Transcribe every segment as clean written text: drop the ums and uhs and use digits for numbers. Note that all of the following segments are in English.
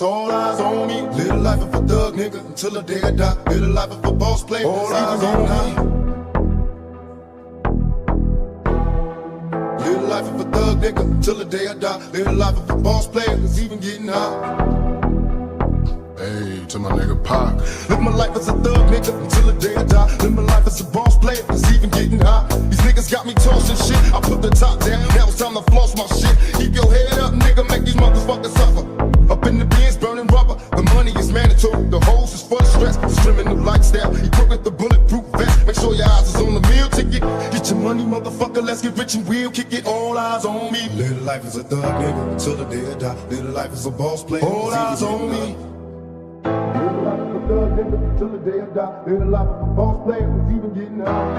All eyes on me. Live the life of a thug nigga until the day I die. Live the life of a boss player. All eyes on me. Live the life of a thug nigga until the day I die. Live the life of a boss player. It's even getting high. Hey, to my nigga Pubg. Live my life as a thug nigga until the day I die. Live my life as a boss player. It's even getting high. These niggas got me tossing shit. I put the top down. Now it's time to floss my shit. Keep your head up, nigga. Make these motherfuckers suffer. Up in the bins, burning rubber. The money is mandatory. The hose is for the stress. It's criminal lifestyle. Equipped with the bulletproof vest. Make sure your eyes is on the meal ticket. Get your money, motherfucker. Let's get rich and we'll kick it. All eyes on me. Live the life as a thug nigga until the day I die. Live the life as a boss player. All eyes on me. Live the life as a thug nigga until the day I die. Live the life as a boss player. It's even getting high.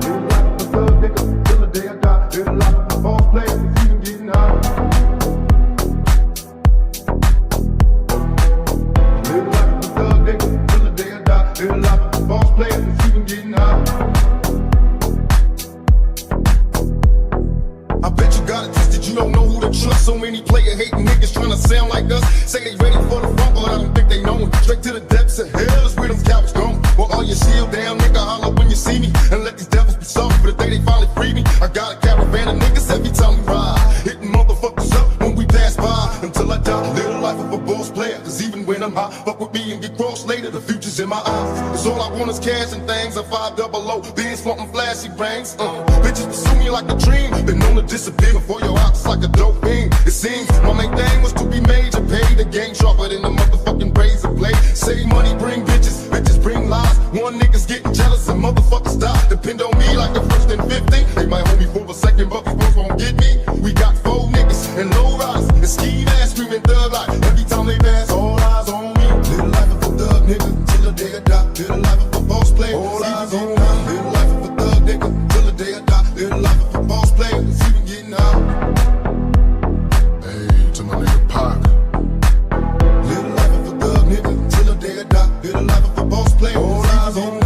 Live the life as a thug nigga until the day I die. Live the life as a boss player. It's even getting high. Live the life as a thug nigga until the day I die. Live the life as a boss player. It's even getting high. I bet you got it twisted, you don't know who to trust. So many player hating niggas trying to sound like us. Say they ready for the front, but I don't think they know it. Straight to the depths of hell is where them cowards gone. Well, all your shield down, nigga, holler when you see me. And let these devils be soft for the day they finally free me. I got a caravan of niggas every time we ride. Hitting motherfuckers up when we pass by. Until I die, live the life of a boss player. Cause even when I'm high, fuck with me and get crossed later. The future's in my eyes. Cause all I want is cash and things. A 500, being flaunting flashy rings. Bitches pursue me like a dream. Been known to disappear before your eyes like a dope fiend. It seems my main thing was to be major. Pay the game sharper than the motherfucking razor blade. Save money, bring bitches. Bitches bring lies. One niggas getting jealous and motherfuckers die. Depend on me like the first and 50. They might hold me for a second, but these boys won't get me. We got 4 niggas and low riders and ski masks screaming thug life. Every time they pass, all eyes on me. Live the life of a thug nigga till the day I die. Live the life of a boss player. All eyes on me. Live the life of a thug nigga till the day I die. Live the life of a boss player. It's even getting high. Hey, to my nigga Pubg. Live the life of a thug nigga till the day I die. Live the life of a boss player. All eyes on me.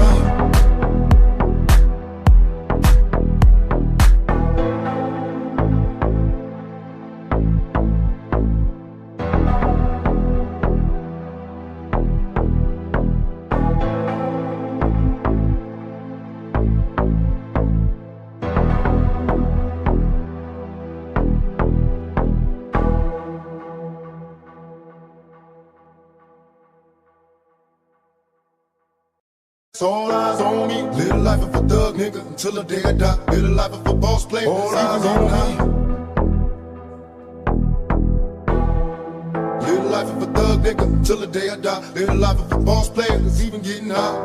All eyes on me. Live the life of a thug nigga until the day I die. Live the life of a boss player. All eyes on me. Live the life of a thug nigga until the day I die. Live the life of a boss player. It's even getting high.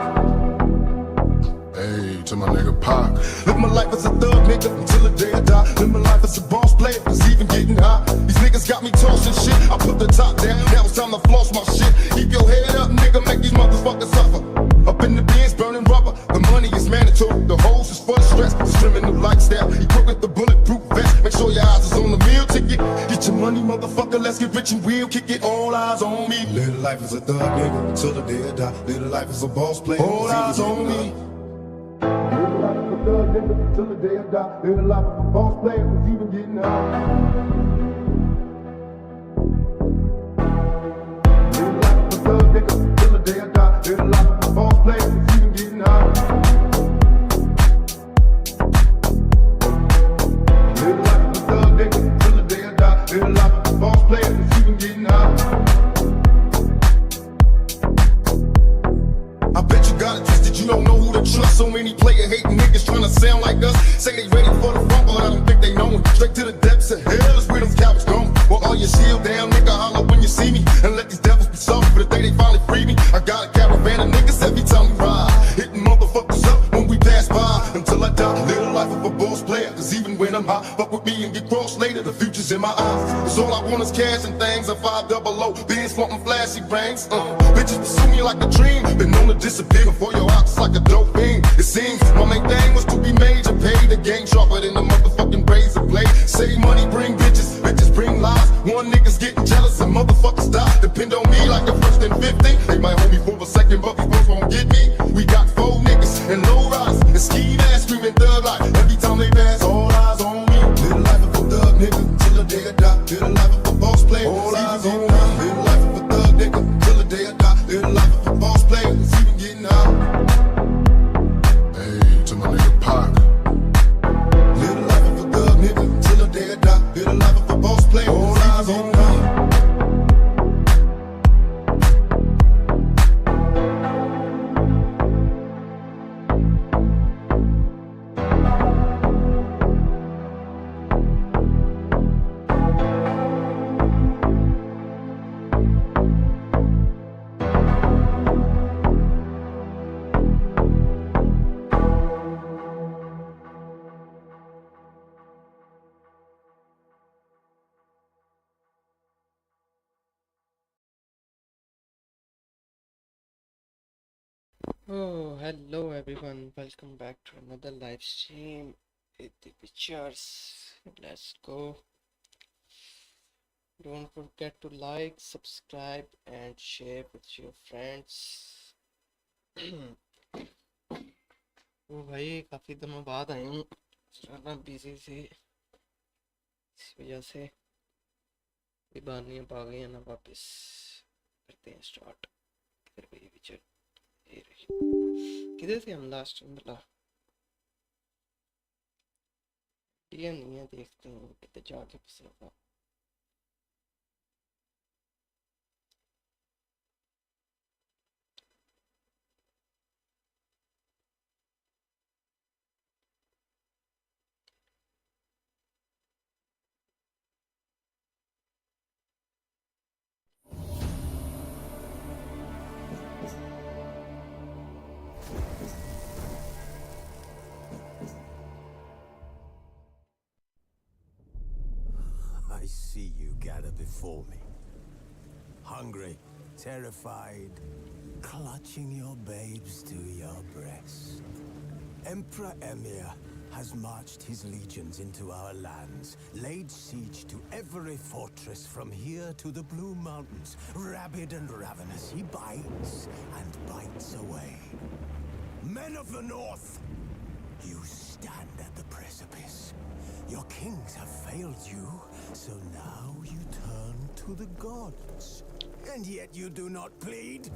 Hey, to my nigga Pubg. Live my life as a thug nigga until the day I die. Live my life as a boss player. It's even getting high. These niggas got me tossing shit. I put the top down. Now it's time to floss my shit. Keep your head up, nigga. Make these motherfuckers suffer. Up in the bins, burning rubber. The money is mandatory. The hose is for the stress. It's criminal lifestyle. Equipped with the bulletproof vest. Make sure your eyes is on the meal ticket. Get your money, motherfucker. Let's get rich and we'll kick it. All eyes on me. Live the life as a thug nigga until the day I die. Live the life as a boss player. All eyes on me. Live the life as a thug nigga until the day I die. Live the life as a boss player. It's even getting high. Live the life as a thug nigga until the day I die. Live the life as a boss player. It's even getting high. Live the life as a thug nigga until the day I die. Live the life as a boss player. It's even getting high. I bet you got it twisted, you don't know who to trust. So many player hating niggas trying to sound like us. Say they ready for the front, but I don't think they know it. Straight to the depths of hell is where them cowards gone. Well, all your shield down, nigga, holler when you see me. And let these devils be soft for the day they finally free me. I got a caravan of niggas every time we ride. Hitting motherfuckers up when we pass by. Until I die, live the life of a boss player. Cause even when I'm high, fuck with me and get crossed later. The future's in my eyes. Cause all I want is cash and things. A 500, being flaunting flashy rings. Bitches pursue me like a dream. Been known to disappear before your eyes like a dope fiend. It seems my main thing was to be major. Pay the game sharper than the motherfucking razor blade. Save money, bring bitches. Bitches bring lies. One niggas getting jealous and motherfuckers die. Depend on me like the first and 50. They might hold me for a second, but these boys won't get me. We got 4 niggas and low riders and ski masks screaming thug life. Every time they pass, all eyes on me. Live the life of a thug nigga. Live a life of a boss player. All eyes on me. Live a life of a thug nigga till the day I die. Live a life of a boss player. It's even getting out. Hey, to my nigga Pac. Live a life of a thug nigga till the day I die. Live a life of a boss player. All eyes on me. Oh, hello everyone. Welcome back to another live stream with the pictures. Let's go. Don't forget to like, subscribe, and share with your friends. ओ भाई काफी दिनों बाद आए हूँ, ज़्यादा busy से, इस वजह से कोई बात नहीं, अब आ गए हैं ना वापस। करते हैं स्टार्ट। किधर गई पिक्चर? ये रही। किधर थे हम लास्ट में? भला ये नहीं है, देखते हैं किधर जाके फंसा था। I see you gather before me. Hungry, terrified, clutching your babes to your breast. Emperor Emir has marched his legions into our lands, laid siege to every fortress from here to the Blue Mountains. Rabid and ravenous, he bites and bites away. Men of the North, you stand at the precipice. Your kings have failed you, so now you turn to the gods. And yet you do not plead.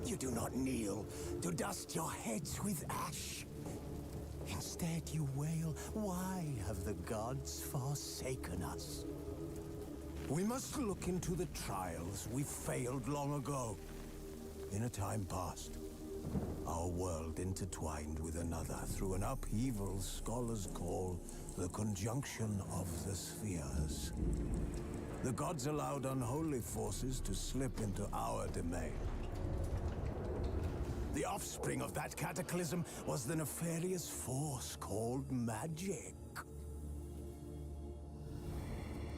You do not kneel to dust your heads with ash. Instead you wail, why have the gods forsaken us? We must look into the trials we failed long ago. In a time past, our world intertwined with another through an upheaval scholars call the conjunction of the spheres. The gods allowed unholy forces to slip into our domain. The offspring of that cataclysm was the nefarious force called magic.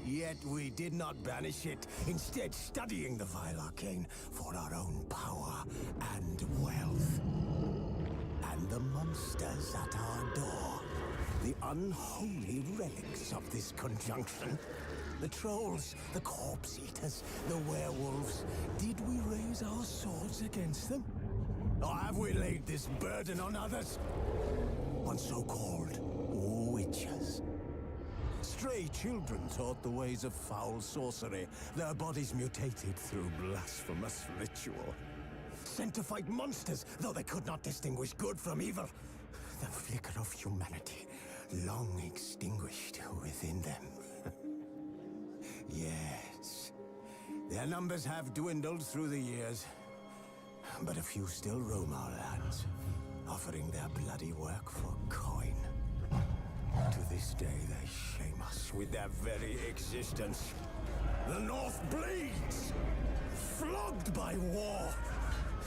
Yet we did not banish it, instead studying the vile arcane for our own power and wealth. And the monsters at our door, the unholy relics of this conjunction. The trolls, the corpse eaters, the werewolves. Did we raise our swords against them? Or have we laid this burden on others? On so-called witches. Stray children taught the ways of foul sorcery, their bodies mutated through blasphemous ritual. Sent to fight monsters, though they could not distinguish good from evil. The flicker of humanity, long extinguished within them. Yes, their numbers have dwindled through the years, but a few still roam our lands, offering their bloody work for coin. To this day, they shame us with their very existence. The North bleeds, flogged by war.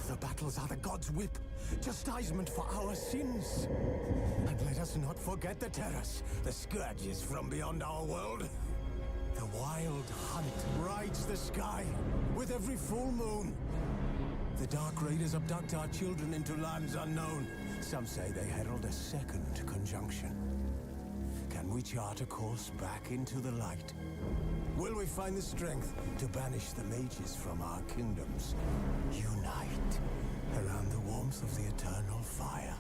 The battles are the gods' whip, chastisement for our sins. And let us not forget the terrors, the scourges from beyond our world. The wild hunt rides the sky with every full moon. The Dark Raiders abduct our children into lands unknown. Some say they herald a second conjunction. Can we chart a course back into the light? Will we find the strength to banish the mages from our kingdoms? Unite around the warmth of the eternal fire.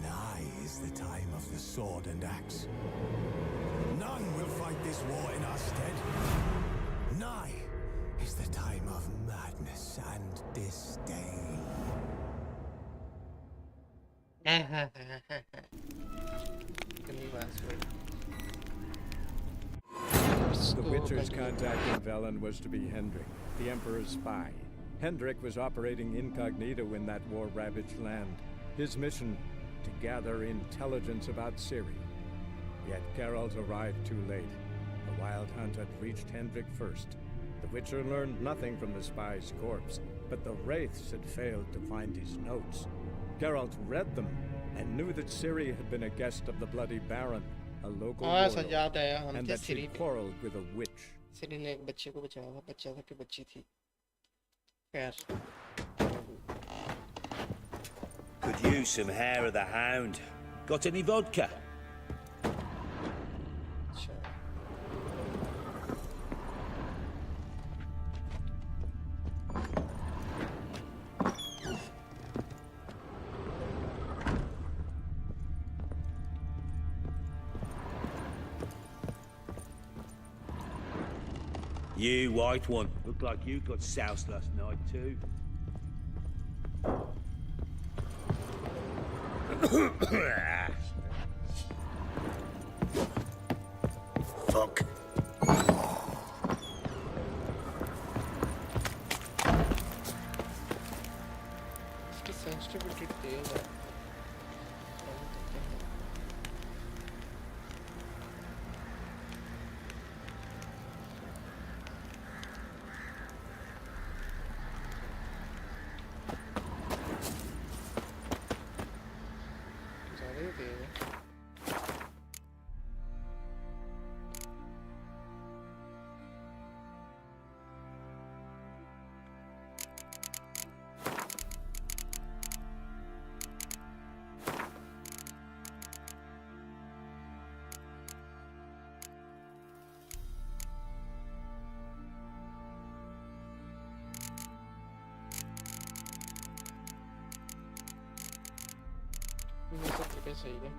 Nigh is the time of the sword and axe. Nigh None will fight this war in our stead. Nigh is the time of madness and disdain. The Witcher's contact in Velen was to be Hendrik, the Emperor's spy. Hendrik was operating incognito in that war-ravaged land. His mission, to gather intelligence about Ciri. Yet Geralt arrived too late. The Wild Hunt had reached Hendrik first. The Witcher learned nothing from the spy's corpse, but the Wraiths had failed to find his notes. Geralt read them and knew that Ciri had been a guest of the Bloody Baron, a local warlord, and that she quarreled with a witch. सिरी ने एक बच्चे को बचाया था, बच्चा था कि बच्ची थी? खैर Could use some hair of the hound. Got any vodka? अच्छा You white one. Looked like you got soused last night too. Fuck. इसकी सेंसिटिविटी तेज है ज़्यादा ही तेज है ये सब जगह सही है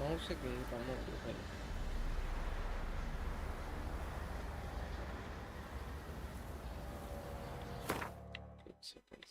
9 से गई काम हो गया भाई एक second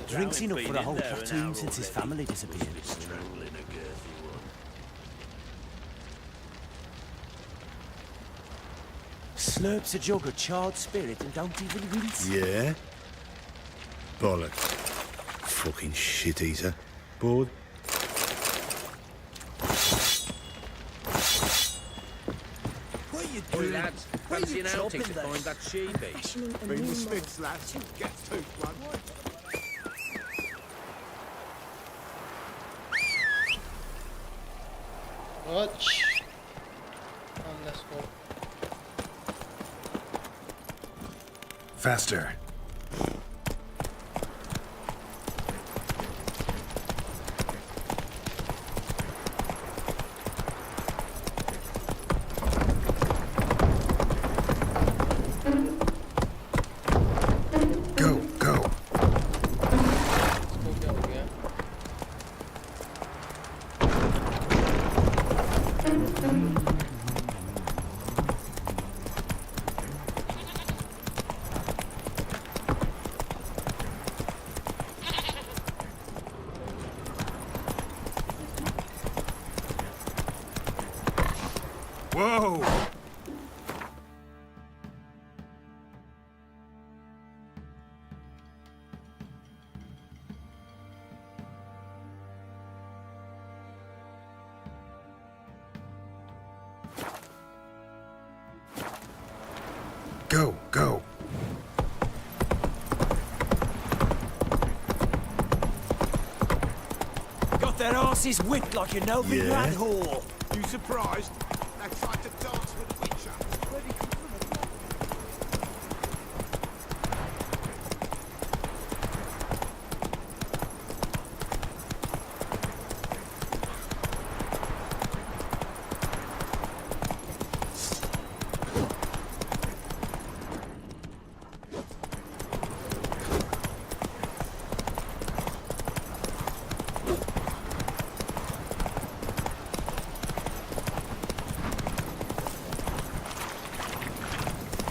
Drinks enough for a whole platoon since his family disappeared. Slurps a jug of charred spirit and don't even rinse. Yeah? Bollocks. Fucking shit eater. Bored? What are you Oi doing? lads, Where fancy you an outing to chopping find that sheepy? Bring the Smiths, lads. Get to one. Watch. Let's go. Faster. Go, go. इसको क्या हो गया Whoa! Go, go. boss's wit like an open rat whore. You surprised? I tried to dance with Witcher.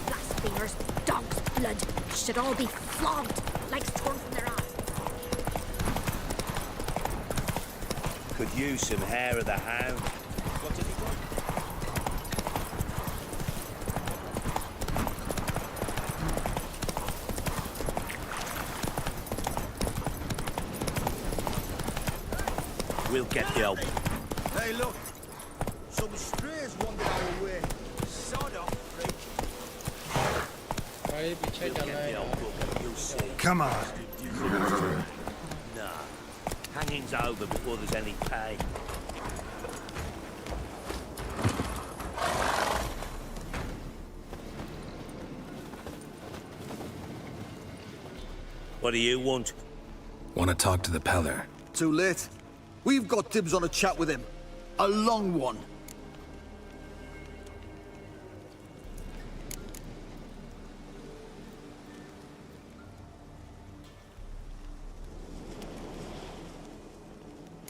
Blasphemers, dog's blood, should all be flogged, legs torn from their ass. Could use some hair of the hound. Got anyone? We'll get the help. Hey, look. Some strays wandered our way. Sod off, freak. भाई पीछे We'll जाना get है the help, यार। you'll see. Come on. Nah. Hanging's over before there's any pay. What do you want? Want to talk to the Peller. Too late. We've got dibs on a chat with him. A long one.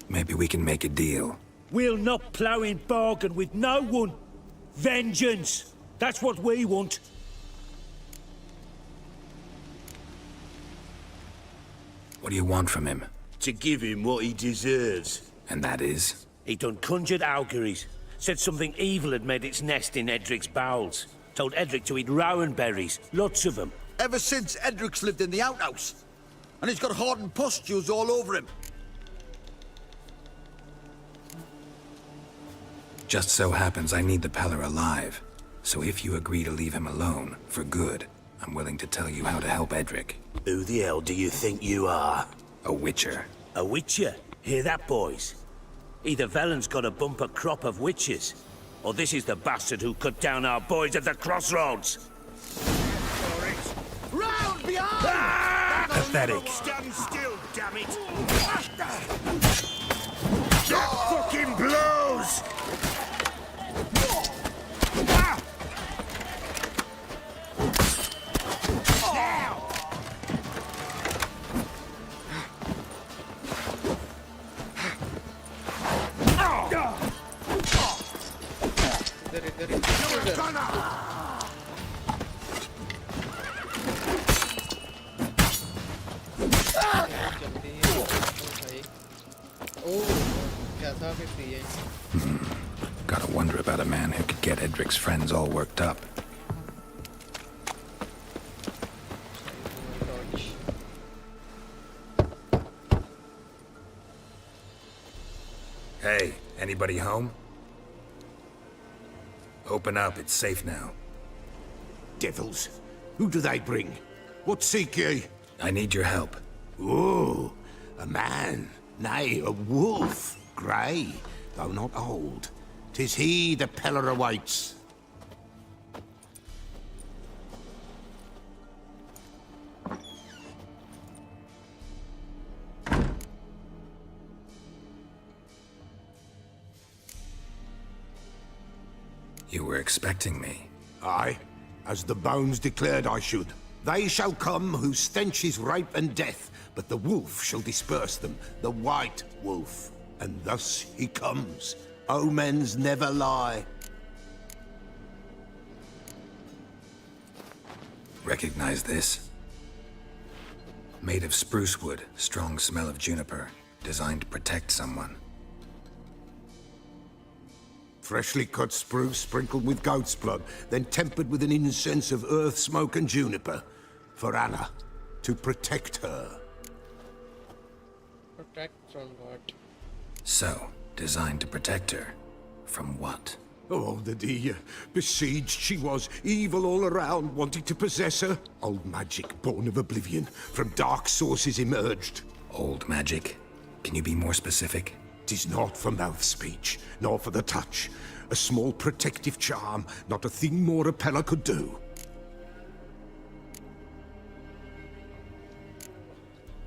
Maybe we can make a deal. We'll not plough in bargain with no one. Vengeance. That's what we want. What do you want from him? To give him what he deserves. And that is? He done conjured auguries. Said something evil had made its nest in Edric's bowels. Told Edric to eat rowan berries. Lots of them. Ever since Edric's lived in the outhouse. And he's got hardened pustules all over him. Just so happens I need the Peller alive. So if you agree to leave him alone, for good, I'm willing to tell you how to help Edric. Who the hell do you think you are? A witcher. A witcher? Hear that, boys? Either Velen's got a bumper crop of witches, or this is the bastard who cut down our boys at the crossroads. Round behind! Ah! Pathetic. Stand still, damn it! That fucking blows! इधर इधर जल्दी भाई ओह कैसा फिरती है Gotta wonder about a man who could get Edric's friends all worked up. Hey, anybody home? Open up, it's safe now. Devils. Who do they bring? What seek ye? I need your help. Oh, a man. Nay, a wolf. Grey, though not old. 'Tis he the Peller awaits. You were expecting me. Aye, as the bones declared I should. They shall come whose stench is rape and death, but the wolf shall disperse them, the white wolf. And thus he comes. Omens never lie. Recognize this? Made of spruce wood, strong smell of juniper, designed to protect someone. Freshly cut spruce sprinkled with goat's blood, then tempered with an incense of earth, smoke and juniper. For Anna, to protect her. protect from what So, designed to protect her. From what? Oh, the besieged she was, evil all around, wanting to possess her. Old magic, born of oblivion, from dark sources emerged. Old magic? Can you be more specific? 'Tis not for mouth speech, nor for the touch. A small protective charm, not a thing more a Pella could do.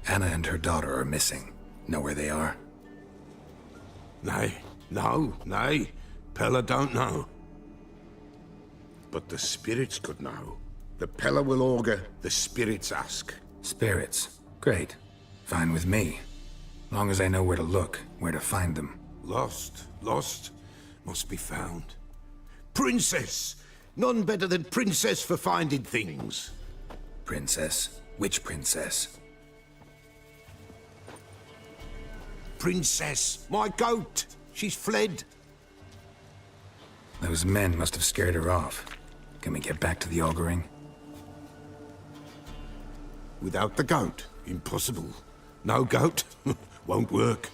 Anna and her daughter are missing. Know where they are? Nay, nay. Pella don't know. But the spirits could know. The Pella will augur, the spirits ask. Spirits. Great. Fine with me. Long as I know where to look, where to find them. Lost, must be found. Princess! None better than Princess for finding things. Princess? Which princess? Princess, my goat! She's fled. Those men must have scared her off. Can we get back to the auguring? Without the goat, impossible. No goat, won't work.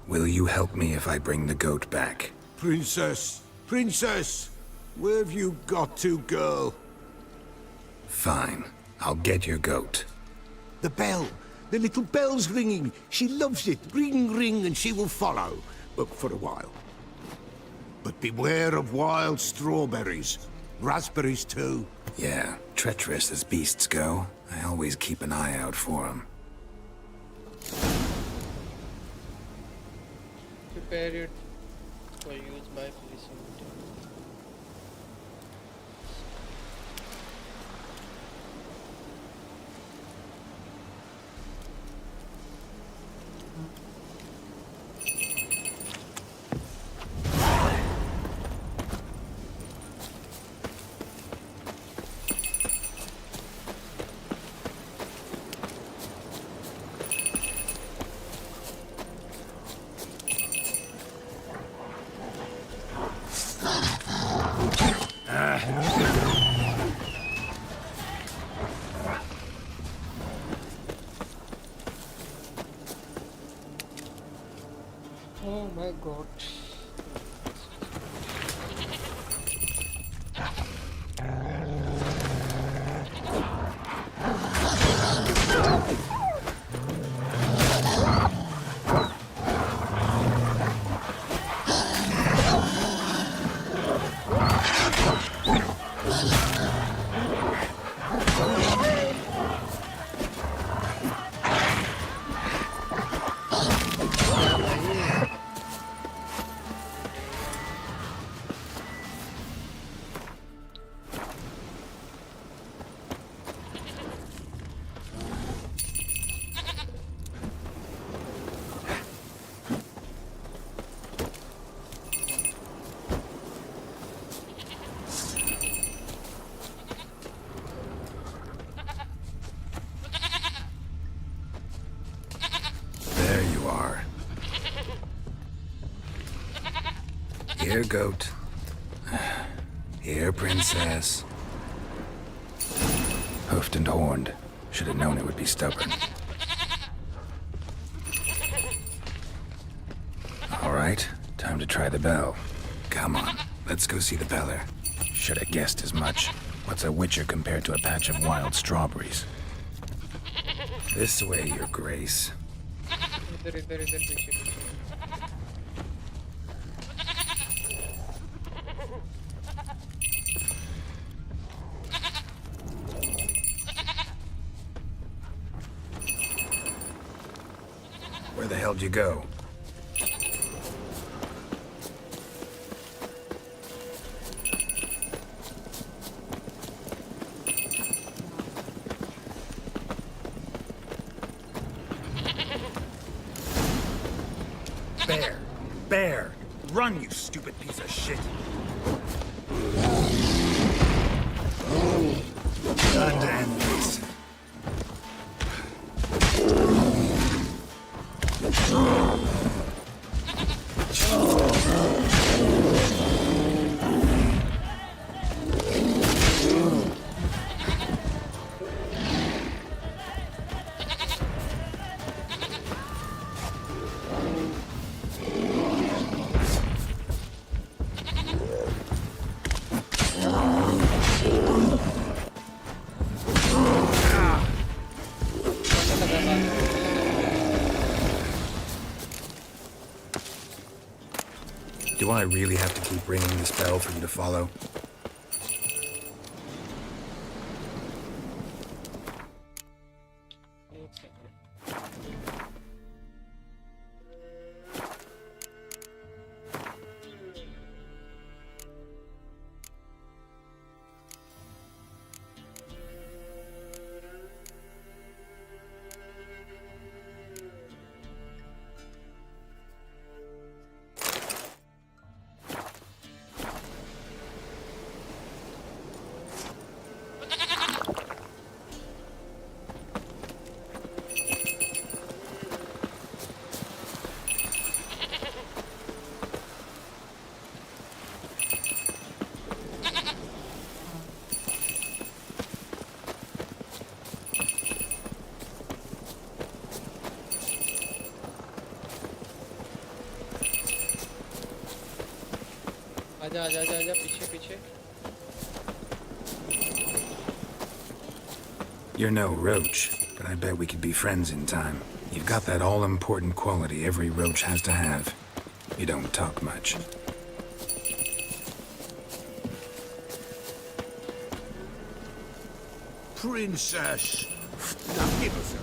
Will you help me if I bring the goat back? Princess, where have you got to, girl? Fine. I'll get your goat. The bell, the little bell's ringing. She loves it. Ring, ring, and she will follow. But for a while. But beware of wild strawberries. Raspberries, too. Yeah, treacherous as beasts go. I always keep an eye out for them. Prepare it for use by police. Oh my god. Here, goat. Here, princess. Hoofed and horned. Should have known it would be stubborn. All right, time to try the bell. Come on, let's go see the Beller. Should have guessed as much. What's a witcher compared to a patch of wild strawberries? This way, your grace. Where the hell did you go? Bear! Run, you stupid piece of shit! Time to end this. Do I really have to keep ringing this bell for you to follow? आजा आजा आजा आजा पीछे पीछे. You're no roach, but I bet we could be friends in time. You've got that all-important quality every roach has to have. You don't talk much. Princess! Now give us her.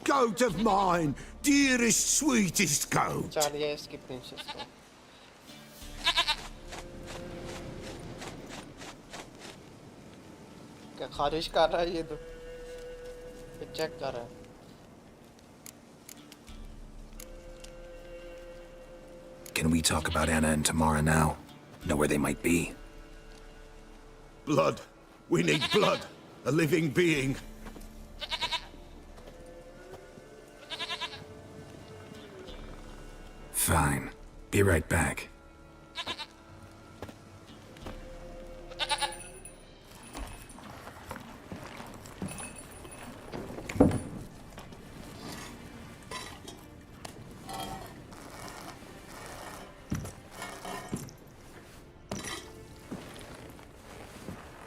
Goat of mine, dearest, sweetest goat. चलिए इसकी princess को. क्या खारिश कर रहा है ये तो? Check कर रहा है. Can we talk about Anna and Tamara now? Know where they might be? Blood. We need blood. A living being. Fine. Be right back.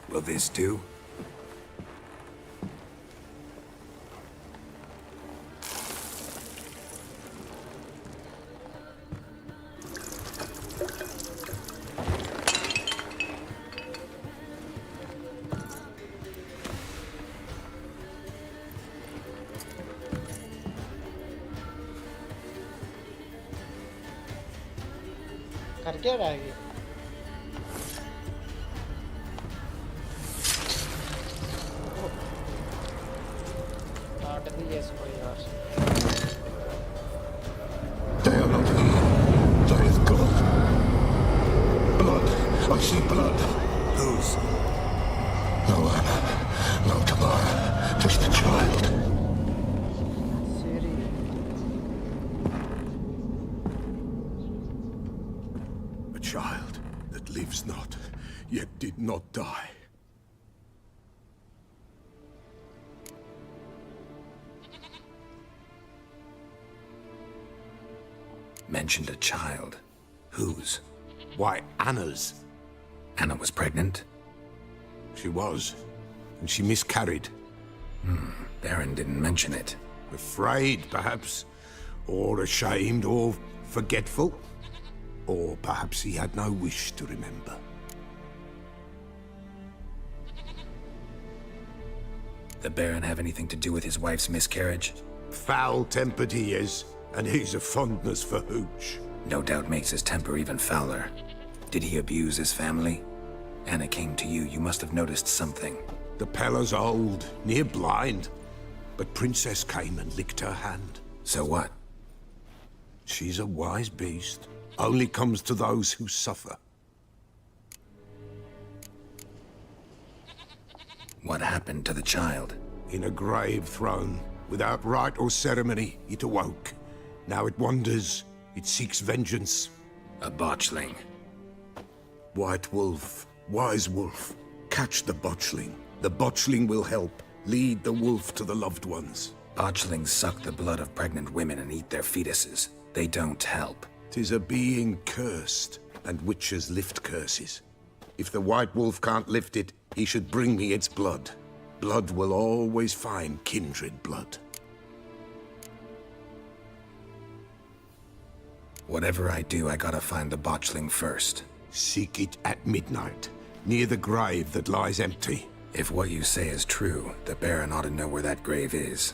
Will this do? कर क्या रहा है ये? काट दिया इसको यार. They are not here. They have gone. Blood. I see blood. Whose? No Anna. No Tamara. Just the child. A child that lives not, yet did not die. Mentioned a child. Whose? Why, Anna's. Anna was pregnant? She was. And she miscarried. Baron didn't mention it. Afraid, perhaps. Or ashamed, or forgetful. Or perhaps he had no wish to remember. The Baron have anything to do with his wife's miscarriage? Foul-tempered he is, and he's a fondness for hooch. No doubt makes his temper even fouler. Did he abuse his family? Anna came to you. You must have noticed something. The Pella's old, near blind. But Princess came and licked her hand. So what? She's a wise beast. Only comes to those who suffer. What happened to the child? In a grave thrown. Without rite or ceremony, it awoke. Now it wanders. It seeks vengeance. A botchling. White wolf. Wise wolf. Catch the botchling. The botchling will help. Lead the wolf to the loved ones. Botchlings suck the blood of pregnant women and eat their fetuses. They don't help. 'Tis a being cursed, and witches lift curses. If the white wolf can't lift it, he should bring me its blood. Blood will always find kindred blood. Whatever I do, I gotta find the botchling first. Seek it at midnight, near the grave that lies empty. If what you say is true, the Baron ought to know where that grave is.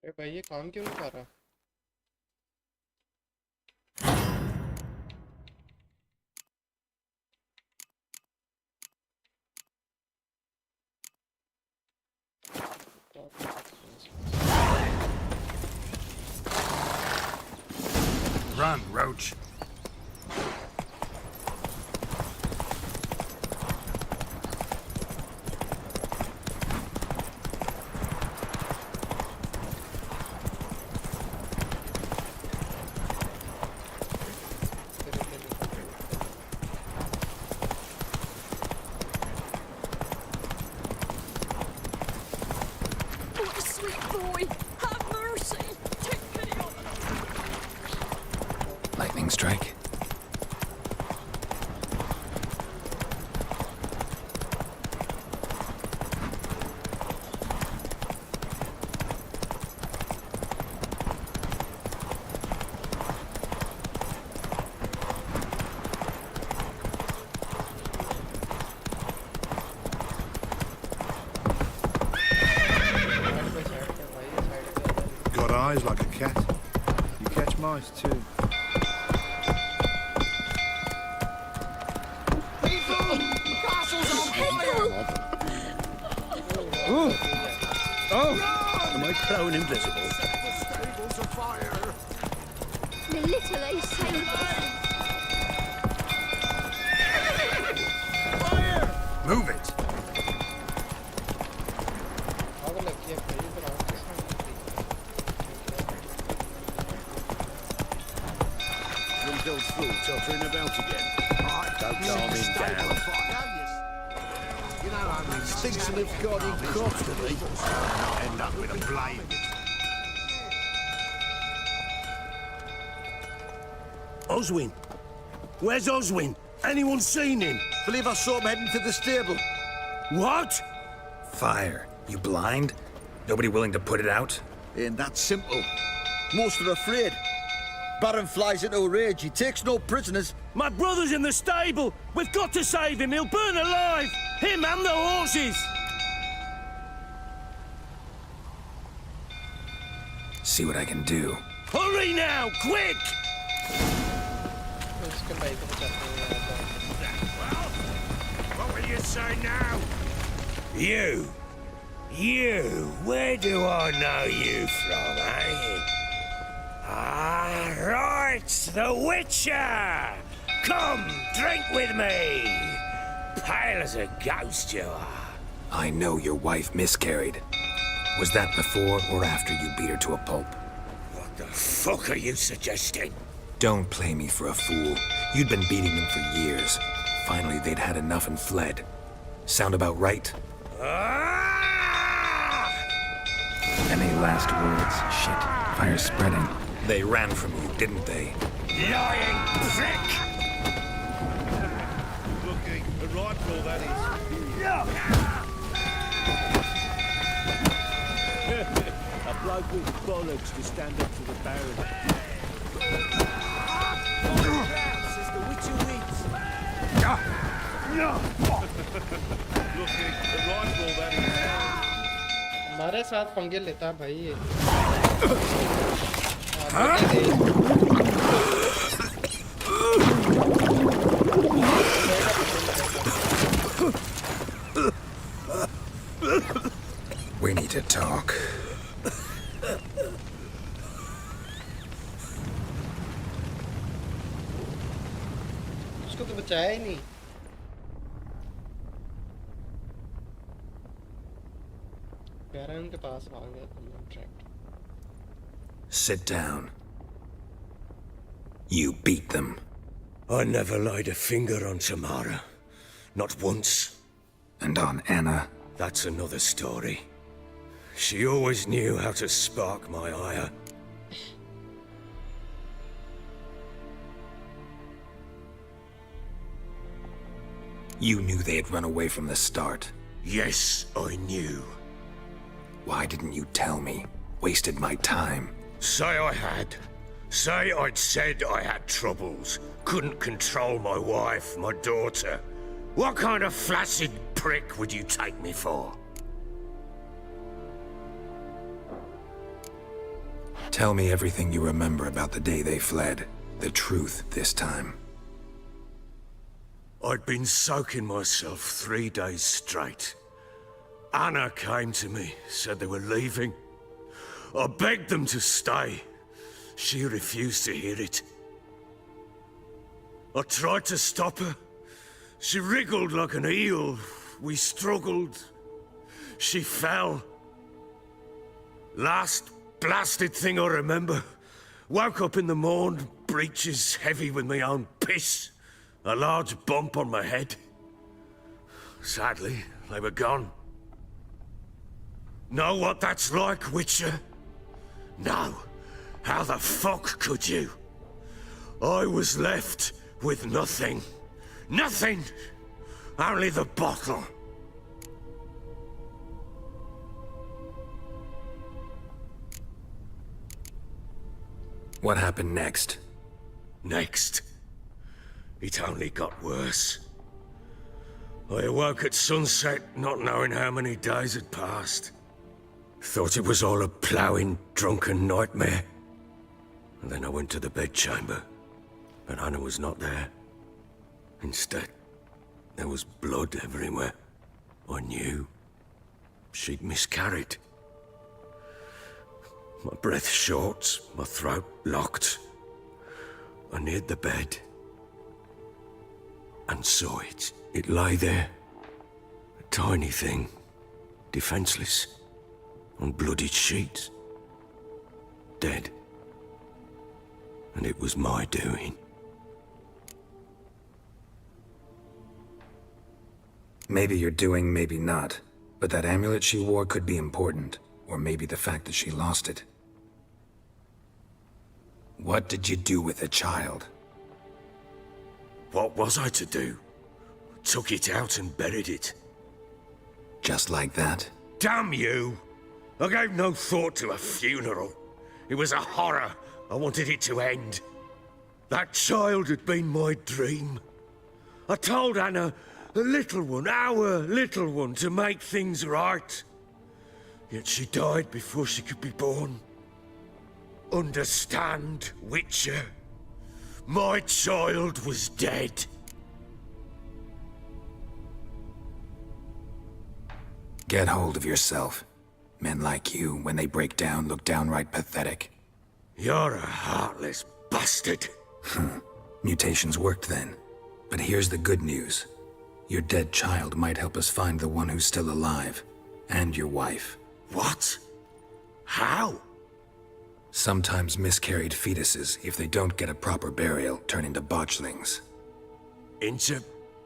अरे भाई ये काम क्यों नहीं कर रहा? Run, Roach. What a sweet boy! Have mercy! Take pity on him! Lightning strike? cat. You catch mice too. Am I prone invisible? The little ace sailors. Move it! आग लगी है भाई पर आग किसने Windill's full, tottering about again. Don't go on in down. You know how many Stinks of God in crops to me. end up with a blame. Oswin? Where's Oswin? Anyone seen him? Believe I saw him heading to the stable. What? Fire. You blind? Nobody willing to put it out? Ain't that simple. Most are afraid. Baron flies into a rage. He takes no prisoners. My brother's in the stable. We've got to save him. He'll burn alive. Him and the horses. See what I can do. Hurry now, quick! इसके भाई को बचाते हैं What will you say now? You, where do I know you from, eh? Ah, right, the Witcher! Come, drink with me! Pale as a ghost you are. I know your wife miscarried. Was that before or after you beat her to a pulp? What the fuck are you suggesting? Don't play me for a fool. You'd been beating them for years. Finally, they'd had enough and fled. Sound about right? Ah! Any last words? Shit. Fire's spreading. They ran from you, didn't they? Lying prick! Looking, a rifle that is. A bloke with bollocks to stand up to the Baron. Says the Witcher wins. Looking, a rifle that is. हमारे साथ पंगे लेता है भाई ये We need to talk. उसको तो बचाया ही नहीं बैरन के पास आ गया contract Sit down. You beat them. I never laid a finger on Tamara. Not once. And on Anna. That's another story. She always knew how to spark my ire. You knew they had run away from the start. Yes, I knew. Why didn't you tell me? Wasted my time. Say I had. Say I'd said I had troubles. Couldn't control my wife, my daughter. What kind of flaccid prick would you take me for? Tell me everything you remember about the day they fled. The truth this time. I'd been soaking myself 3 days straight. Anna came to me, said they were leaving. I begged them to stay. She refused to hear it. I tried to stop her. She wriggled like an eel. We struggled. She fell. Last blasted thing I remember. Woke up in the morn, breeches heavy with my own piss. A large bump on my head. Sadly, they were gone. Know what that's like, Witcher? No. How the fuck could you? I was left with nothing. Nothing! Only the bottle. What happened next? Next. It only got worse. I awoke at sunset, not knowing how many days had passed. Thought it was all a ploughing, drunken nightmare. went to the bedchamber, but Anna was not there. Instead, there was blood everywhere. I knew she'd miscarried. My breath short, my throat locked. I neared the bed and saw it. It lay there, a tiny thing, defenseless, on bloodied sheets, dead. And it was my doing. Maybe you're doing, maybe not. But that amulet she wore could be important. Or maybe the fact that she lost it. What did you do with the child? What was I to do? Took it out and buried it. Just like that? Damn you! I gave no thought to a funeral. It was a horror. I wanted it to end. That child had been my dream. I told Anna, the little one, our little one, to make things right. Yet she died before she could be born. Understand, Witcher? My child was dead. Get hold of yourself. Men like you, when they break down, look downright pathetic. You're a heartless bastard. Mutations worked then. But here's the good news. Your dead child might help us find the one who's still alive. And your wife. What? How? Sometimes miscarried fetuses, if they don't get a proper burial, turn into botchlings. Into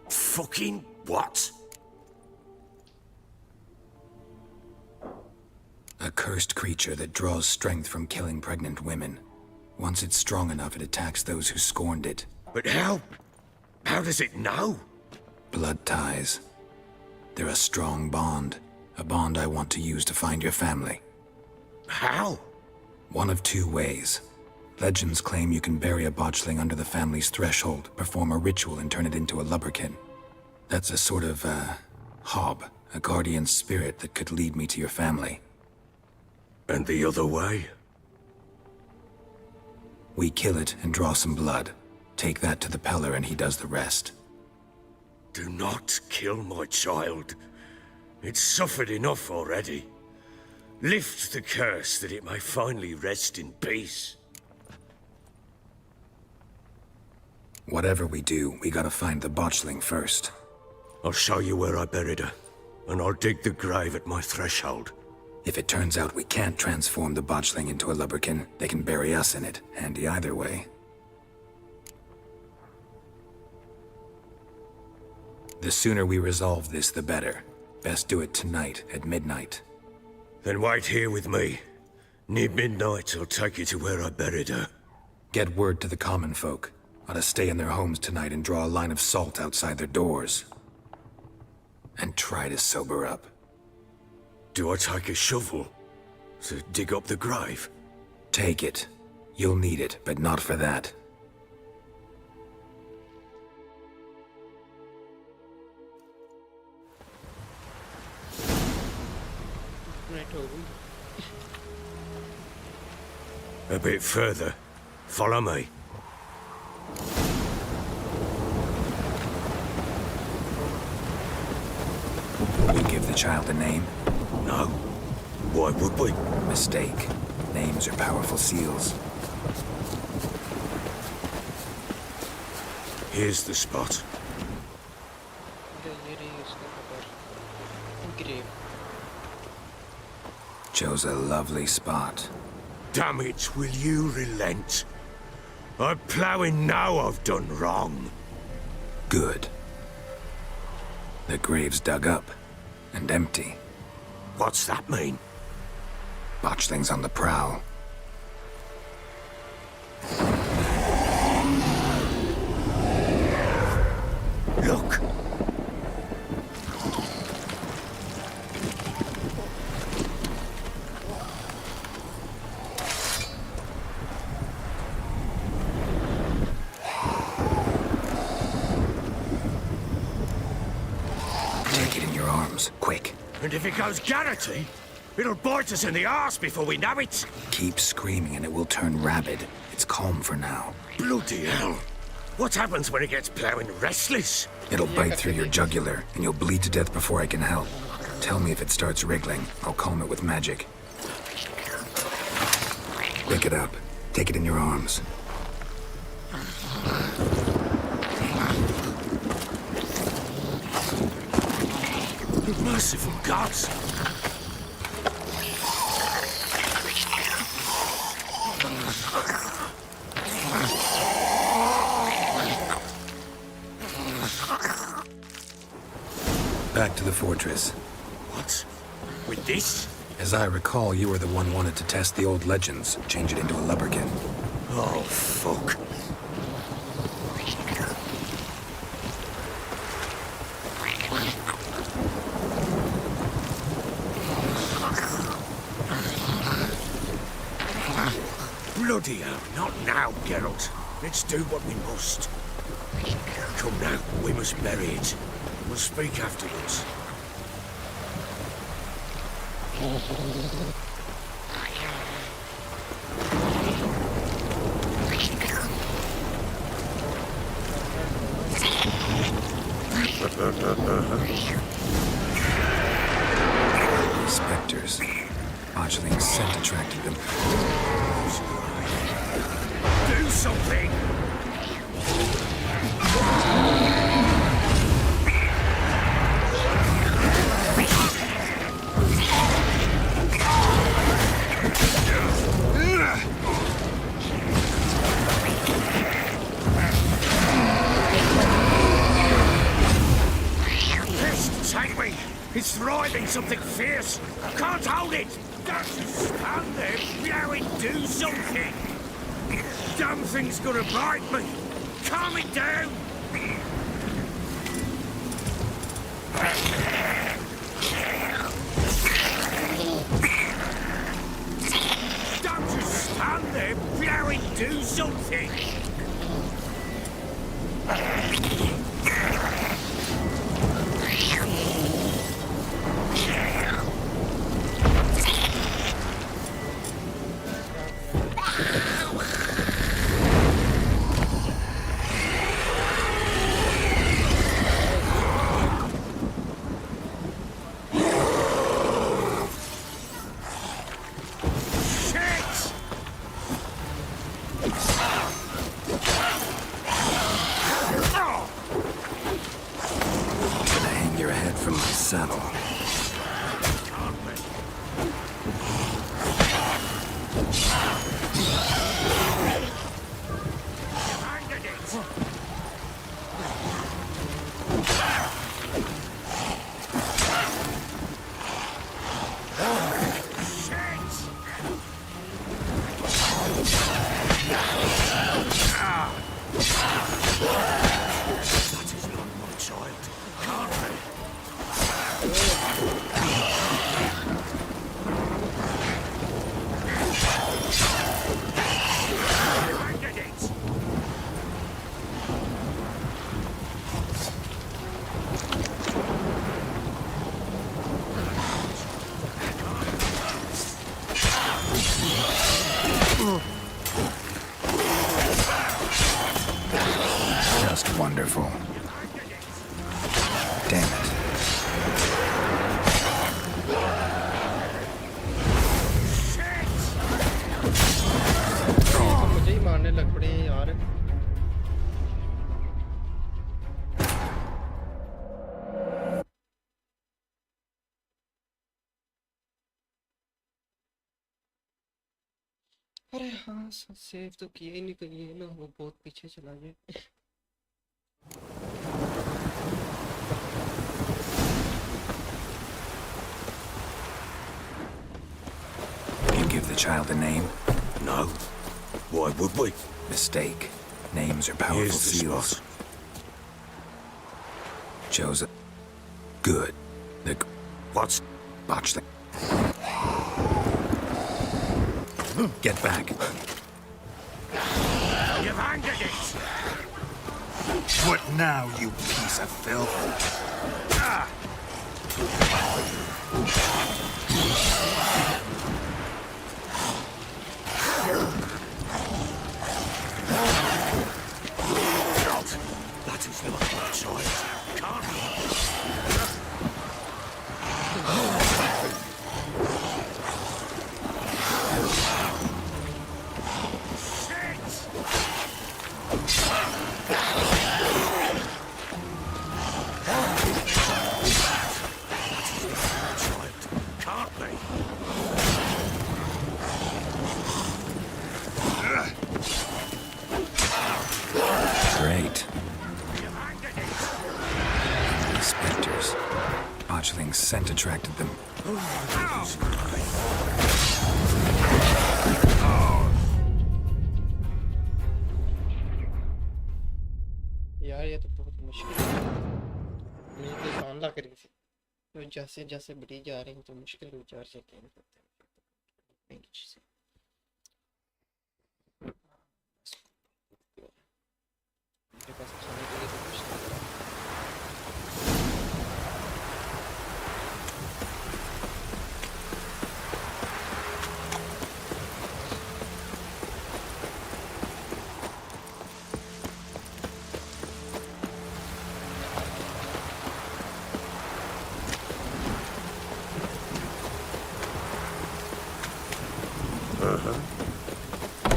fucking what? A cursed creature that draws strength from killing pregnant women. Once it's strong enough, it attacks those who scorned it. But how? How does it know? Blood ties. They're a strong bond. A bond I want to use to find your family. How? One of two ways. Legends claim you can bury a botchling under the family's threshold, perform a ritual and turn it into a lubberkin. That's a sort of, hob, a guardian spirit that could lead me to your family. And the other way? We kill it and draw some blood. Take that to the Peller and he does the rest. Do not kill my child. It's suffered enough already. Lift the curse that it may finally rest in peace. Whatever we do, we gotta find the botchling first. I'll show you where I buried her, and I'll dig the grave at my threshold. If it turns out we can't transform the botchling into a lubberkin, they can bury us in it. Handy either way. The sooner we resolve this, the better. Best do it tonight, at midnight. Then wait here with me. Near midnight, I'll take you to where I buried her. Get word to the common folk. Ought to stay in their homes tonight and draw a line of salt outside their doors. And try to sober up. Do I take a shovel to dig up the grave? Take it. You'll need it, but not for that. A bit further. Follow me. You give the child a name? No. Why would we? Mistake. Names are powerful seals. Here's the spot. Chose a lovely spot. Damn it, will you relent? I'm ploughing now I've done wrong. Good. The grave's dug up and empty. What's that mean? Botchling's on the prowl. Look. Take it in your arms, quick. And if it goes Garrity, It'll bite us in the arse before we know it. Keep screaming and it will turn rabid. It's calm for now. Bloody hell. What happens when it gets plowing restless? It'll bite through your jugular, and you'll bleed to death before I can help. Tell me if it starts wriggling. I'll calm it with magic. Pick it up. Take it in your arms. Merciful gods! Back to the fortress. What? With this? As I recall, you were the one wanted to test the old legends, change it into a lubberkin. Oh, fuck. Bloody hell, not now, Geralt. Let's do what we must. Come now, we must bury it. We'll speak afterwards. Spectres. Botchling's scent attracted them. Do something! Take me! It's thriving something fierce! I can't hold it! Don't just stand there, blow it, do something! Damn thing's gonna bite me! Calm it down! Don't just stand there, blow it, do something! Saddle. Just wonderful. Damn it. मुझे ही मारने लग पड़े हैं यार। अरे हाँ save तो किया ही नहीं कहीं ना, वो बहुत पीछे चला गया। You give the child a name? No. Why would we? Mistake. Names are powerful seals. Joseph. Good. What's... Botchling. Get back. You've angered it! What now, you piece of filth? That is not my choice. Can't Great. The specters. Botchling's scent attracted them. यार ये तो बहुत मुश्किल है। मुझे तो आसान लग रही थी, तो जैसे जैसे बढ़ी जा रही तो मुश्किल विचार से गेम करते हैं। मेरे पास खाने के लिए तो कुछ नहीं है।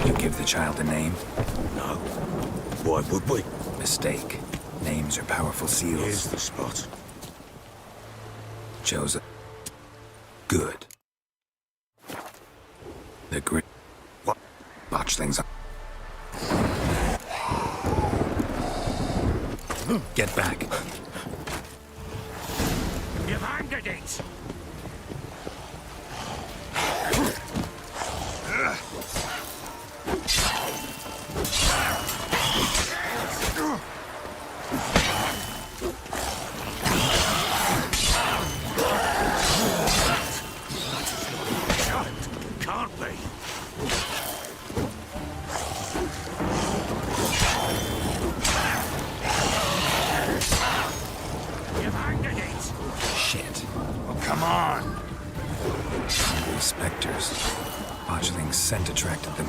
You give the child a name? No. Why would we? Mistake. Names are powerful seals. Here's the spot. Joseph. Good. The grit. What? Botchling's. Get back. You've angered it! Can't be. You've angered it! Shit. Oh, come on! Hungry specters. Botchling's scent attracted them.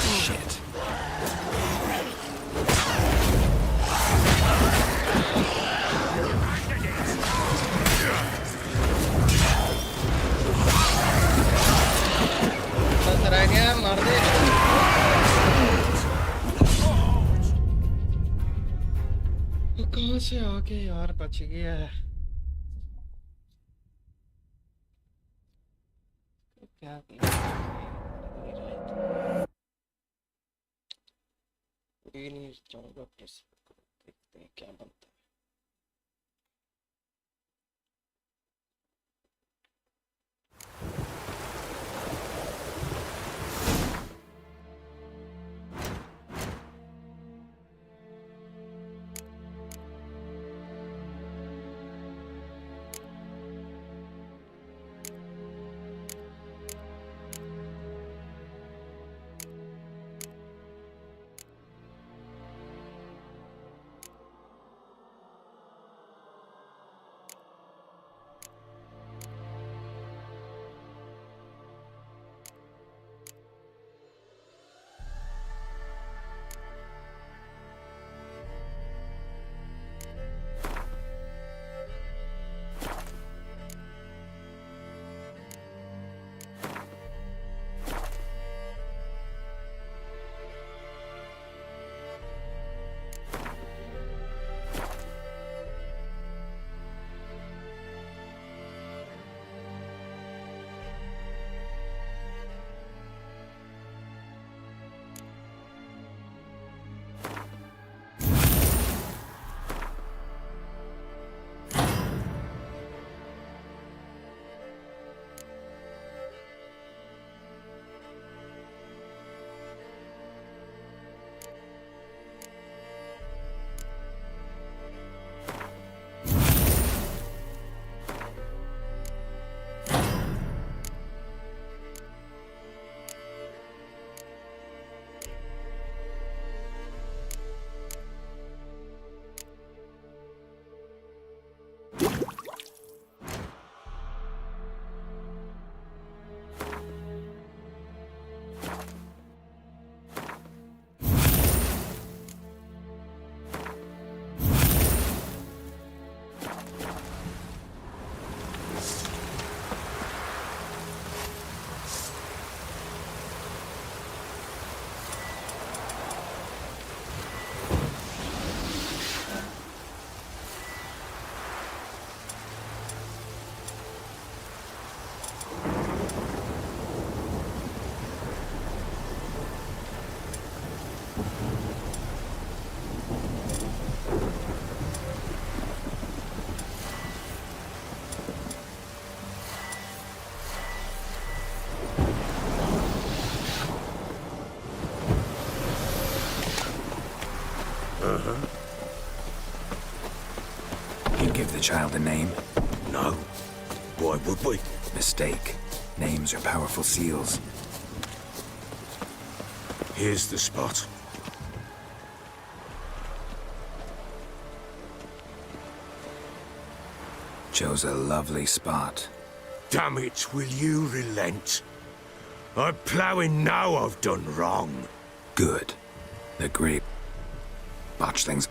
Shit. बस रह गया, मार दे। कहाँ से आके यार बच गया है? क्या किया? कोई नहीं जाऊंगा, देखते हैं क्या बनता है। give the child a name? No. Why would we? Mistake. Names are powerful seals. Here's the spot. Chose a lovely spot. Damn it, will you relent? I'm ploughing now I've done wrong. Good. The grape. Botchlings.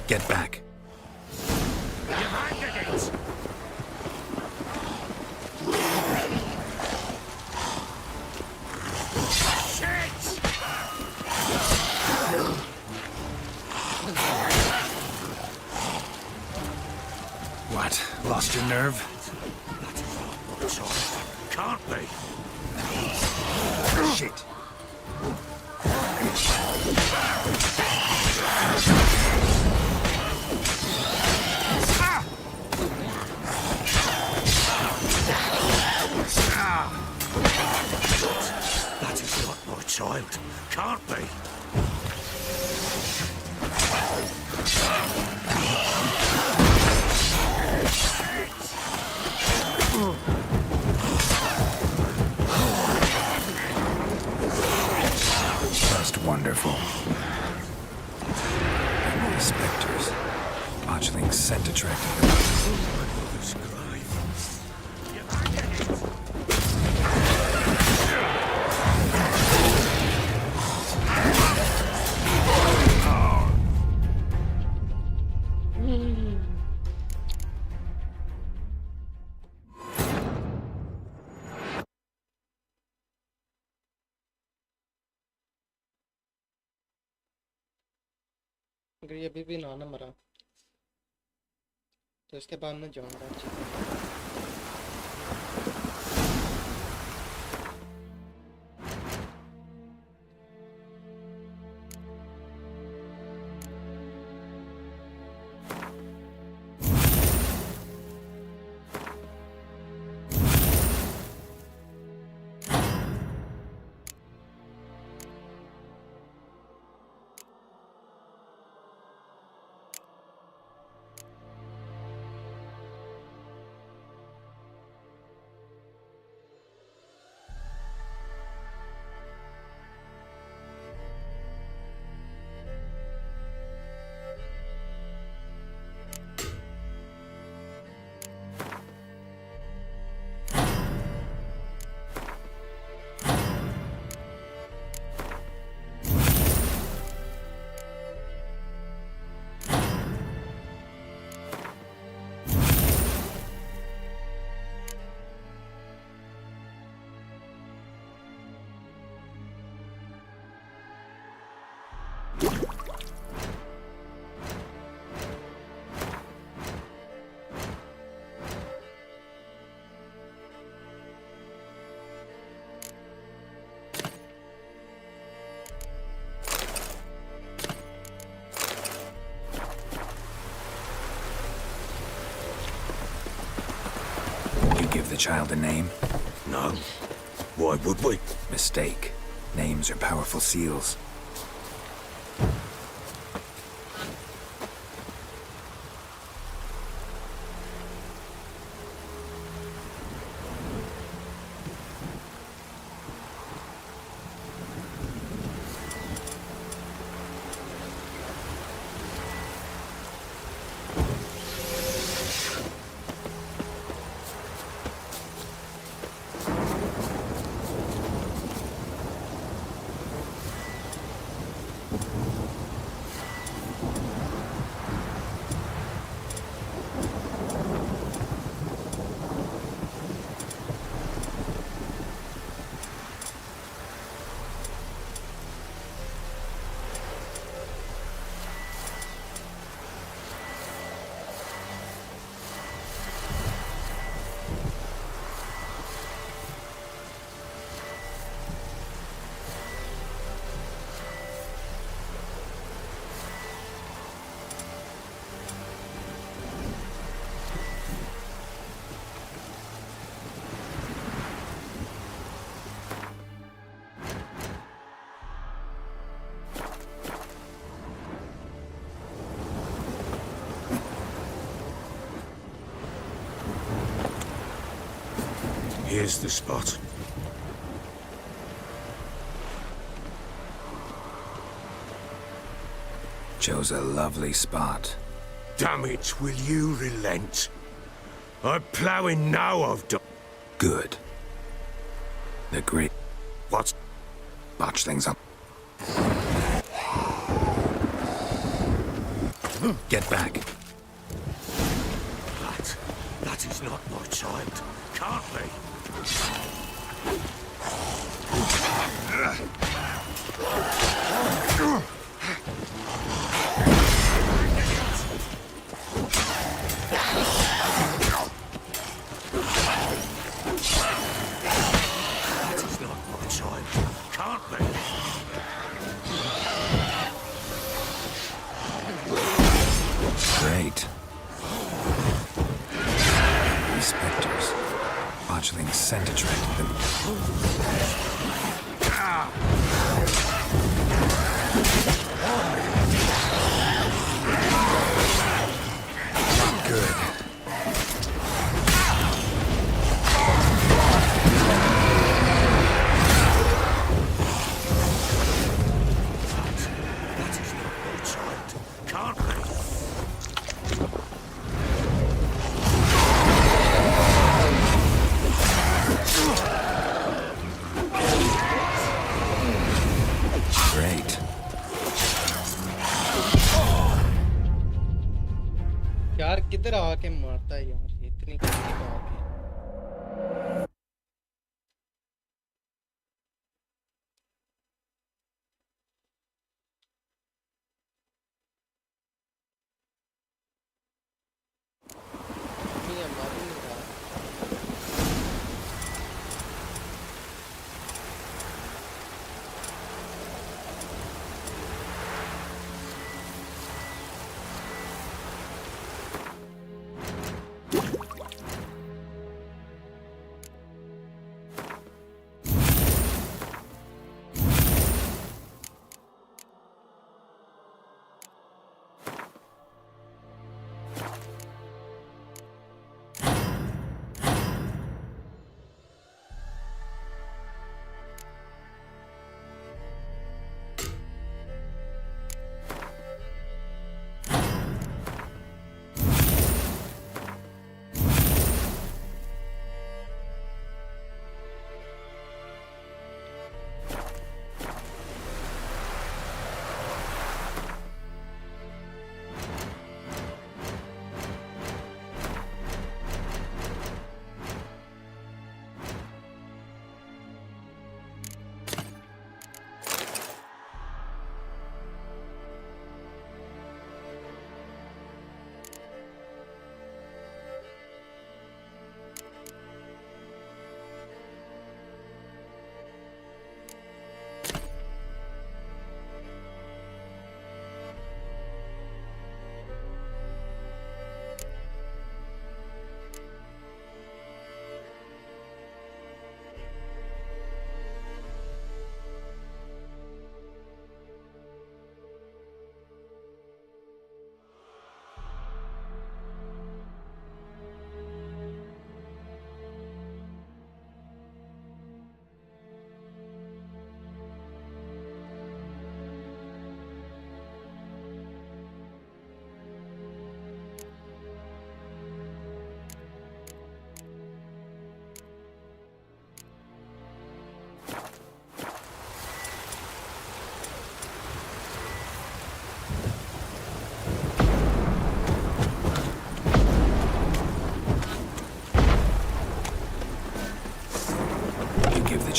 Get back. You handed it! Shit! What? Lost your nerve? Can't be. Shit. That is not my child. Can't be. Just wonderful. And the specters. Botchlings scent attracting them. अगर ये अभी भी ना मरा तो इसके बाद मैं जाऊंगा। Give the child a name? No. Why would we? Mistake. Names are powerful seals. Here's the spot. Chose a lovely spot. Damn it, will you relent? I'm ploughing now, I've done. Good. The great What's... botch things up. Get back. That is not my child. Can't be. That is not my child. Can't be. Great. These specters. Botchling's scent attracted them. Good. That is not my child. Can't be. Great. यार किधर आके मारता है यार इतनी गंदी बात है ये मार नहीं रहा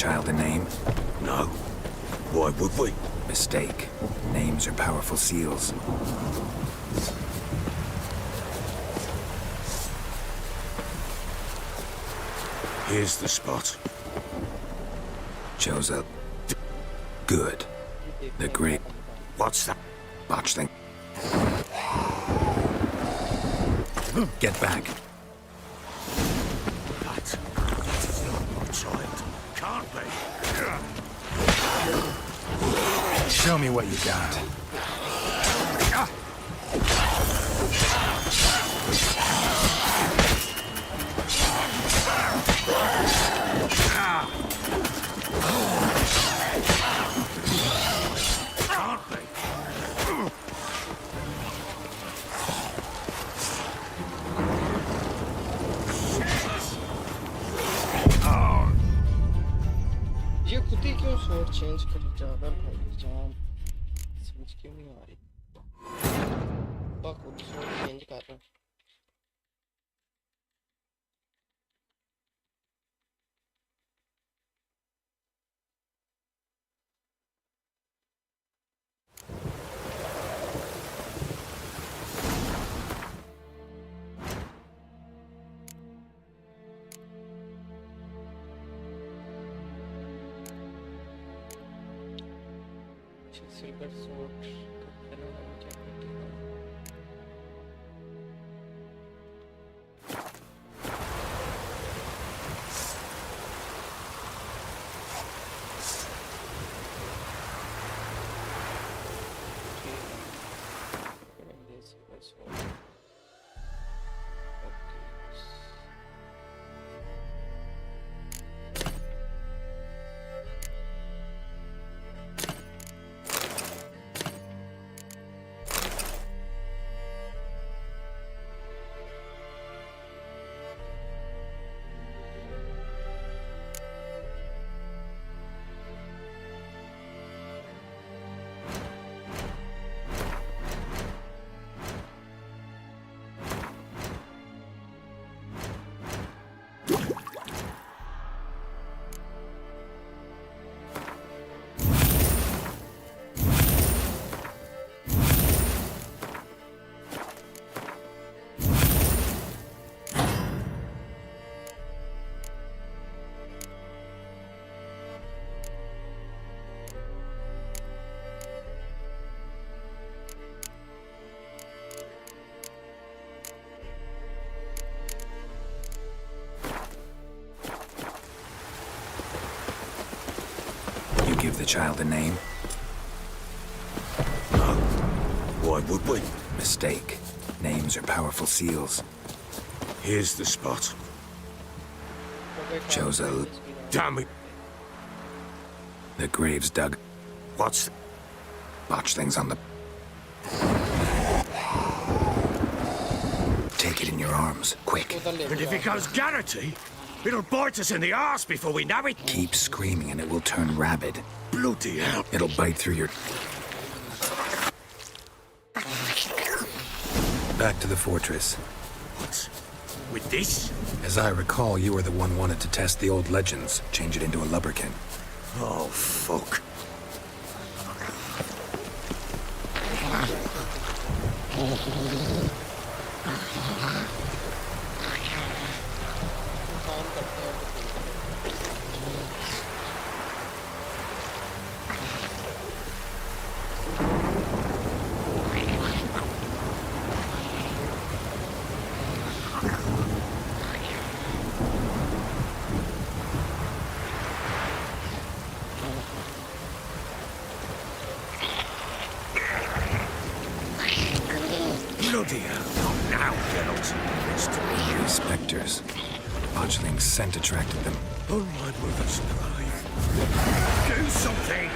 Child a name? No. Why would we? Mistake. Names are powerful seals. Here's the spot. Chose a... Good. The great... What's that? Botchling. Get back. That is not my child. Can't be. Show me what you got. Change कर ज़्यादा भाई जान समझ क्यों नहीं आ रही खुद change कर रहा silver suit Give the child a name? No. Why would we? Mistake. Names are powerful seals. Here's the spot. Chose a... Damn it. The grave's dug. What's... Botchlings on the... Take it in your arms, quick. And if it goes Garrity, it'll bite us in the arse before we know it. Keep screaming and it will turn rabid. Bloody hell. It'll bite through your... Back to the fortress. What? With this? As I recall, you were the one wanted to test the old legends, change it into a lubberkin. Oh, fuck. Bloody hell. Now, Geralt. These specters. Botchling's scent attracted them. Oh, my mother's alive. Do something!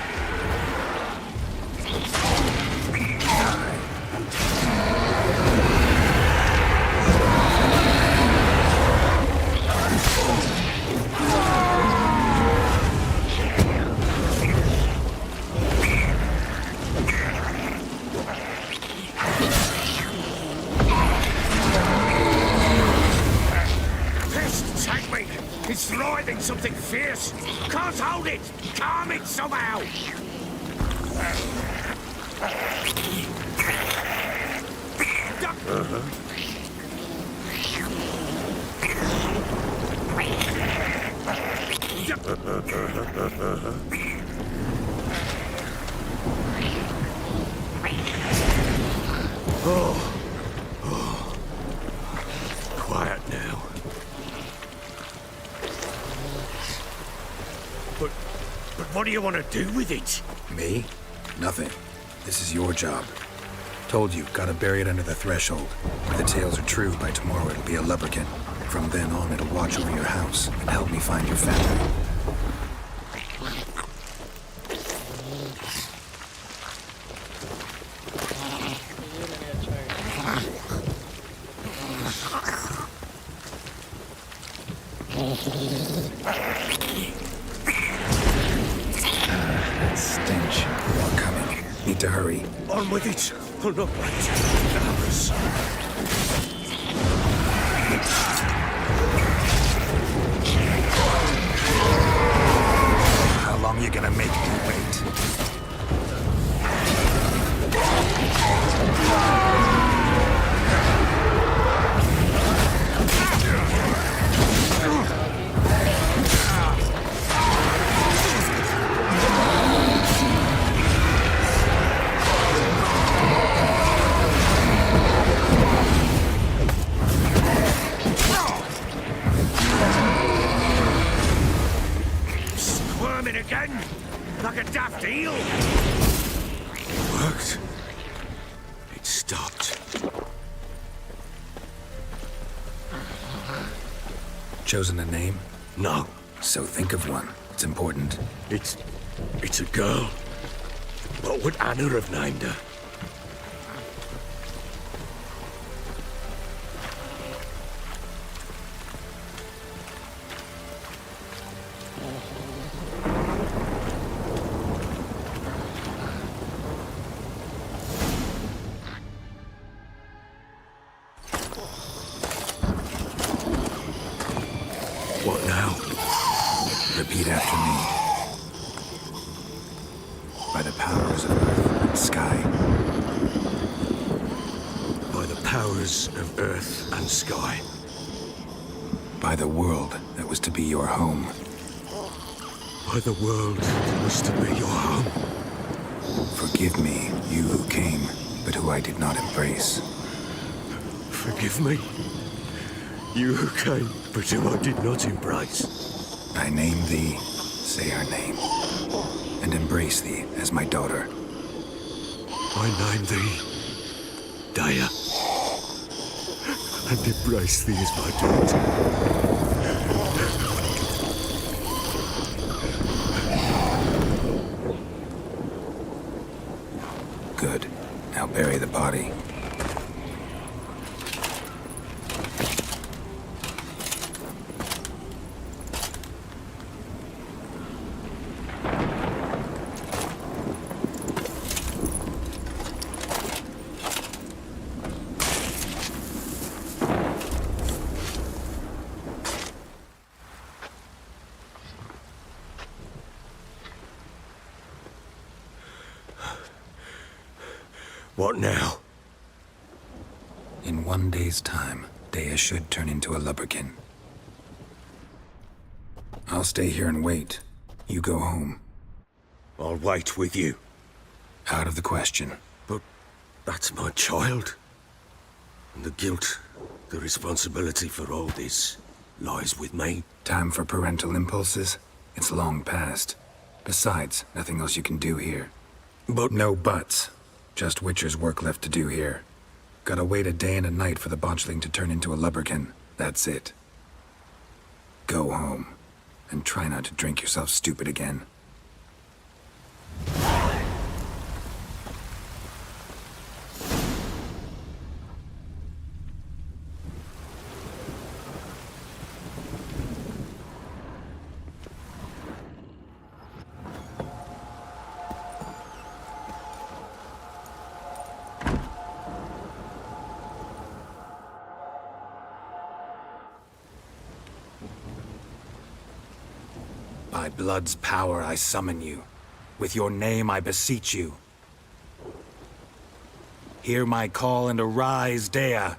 It's writhing something fierce. Can't hold it. Calm it somehow. Quiet now. But what do you want to do with it? Me? Nothing. This is your job. Told you, gotta bury it under the threshold. If the tales are true, by tomorrow it'll be a lubberkin. From then on, it'll watch over your house and help me find your family. Need to hurry. On with it. I'll not wait hours. How long you gonna make me wait? Squirming again, like a daft eel. It worked. It stopped. Chosen a name? No. So think of one. It's important. It's a girl. What would Anna have named her? What now? Repeat after me. By the powers of earth and sky. By the powers of earth and sky. By the world that was to be your home. By the world that was to be your home. Forgive me, you who came, but who I did not embrace. Forgive me. You who came, but who I did not embrace. I name thee, say her name, and embrace thee as my daughter. I name thee, Daya, and embrace thee as my daughter. Good. Now bury the body. What now? In 1 day's time, Dea should turn into a lubberkin. I'll stay here and wait. You go home. I'll wait with you. Out of the question. But that's my child. And the guilt, the responsibility for all this lies with me. Time for parental impulses? It's long past. Besides, nothing else you can do here. But no buts. Just Witcher's work left to do here. Gotta wait a day and a night for the botchling to turn into a lubberkin. That's it. Go home. And try not to drink yourself stupid again. By blood's power I summon you. With your name I beseech you. Hear my call and arise, Dea.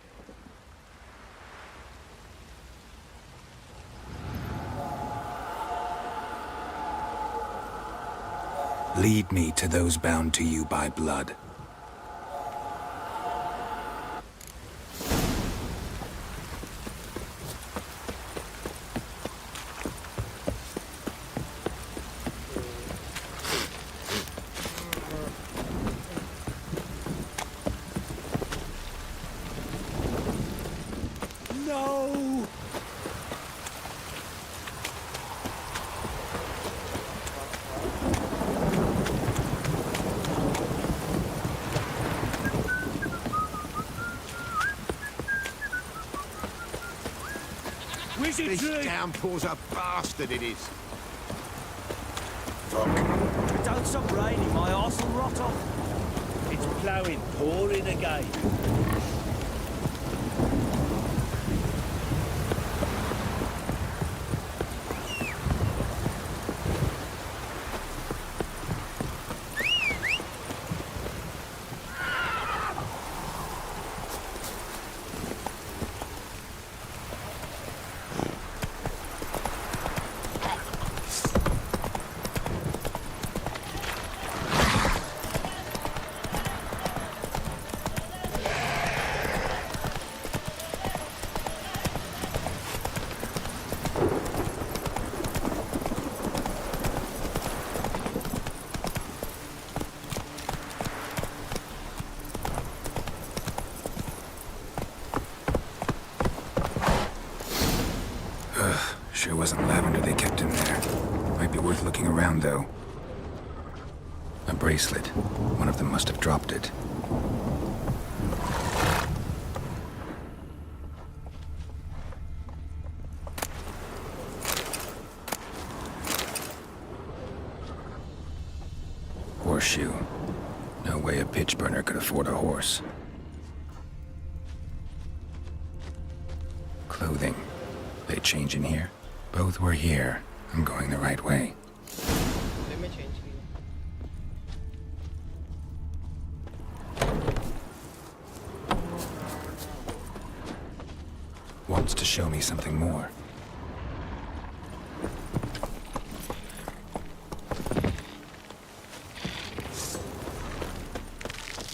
Lead me to those bound to you by blood. No! This downpour's a bastard, it is. Fuck. If it don't stop raining, my arse will rot off. flowing, pouring again. Sure wasn't lavender they kept in there. Might be worth looking around, though. A bracelet. One of them must have dropped it. Horseshoe. No way a pitch burner could afford a horse. Clothing. They change in here? Both were here. I'm going the right way. Let me change Wants to show me something more.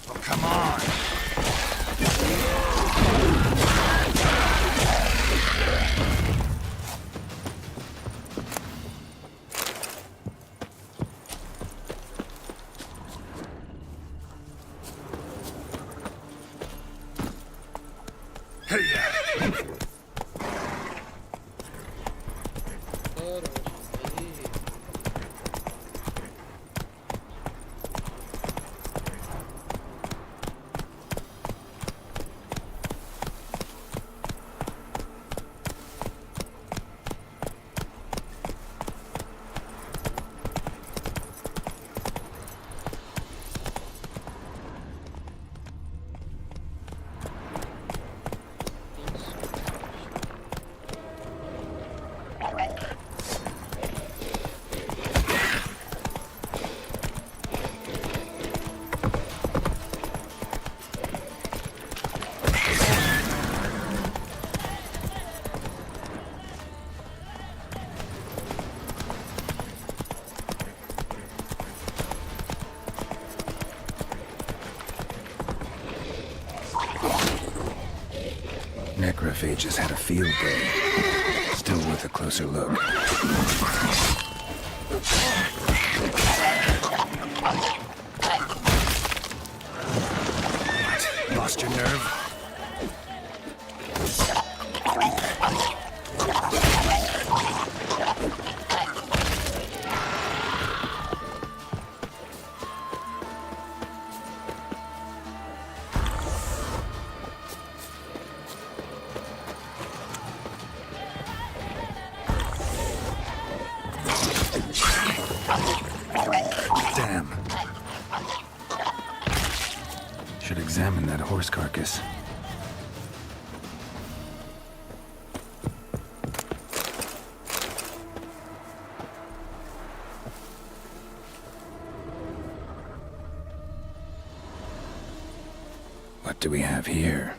Oh, come on! Necrophages had a field day. Still worth a closer look. What? Lost your nerve? Damn. Should examine that horse carcass. What do we have here?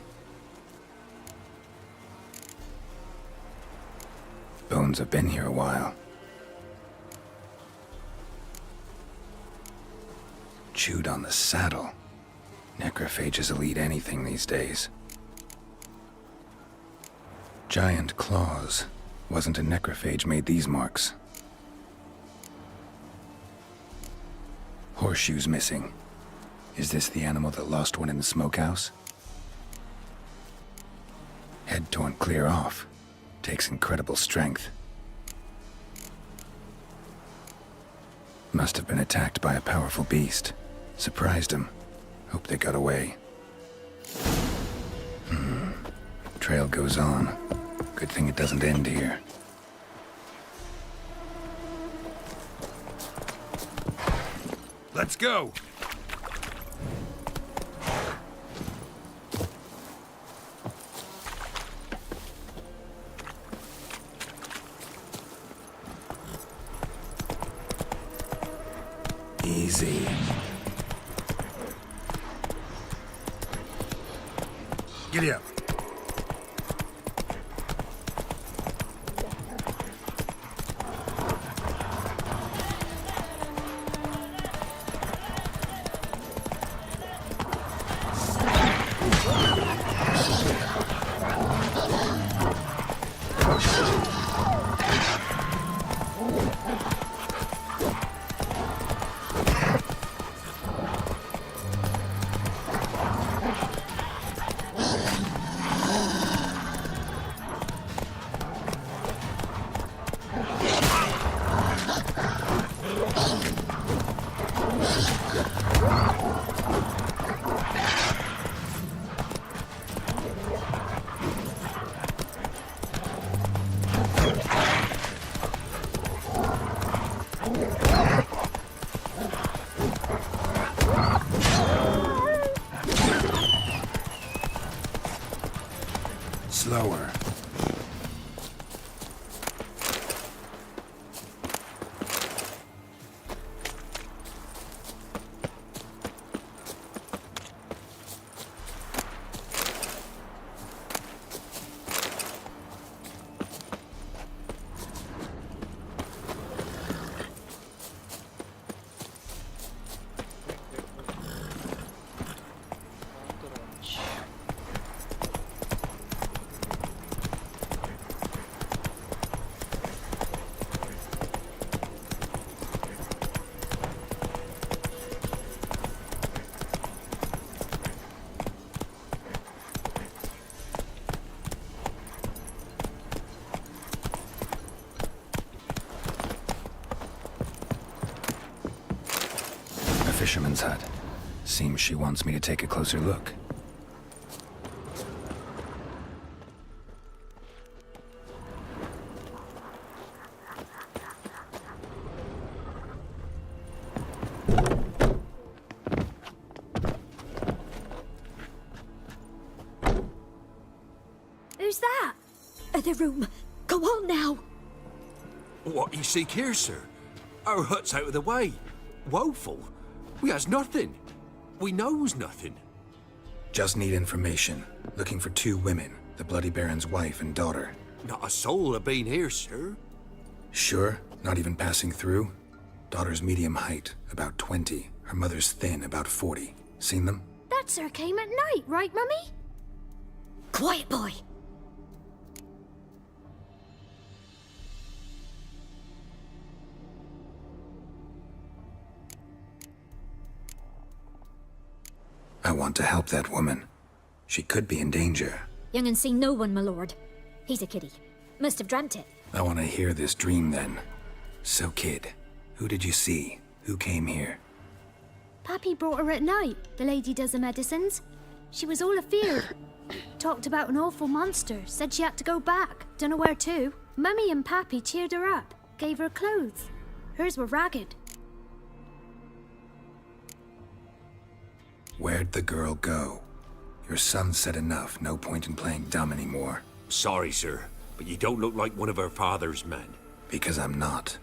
Bones have been here a while. Chewed on the saddle. Necrophages will eat anything these days. Giant claws. Wasn't a necrophage made these marks. Horseshoes missing. Is this the animal that lost one in the smokehouse? Head torn clear off. Takes incredible strength. Must have been attacked by a powerful beast. Surprised him. Hope they got away. Trail goes on. Good thing it doesn't end here. Let's go! Giddy up. Slower. Fisherman's hut. Seems she wants me to take a closer look. Who's that? The room. Go on now. What you seek here, sir? Our hut's out of the way. Woeful. We has nothing. We knows nothing. Just need information. Looking for 2 women. The Bloody Baron's wife and daughter. Not a soul have been here, sir. Sure? Not even passing through? Daughter's medium height, about 20. Her mother's thin, about 40. Seen them? That sir came at night, right, Mummy? Quiet, boy. I want to help that woman. She could be in danger. Young and seen no one, my lord. He's a kiddie. Must have dreamt it. I want to hear this dream then. So, kid, who did you see? Who came here? Pappy brought her at night. The lady does the medicines. She was all afeard. Talked about an awful monster. Said she had to go back. Dunno where to. Mummy and Pappy cheered her up. Gave her clothes. Hers were ragged. Where'd the girl go? Your son said enough. No point in playing dumb anymore. Sorry, sir, but you don't look like one of her father's men. Because I'm not.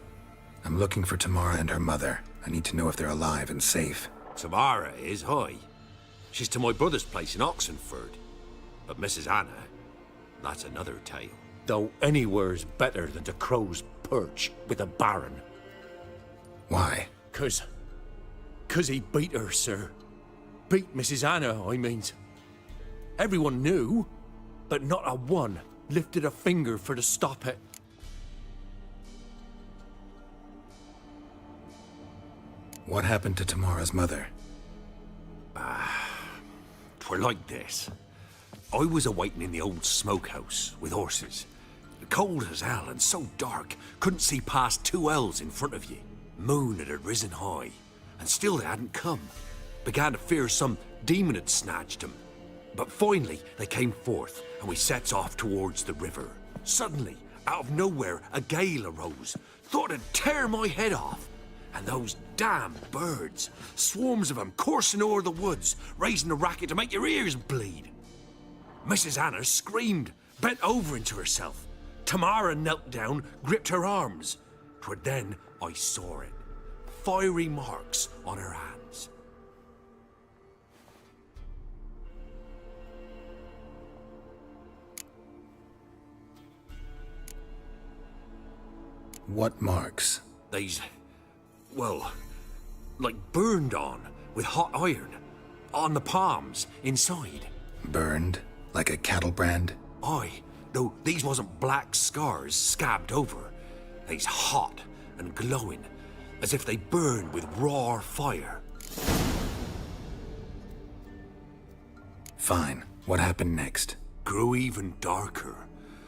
I'm looking for Tamara and her mother. I need to know if they're alive and safe. Tamara is, hi. She's to my brother's place in Oxenford. But Mrs. Anna, that's another tale. Though anywhere's better than to Crow's Perch with a baron. Why? 'Cause he beat her, sir. Beat Mrs. Anna, I means. Everyone knew, but not a one lifted a finger for to stop it. What happened to Tamara's mother? 'Twere like this. I was awaiting in the old smokehouse with horses. Cold as hell and so dark, couldn't see past 2 ells in front of you. Moon had risen high, and still they hadn't come. Began to fear some demon had snatched them. But finally, they came forth, and we sets off towards the river. Suddenly, out of nowhere, a gale arose. Thought it'd tear my head off. And those damn birds, swarms of them coursing o'er the woods, raising a racket to make your ears bleed. Mrs. Anna screamed, bent over into herself. Tamara knelt down, gripped her arms. 'Twere then I saw it. Fiery marks on her hands. What marks? They's, well, like burned on with hot iron. On the palms, inside. Burned? Like a cattle brand? Aye, though these wasn't black scars scabbed over. They's hot and glowing, as if they burned with raw fire. Fine. What happened next? Grew even darker.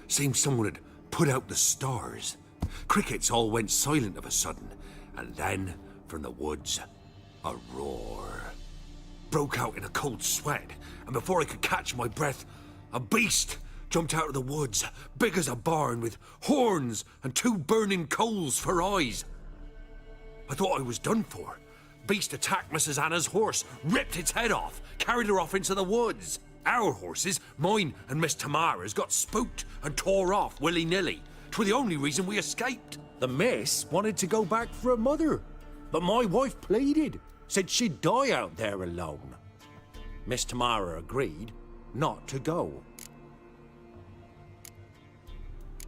Seemed someone had put out the stars. Crickets all went silent of a sudden, and then, from the woods, a roar. Broke out in a cold sweat, and before I could catch my breath, a beast jumped out of the woods, big as a barn, with horns and 2 burning coals for eyes. I thought I was done for. Beast attacked Mrs. Anna's horse, ripped its head off, carried her off into the woods. Our horses, mine and Miss Tamara's, got spooked and tore off willy-nilly. 'Twere the only reason we escaped. The miss wanted to go back for her mother, but my wife pleaded, said she'd die out there alone. Miss Tamara agreed not to go.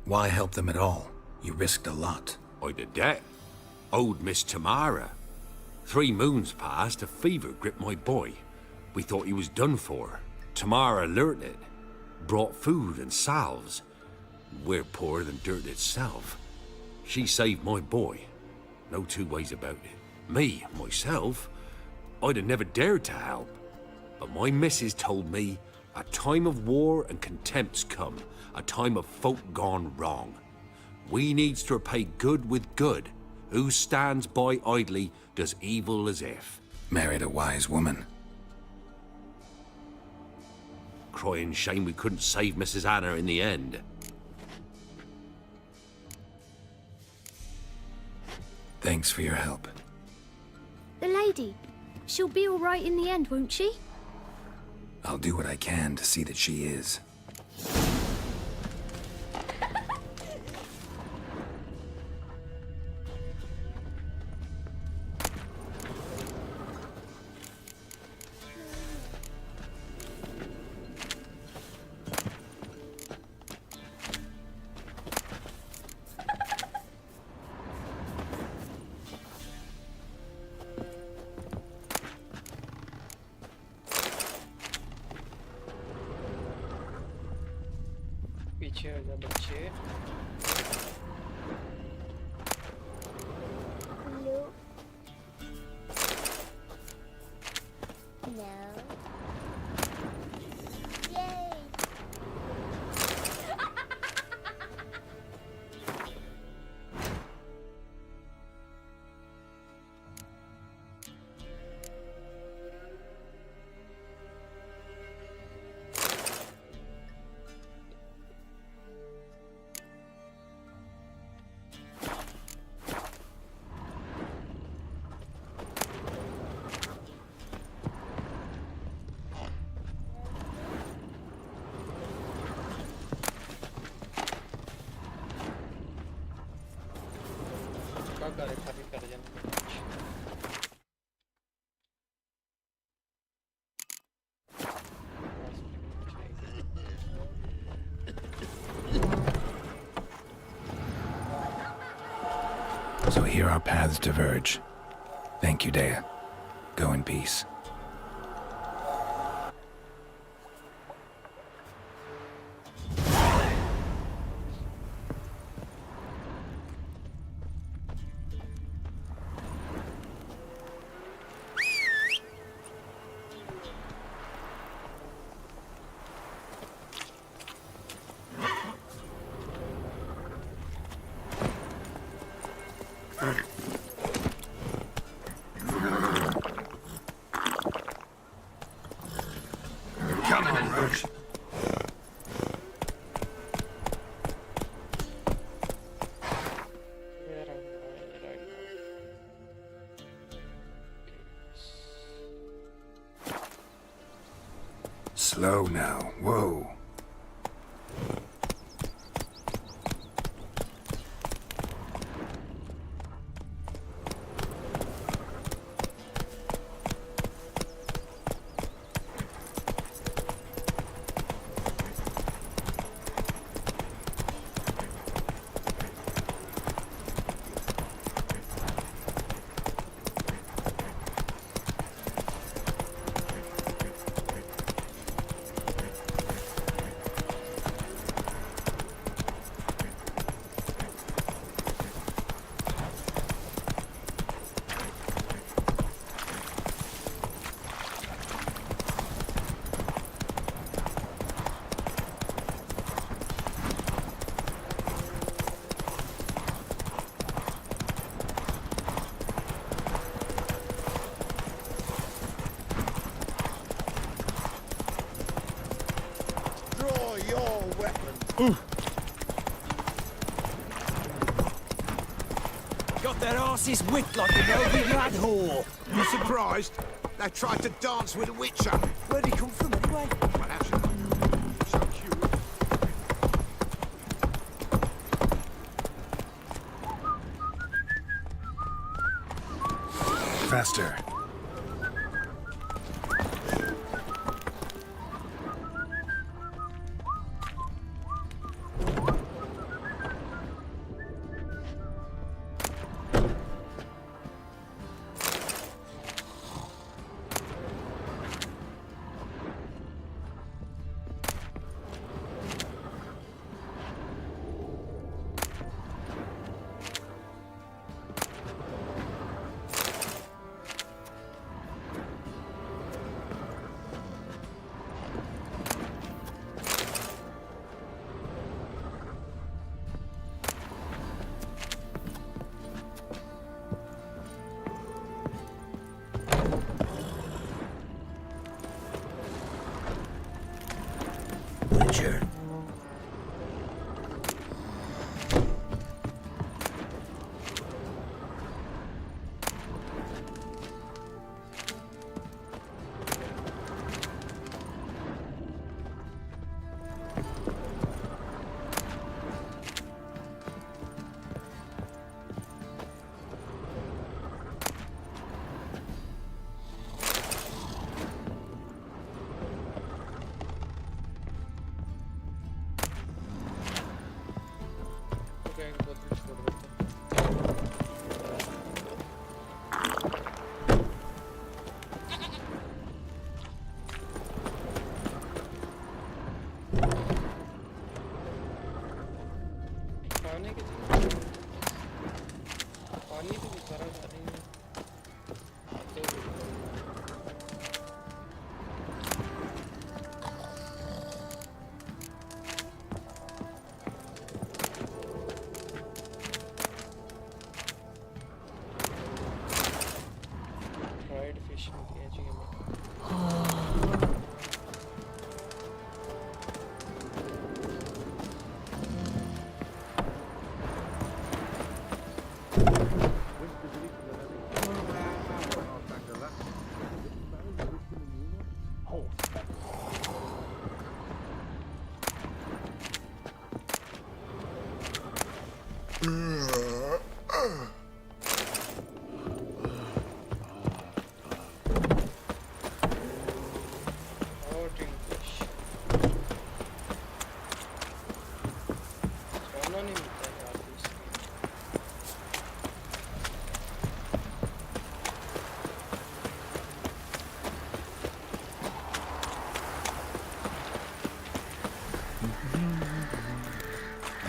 Why help them at all? You risked a lot. I'd a debt. Owed Miss Tamara. 3 moons passed, a fever gripped my boy. We thought he was done for. Tamara learnt it. Brought food and salves. We're poorer than dirt itself. She saved my boy. No 2 ways about it. Me, myself, I'd have never dared to help. But my missus told me a time of war and contempt's come. A time of folk gone wrong. We needs to repay good with good. Who stands by idly does evil as if. Married a wise woman. Crying shame we couldn't save Mrs. Anna in the end. Thanks for your help. The lady. She'll be all right in the end, won't she? I'll do what I can to see that she is. पीछे हो जा बच्चे So here our paths diverge. Thank you, Dea. Go in peace. Come on, Roach. Slow now. Whoa. weapon. Got their asses whipped like an overlad whore. You surprised? They tried to dance with a witcher. Where'd he come from anyway? Well, actually, so cute. Faster. Witcher. खाने की चीज़ पानी तो सारा खा रही है fried fish मिलती है जी हमें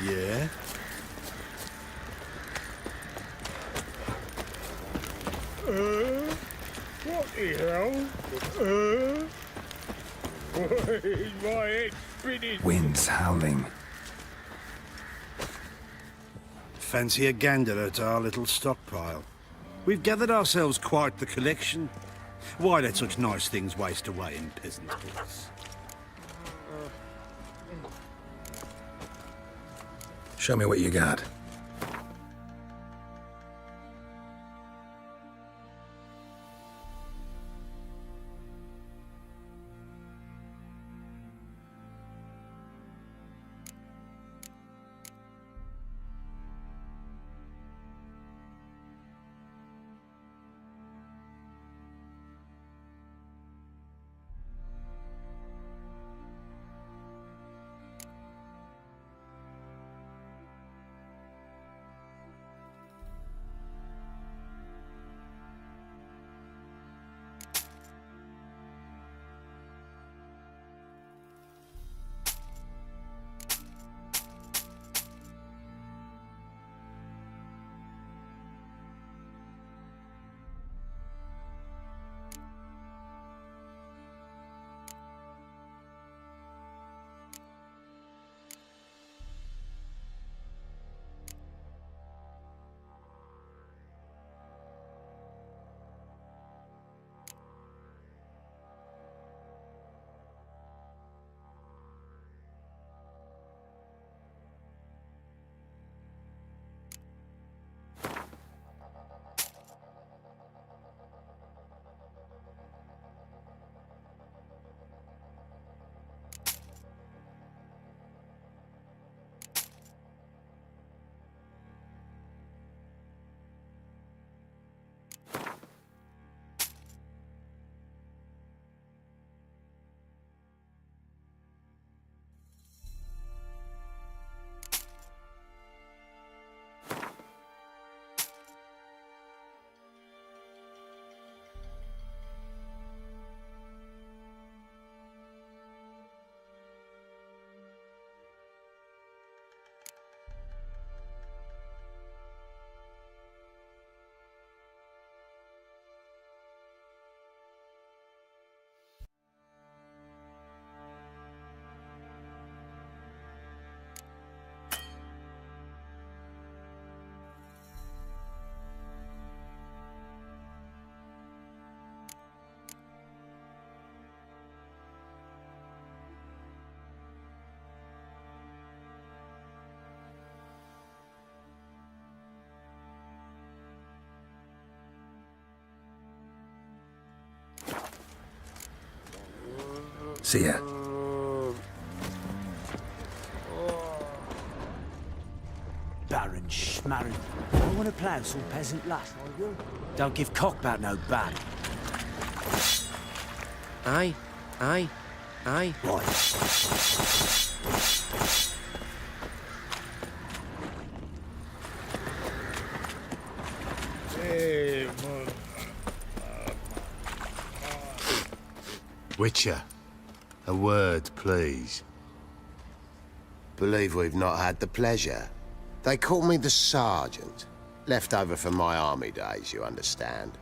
Yeah? What the hell? My head's spinning. Wind's howling. Fancy a gander at our little stockpile. We've gathered ourselves quite the collection. Why let such nice things waste away in peasants' pits? Show me what you got. See ya. Baron Schmarren. I want to plough some peasant lass, I will. Don't give cock about no baron. Aye, aye, aye. Right. Witcher, a word, please. Believe we've not had the pleasure. They call me the Sergeant. Left over from my army days, you understand.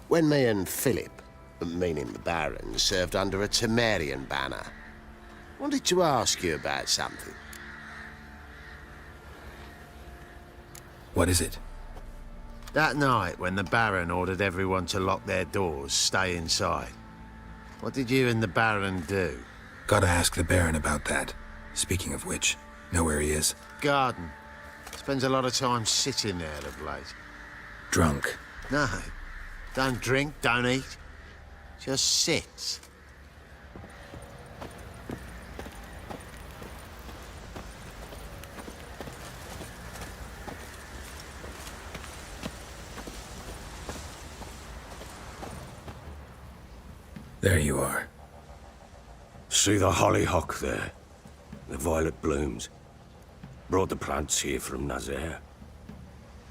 When me and Philip, meaning the Baron, served under a Temerian banner. Wanted to ask you about something. What is it? That night when the Baron ordered everyone to lock their doors, stay inside. What did you and the Baron do? Gotta ask the Baron about that. Speaking of which, know where he is? Garden. Spends a lot of time sitting there of late. Drunk. No. Don't drink, don't eat. Just sits. There you are. See the hollyhock there? The violet blooms. Brought the plants here from Nazaire.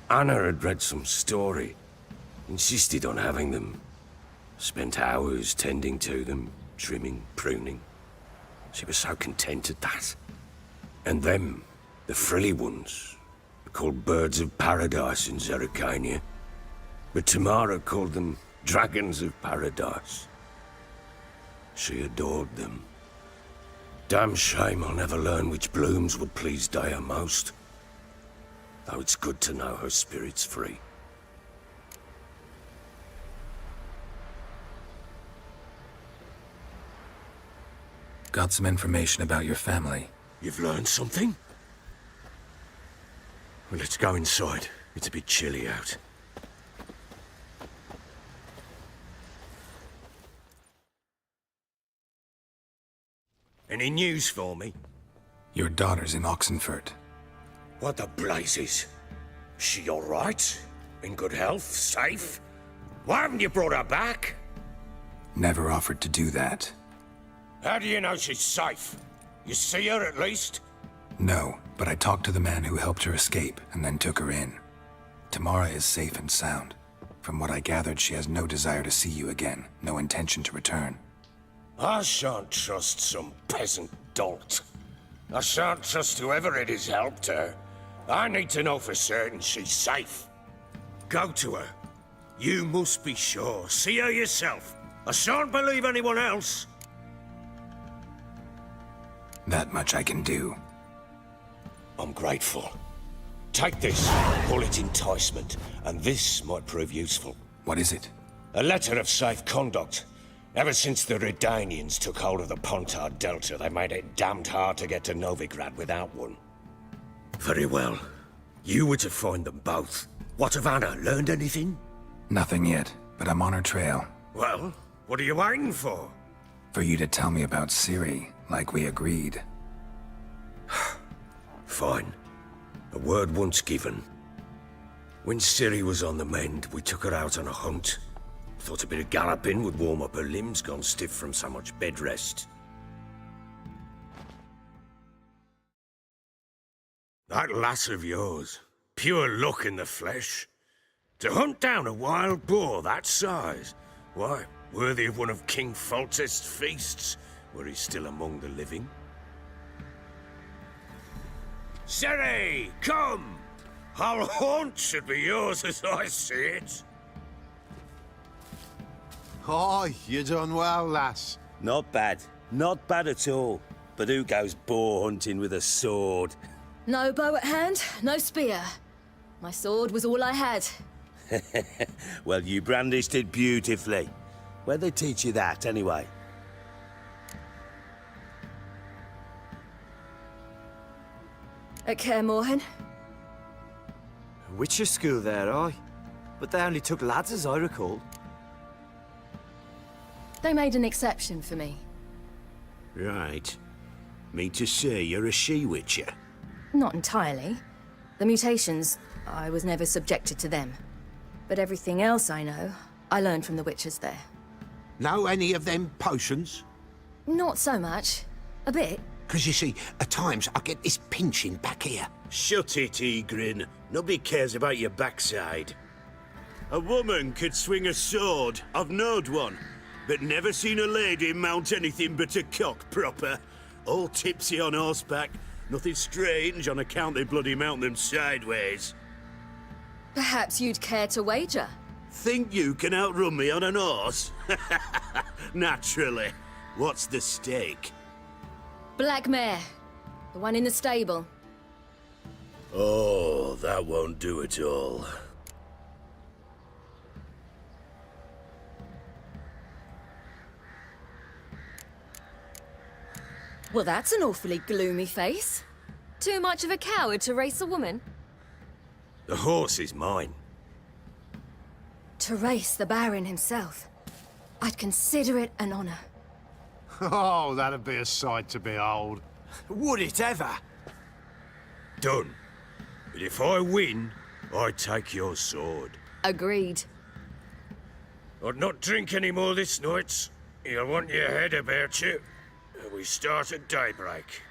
Anna had read some story. Insisted on having them. Spent hours tending to them, trimming, pruning. She was so content at that. And them, the frilly ones, are called birds of paradise in Zerrikania. But Tamara called them dragons of paradise. She adored them. Damn shame I'll never learn which blooms would please Daya most. Though it's good to know her spirit's free. Got some information about your family. You've learned something? Well, let's go inside. It's a bit chilly out. Any news for me? Your daughter's in Oxenfurt. What the blazes? She all right? In good health? Safe? Why haven't you brought her back? Never offered to do that. How do you know she's safe? You see her at least? No, but I talked to the man who helped her escape and then took her in. Tamara is safe and sound. From what I gathered, she has no desire to see you again, no intention to return. I shan't trust some peasant dolt. I shan't trust whoever it is helped her. I need to know for certain she's safe. Go to her. You must be sure. See her yourself. I shan't believe anyone else. That much I can do. I'm grateful. Take this. Call it enticement. And this might prove useful. What is it? A letter of safe conduct. Ever since the Redanians took hold of the Pontard Delta, they made it damned hard to get to Novigrad without one. Very well. You were to find them both. What of Anna? Learned anything? Nothing yet, but I'm on her trail. Well, what are you waiting for? For you to tell me about Ciri, like we agreed. Fine. A word once given. When Ciri was on the mend, we took her out on a hunt. Thought a bit of galloping would warm up her limbs, gone stiff from so much bed rest. That lass of yours, pure luck in the flesh. To hunt down a wild boar that size, why, worthy of one of King Foltest's feasts, were he still among the living. Ciri, come! Our haunt should be yours as I see it. Oh, you done well, lass. Not bad. Not bad at all. But who goes boar hunting with a sword? No bow at hand, no spear. My sword was all I had. Well, you brandished it beautifully. Where'd they teach you that, anyway? At Kaer Morhen. Witcher school there, aye. But they only took lads, as I recall. They made an exception for me. Right. Mean to say you're a she-witcher? Not entirely. The mutations, I was never subjected to them. But everything else I know, I learned from the witches there. Know any of them potions? Not so much. A bit. 'Cause you see, at times I get this pinching back here. Shut it, Egrin. Nobody cares about your backside. A woman could swing a sword. I've knowed one. But never seen a lady mount anything but a cock proper. All tipsy on horseback. Nothing strange on account they bloody mount them sideways. Perhaps you'd care to wager? Think you can outrun me on an horse? Naturally. What's the stake? Black mare. The one in the stable. Oh, that won't do it all. Well, that's an awfully gloomy face. Too much of a coward to race a woman? The horse is mine. To race the Baron himself. I'd consider it an honor. Oh, that'd be a sight to behold. Would it ever? Done. But if I win, I take your sword. Agreed. I'd not drink any more this night. You'll want your head about you. We start at daybreak.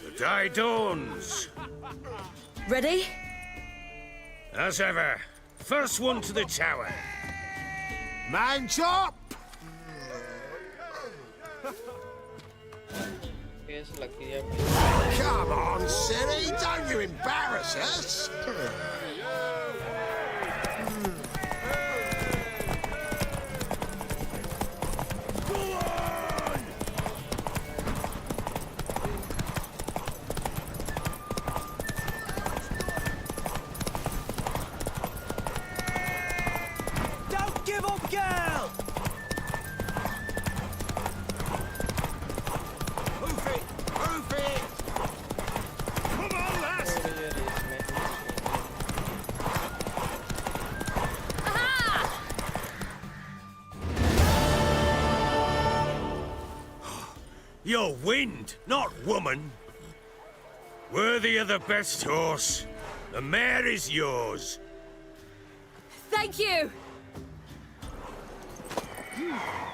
The day dawns. Ready? As ever, first one to the tower. Man chop! कैसे लगती है भाई? Come on, silly, don't you embarrass us! Don't give up, girl! Move it! Move it! Come on, lass! You're wind, not woman. Worthy of the best horse. The mare is yours. Thank you!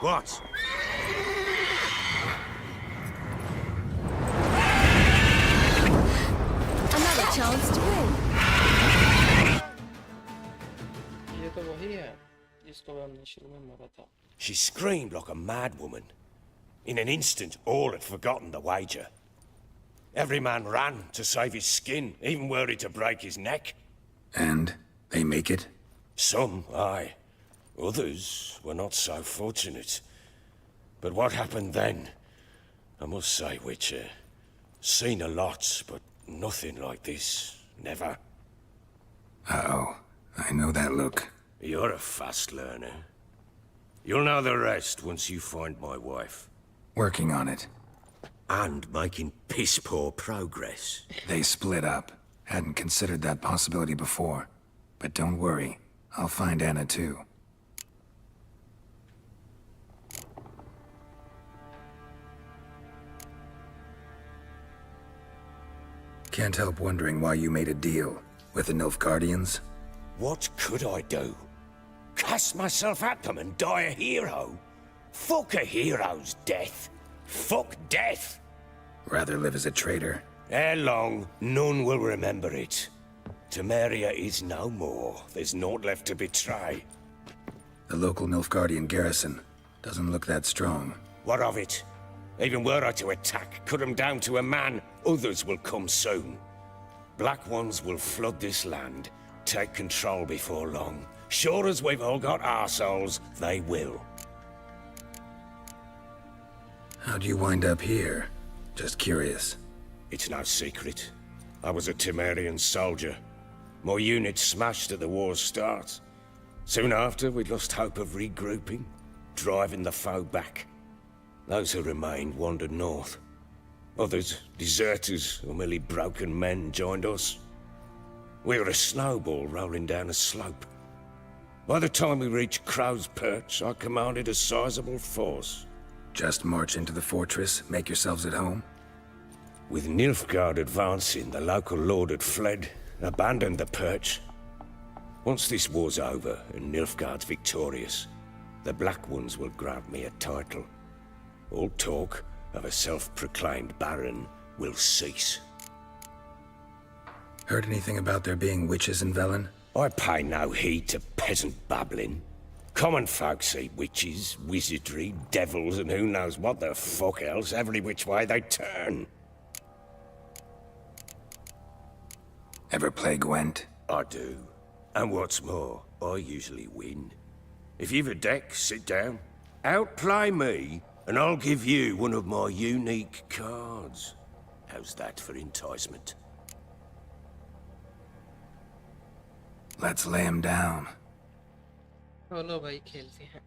What? Another chance to win. ये तो वही है जिसको हमने शुरू में मारा था. She screamed like a mad woman. In an instant, all had forgotten the wager. Every man ran to save his skin, even worried to break his neck. And they make it? Some, aye. Others were not so fortunate. But what happened then? I must say, Witcher, seen a lot, but nothing like this. Never. Uh-oh. I know that look. You're a fast learner. You'll know the rest once you find my wife. Working on it. And making piss-poor progress. They split up. Hadn't considered that possibility before. But don't worry. I'll find Anna too. Can't help wondering why you made a deal with the Nilfgaardians. What could I do? Cast myself at them and die a hero? Fuck a hero's death. Fuck death. Rather live as a traitor. Ere long, none will remember it. Temeria is no more. There's naught left to betray. The local Nilfgaardian garrison doesn't look that strong. What of it? Even were I to attack, cut them down to a man, others will come soon. Black ones will flood this land, take control before long. Sure as we've all got our souls, they will. How'd you wind up here? Just curious. It's no secret. I was a Temerian soldier, My unit smashed at the war's start. Soon after, we'd lost hope of regrouping, driving the foe back. Those who remained wandered north. Others, deserters or merely broken men, joined us. We were a snowball rolling down a slope. By the time we reached Crow's Perch, I commanded a sizable force. Just march into the fortress, make yourselves at home? With Nilfgaard advancing, the local lord had fled, abandoned the Perch. Once this war's over and Nilfgaard's victorious, the Black Ones will grant me a title. All talk of a self-proclaimed baron will cease. Heard anything about there being witches in Velen? I pay no heed to peasant babbling. Common folk see witches, wizardry, devils, and who knows what the fuck else every which way they turn. Ever play Gwent? I do. And what's more, I usually win. If you've a deck, sit down. Outplay me, and I'll give you one of my unique cards. How's that for enticement? Let's lay him down. चलो भाई खेलते हैं.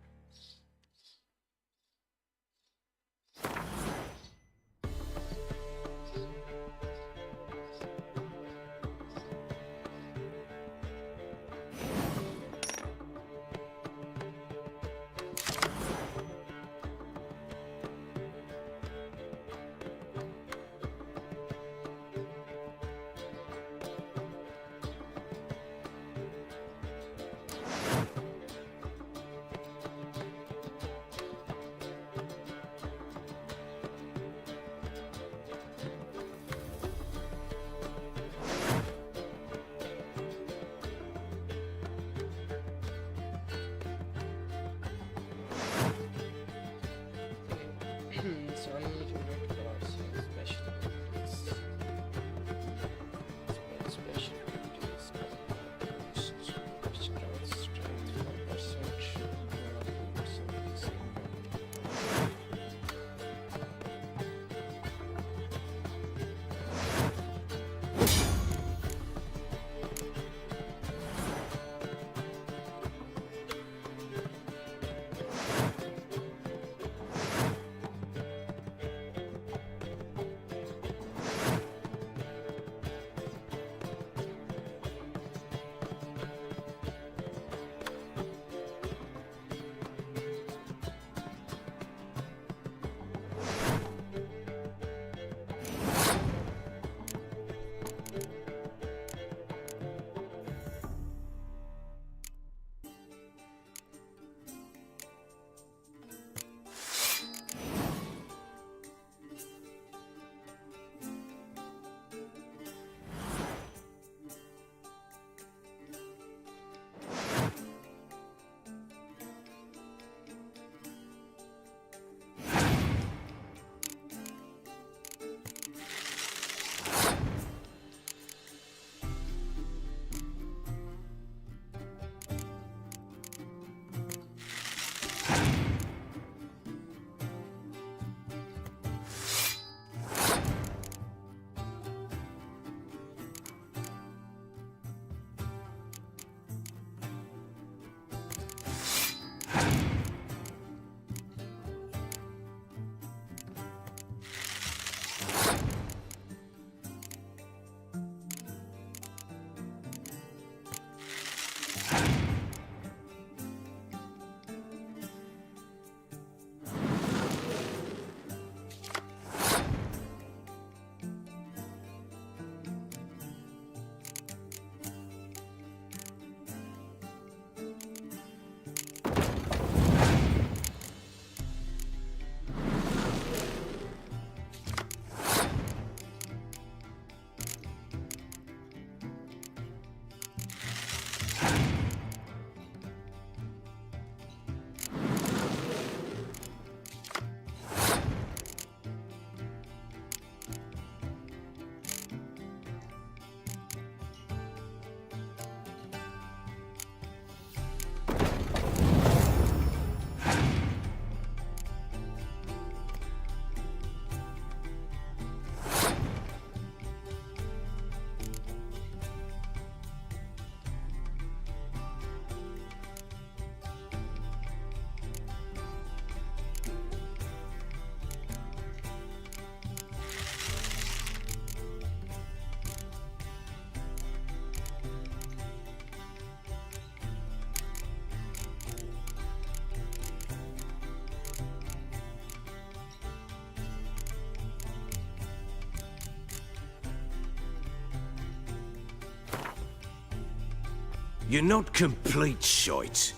You're not complete shite,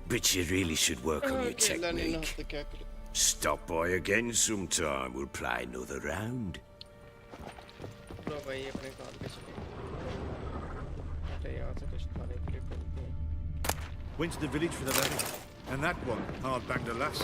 but you really should work on your खेला नहीं ना technique. तो क्या करें? Stop by again sometime. We'll play another round. लो भाई अपने काम पे चले। अरे यहाँ से कुछ खाने के लिए ढूंढते हैं। Went to the village for the wedding, and that one hard banged a lass.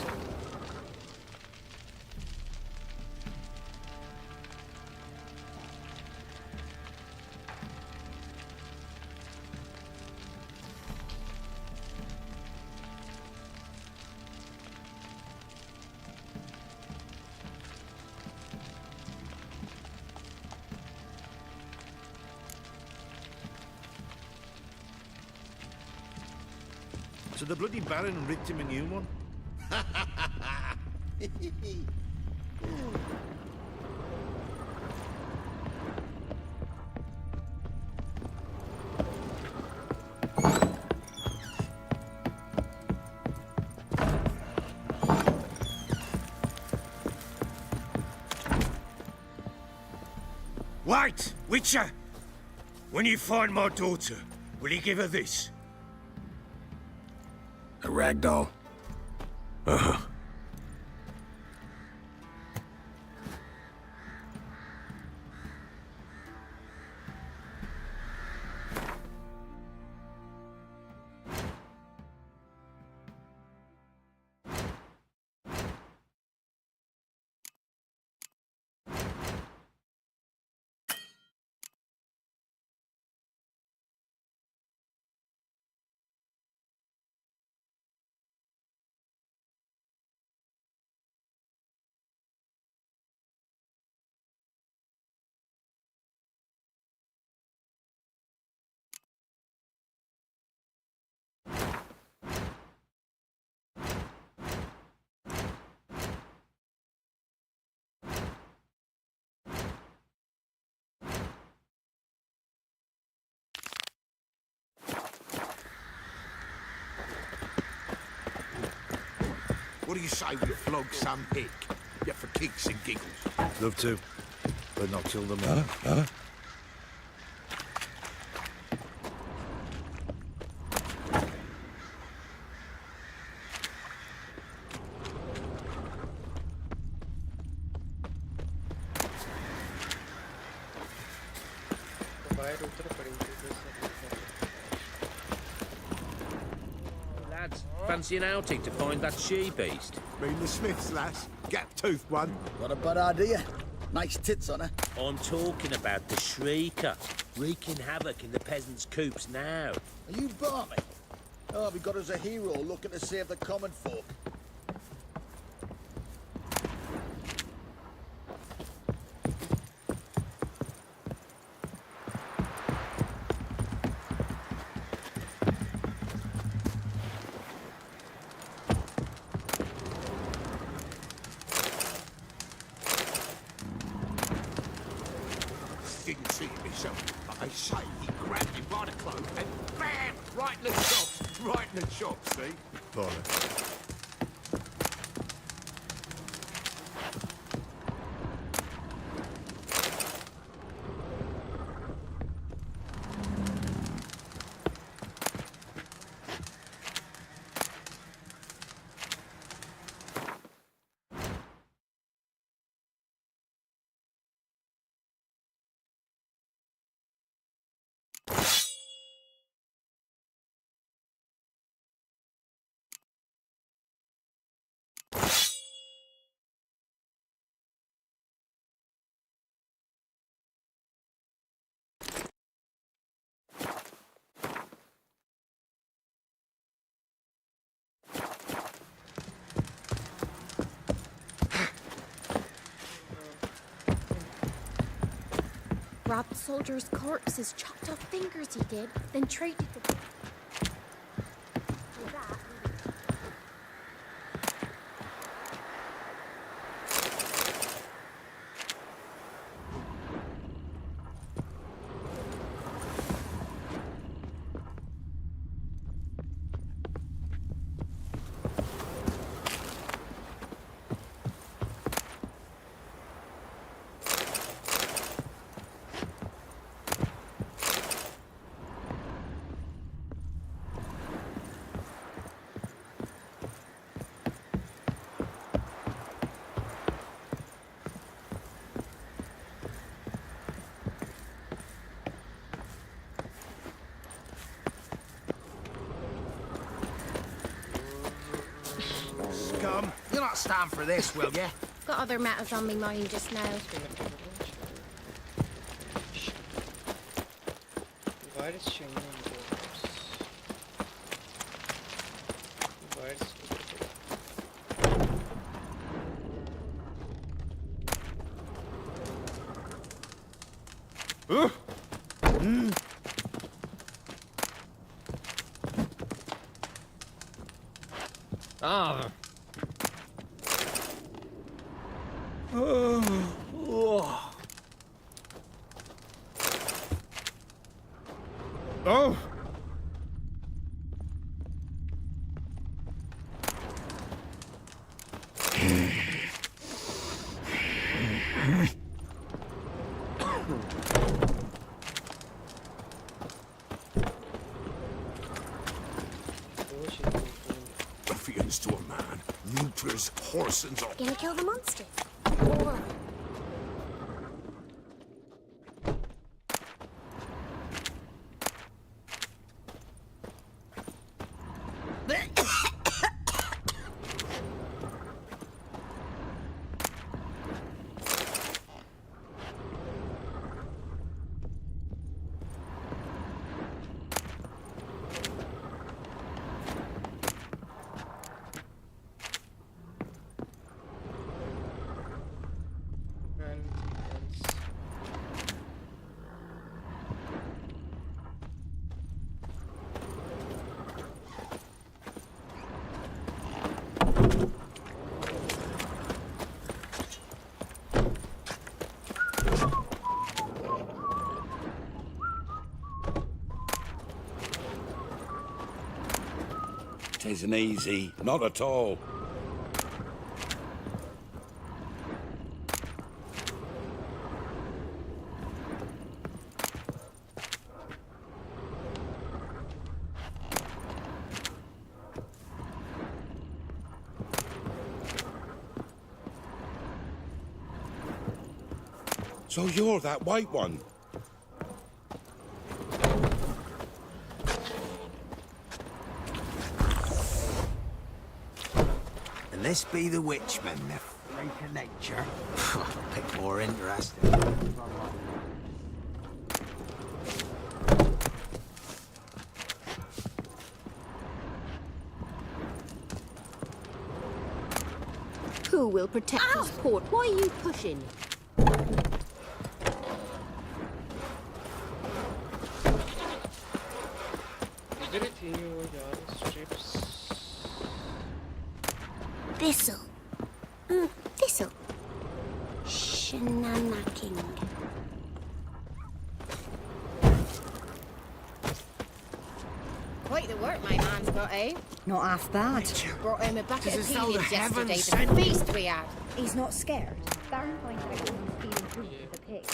So the bloody Baron rigged him a new one? Wait, Witcher! When you find my daughter, will you give her this? A rag doll? Uh-huh. What do you say we flog some hick? Yeah, for kicks and giggles. Love to, but not till the morning. तो बाहर उतर पड़ेंगे Lads, fancy an outing to find that she-beast? Mean the Smiths, lass. Gap-toothed one. Got a bad idea. Nice tits on her. I'm talking about the Shrieker, wreaking havoc in the peasants' coops now. Are you balmy? Oh, we got us a hero looking to save the common folk. Didn't see it myself, but they say he grabbed him by the cloak and bam! Right in the chops. Right in the chops, see? Bollocks. Robbed soldiers' corpses, chopped off fingers he did, then traded the... stand for this, will ya? Got other matters on me mind just now. Why is she on Ah. Oh. Ruffians to a man, looters, horsens, or... Gonna kill the monsters? Or... Tisn't easy, not at all. So you're that white one? And this be the witchman, the freak of nature. Bit more interesting. Who will protect this port? Why are you pushing? Thistle. Thistle. Shenanacking. Quite the work my man's got, eh? Not half bad. Brought him a bucket of Does it sound peelings the heavens yesterday, the sent me? feast we had. He's not scared. Baron pointed out he was feeling food for the pig.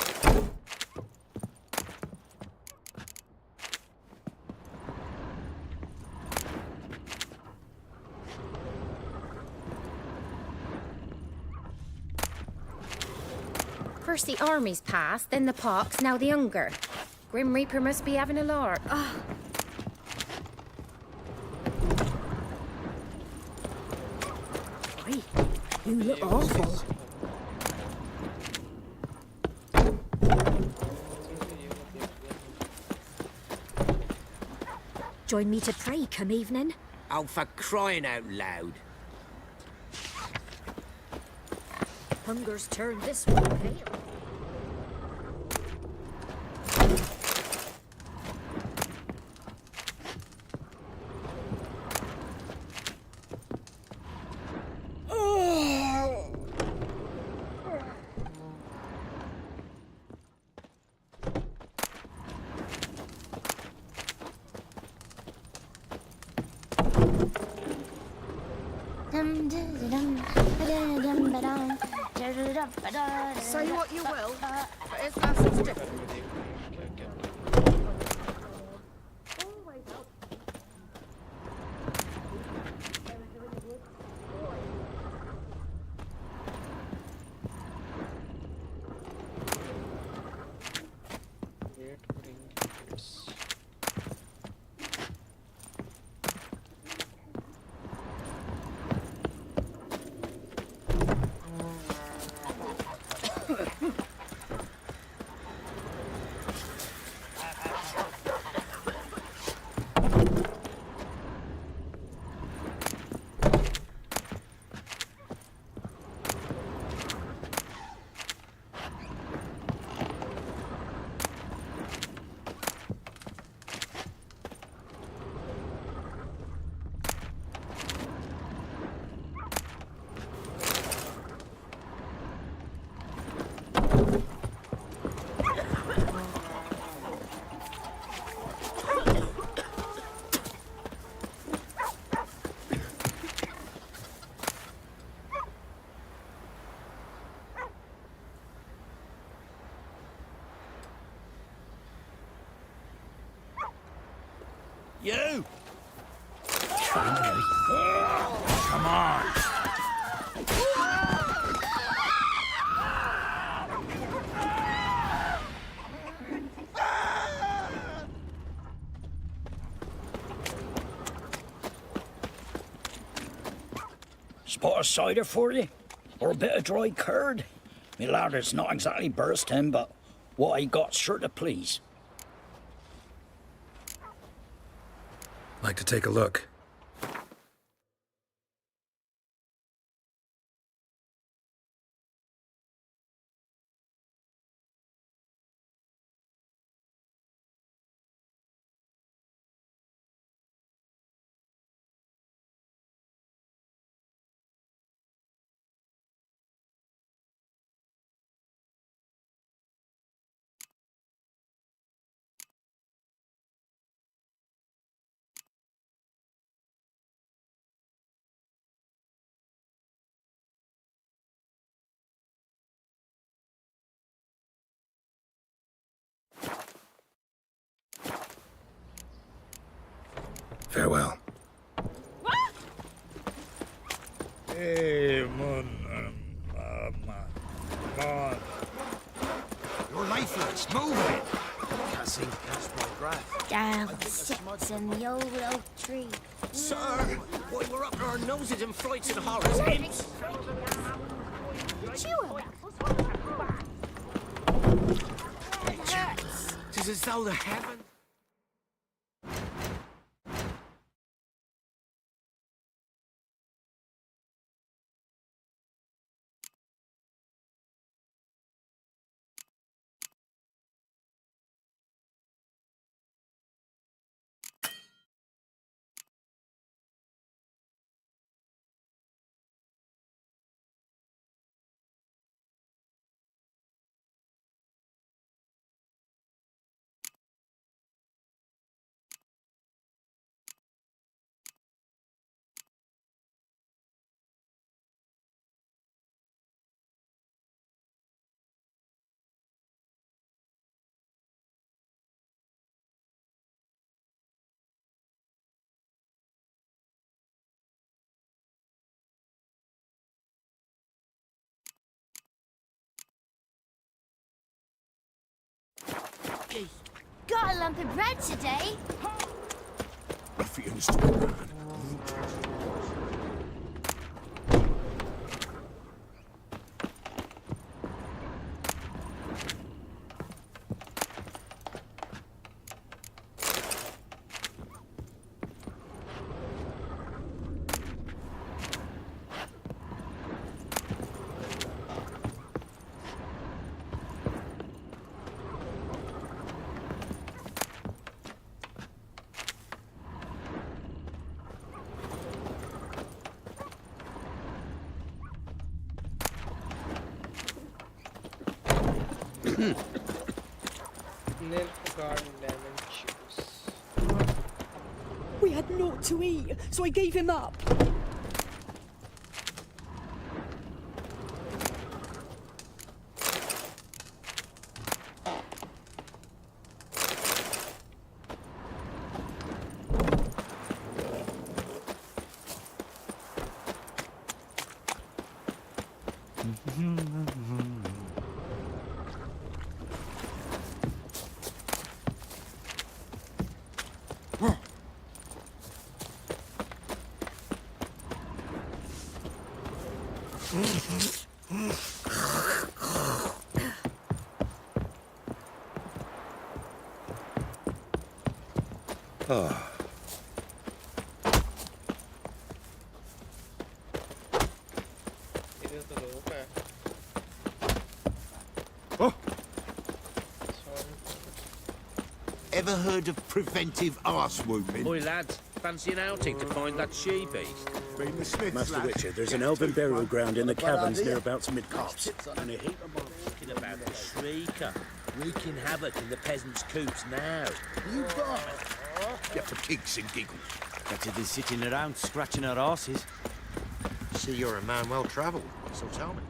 First the armies passed, then the pox, now the hunger. Grim Reaper must be having a lark. Oi, you look awful. Join me to pray come evening. Oh, for crying out loud. Hunger's turned this one pale. Say what you will, but his lesson's different. You! Come on. Spot of cider for you? Or a bit of dry curd? Me lad, it's not exactly bursting, but what I got's sure to please. Like to take a look. Farewell. Hey, man. Man. You're lifeless. Move it. Can't seem to catch my breath. Down sits in the old oak tree. Sir, why we're up to our noses in frights and horrors, imps. Tis as though the heaven. Got a lump of bread today. Ruffians to the man. Nilfgaard lemon juice. We had naught to eat, so I gave him up. Oh. Ever heard of preventive arse whooping? Oi, lads, fancy an outing to find that she-beast? Been the Smiths, Master lad. Witcher, there's an elven burial ground in the caverns nearabouts mid-copse. And a heap of talking about the shrieker, wreaking havoc in the peasants' coops now. You got Yeah, for kicks and giggles. Better than sitting around scratching our asses. See, you're a man well travelled, so tell me.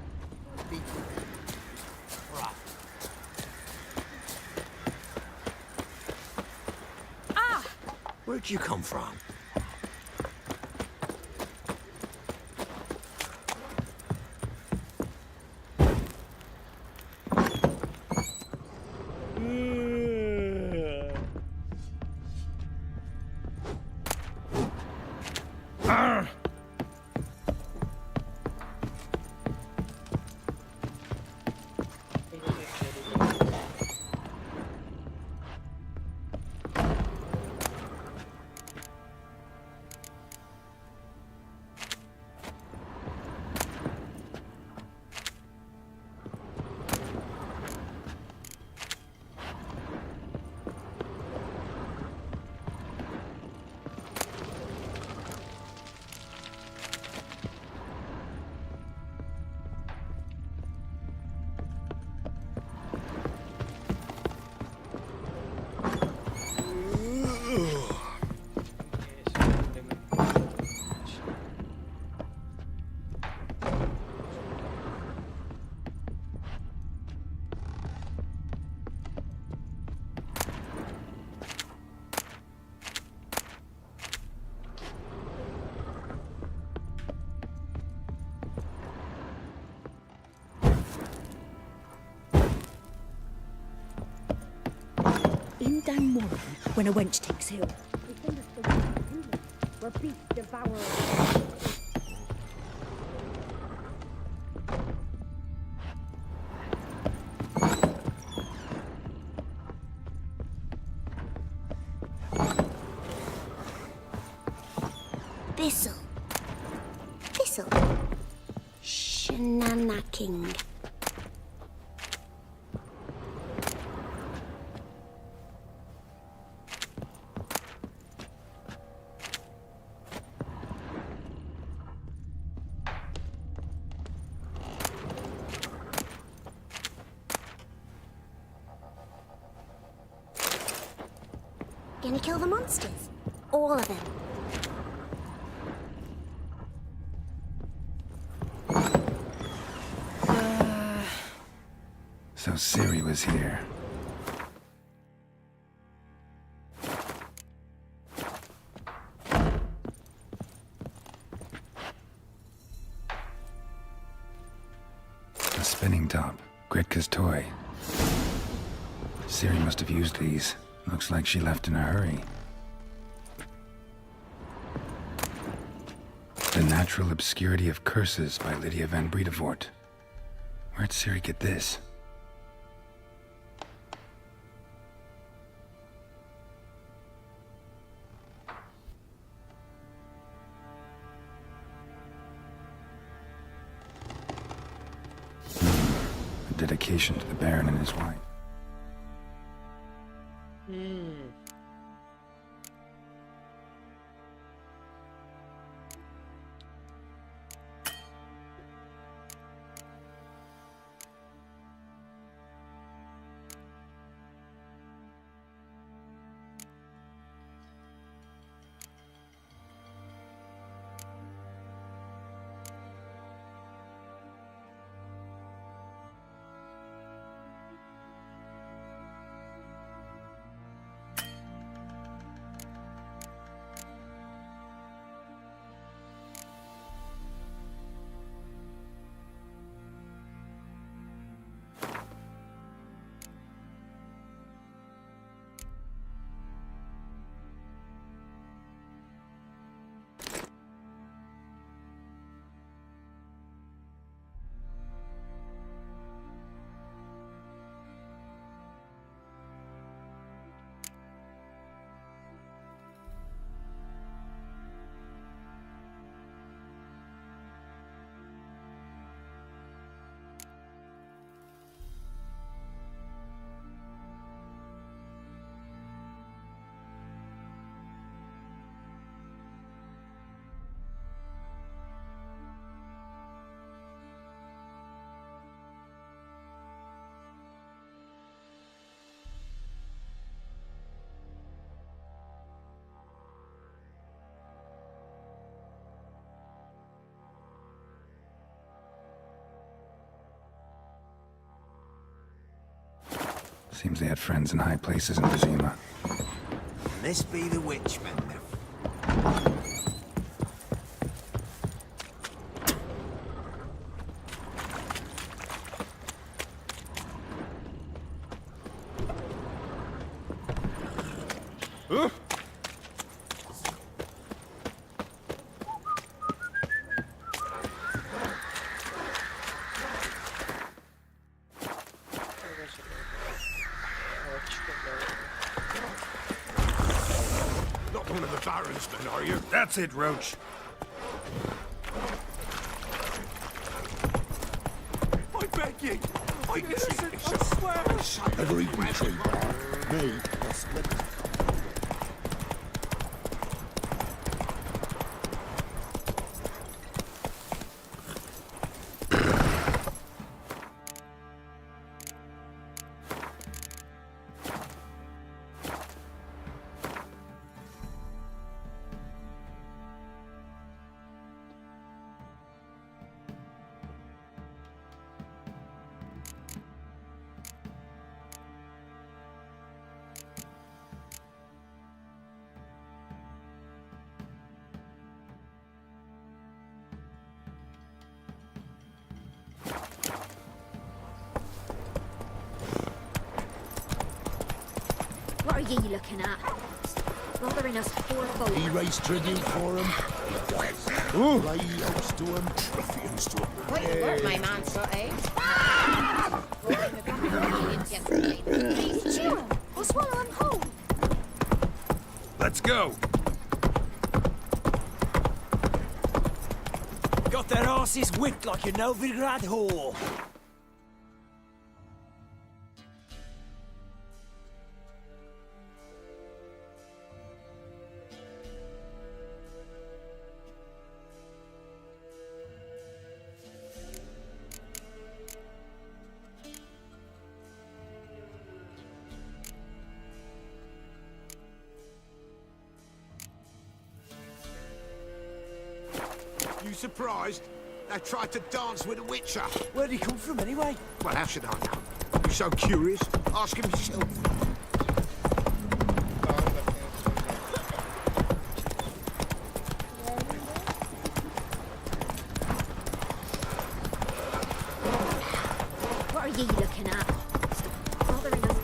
Where'd you come from? In down Warren, when a wench takes ill. We're beast devourers. Thistle. Thistle. Shanana King. Gonna kill the monsters. All of them. So Ciri was here. A spinning top. Gritka's toy. Ciri must have used these. Looks like she left in a hurry. The Natural Obscurity of Curses by Lydia van Bredevoort. Where'd Ciri get this? A dedication to the Baron and his wife. Seems they had friends in high places in Vizima. This be the Witchman. Not one of the barons, then, are you? That's it, Roach. I beg you. I'm innocent, I swear. Every tree bar. Me, the split. What are ye looking at? Bothering us fourfold. He raised tribute for him. Ooh. Lay oats to him. Ruffians to him. Quite a lot, my man, so, eh? Chew him, or swallow him whole. Let's go. Got their asses whipped like a Novigrad whore. You surprised? They tried to dance with a witcher. Where'd he come from, anyway? Well, how should I know? You so curious? Ask him yourself. What are ye looking at? Bothering us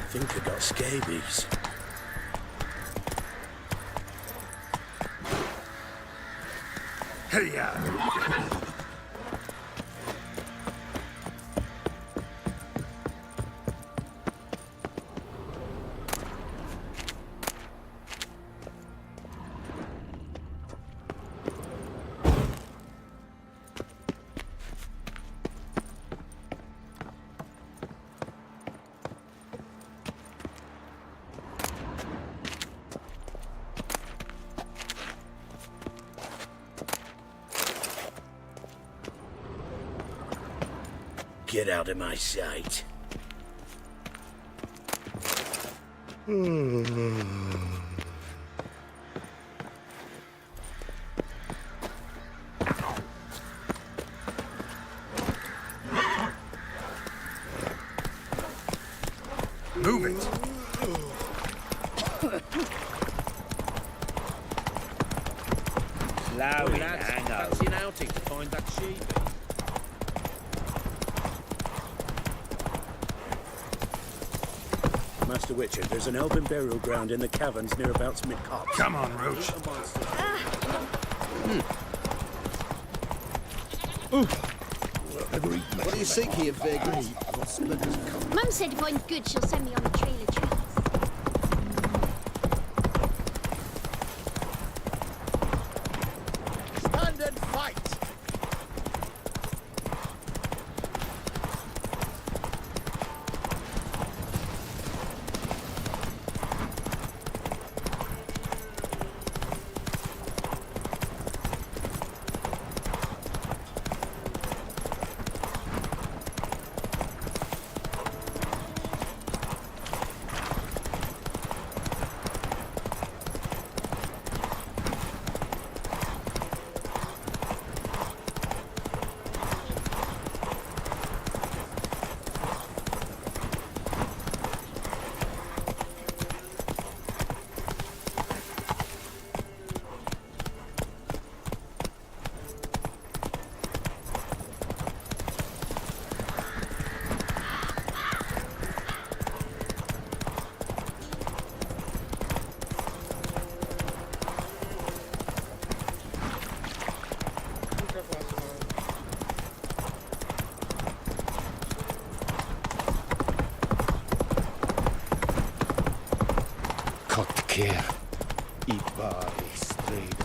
I think I got scabies. Hey-ya! Get out of my sight. Move it. Slow, lads. Fancy an outing to find that sheep. Master Witcher, there's an elven burial ground in the caverns near about Midcop. Come on, Roach. What do you seek here, vagrant? Mum said if I'm good, she'll send me on a trail of trees. Stand and fight! here. I pari strid.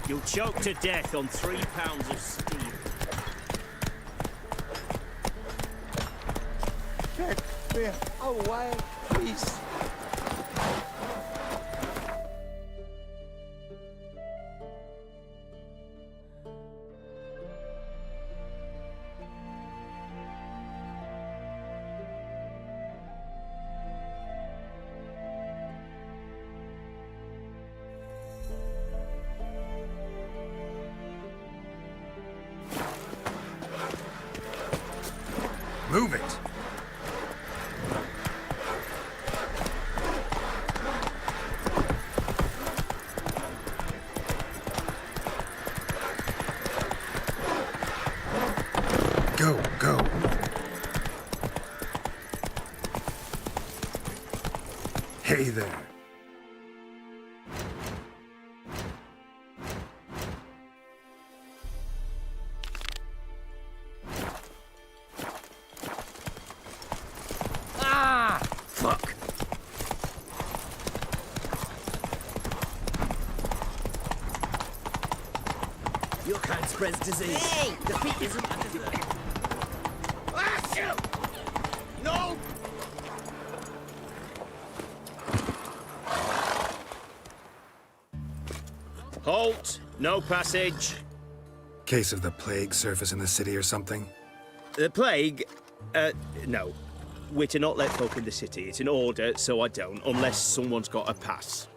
You'll choke to death on 3 pounds of steel. Get me away, please. Move it! Go, go. Hey there. Fuck. Your kind spreads disease. Hey! Defeat isn't a disease. Ah, shoot! No! Halt! No passage. Case of the plague surface in the city or something? The plague? No. We're to not let folk in the city. It's an order, so I don't, unless someone's got a pass.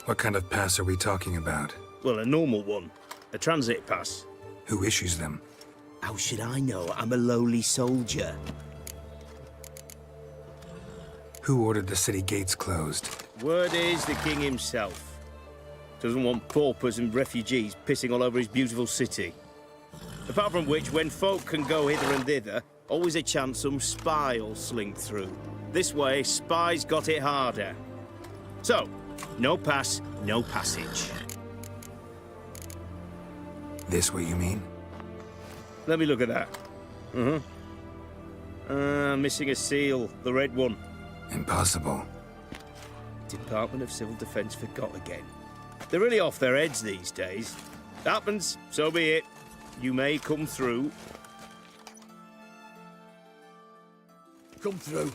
What kind of pass are we talking about? Well, a normal one. A transit pass. Who issues them? How should I know? I'm a lowly soldier. Who ordered the city gates closed? Word is the king himself. Doesn't want paupers and refugees pissing all over his beautiful city. Apart from which, when folk can go hither and thither, always a chance some spy will slink through. This way, spies got it harder. So, no pass, no passage. This what you mean? Let me look at that. Missing a seal, the red one. Impossible. Department of Civil Defence forgot again. They're really off their heads these days. Happens, so be it. You may come through. Come through.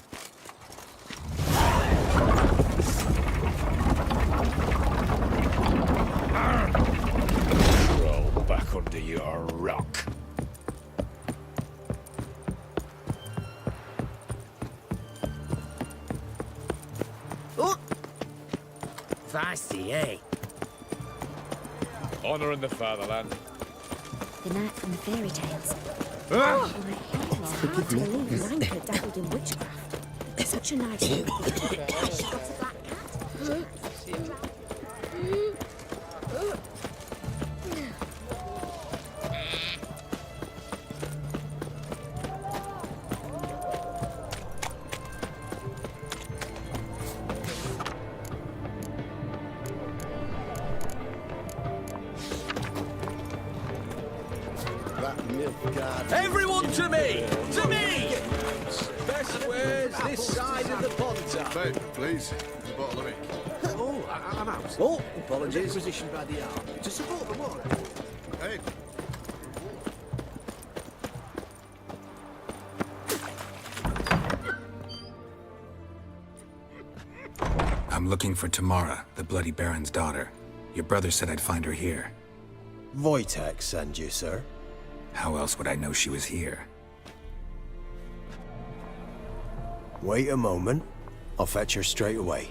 Roll back under your rock. Oh! Feisty, eh? Honouring the fatherland. The knight from the fairy tales. Ah! It's hard to believe Ranker dabbled in witchcraft. Such a nice She got a black cat. Everyone to me! To me! Best wares this side of the pond. Babe, please. A bottle of ink. Oh, I'm out. Oh, apologies. Positioned by the arm to support the wall. Hey. I'm looking for Tamara, the Bloody Baron's daughter. Your brother said I'd find her here. Wojtek sent you, sir. How else would I know she was here? Wait a moment. I'll fetch her straight away.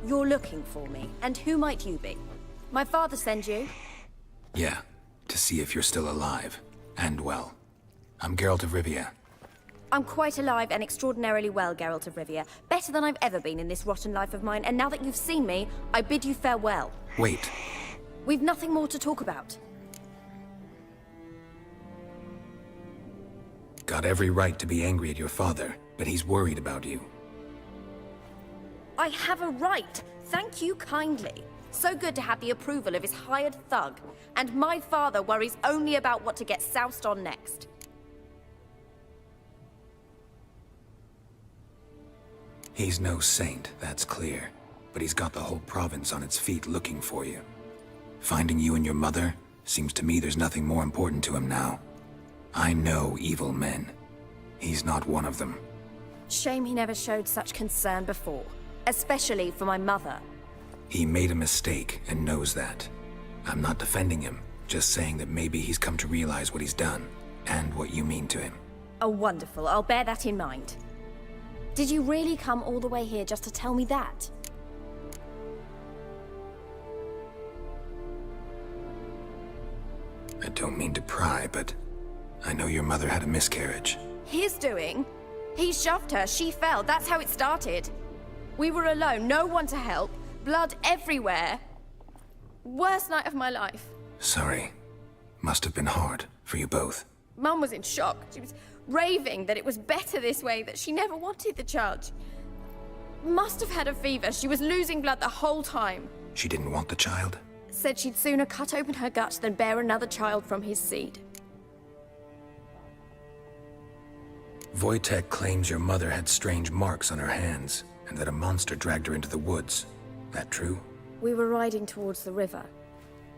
You're looking for me, and who might you be? My father sent you? Yeah, to see if you're still alive. And well. I'm Geralt of Rivia. I'm quite alive and extraordinarily well, Geralt of Rivia. Better than I've ever been in this rotten life of mine, and now that you've seen me, I bid you farewell. Wait. We've nothing more to talk about. Got every right to be angry at your father, but he's worried about you. I have a right. Thank you kindly. So good to have the approval of his hired thug. And my father worries only about what to get soused on next. He's no saint, that's clear. But he's got the whole province on its feet looking for you. Finding you and your mother, seems to me there's nothing more important to him now. I know evil men. He's not one of them. Shame he never showed such concern before. Especially for my mother. He made a mistake and knows that. I'm not defending him, just saying that maybe he's come to realize what he's done, and what you mean to him. Oh, wonderful. I'll bear that in mind. Did you really come all the way here just to tell me that? I don't mean to pry, but I know your mother had a miscarriage. His doing? He shoved her, she fell, that's how it started. We were alone, no one to help, blood everywhere. Worst night of my life. Sorry. Must have been hard for you both. Mum was in shock. She was raving that it was better this way, that she never wanted the child. Must have had a fever. She was losing blood the whole time. She didn't want the child? Said she'd sooner cut open her gut than bear another child from his seed. Wojtek claims your mother had strange marks on her hands, and that a monster dragged her into the woods. That true? We were riding towards the river.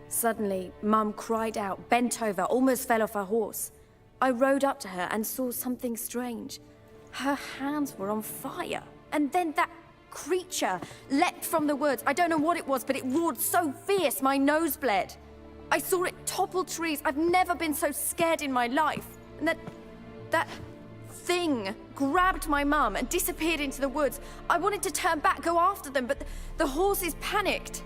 Suddenly, Mum cried out, bent over, almost fell off her horse. I rode up to her and saw something strange. Her hands were on fire. And then that creature leapt from the woods. I don't know what it was, but it roared so fierce my nose bled. I saw it topple trees. I've never been so scared in my life. And that thing grabbed my mum and disappeared into the woods. I wanted to turn back, go after them, but the horses panicked.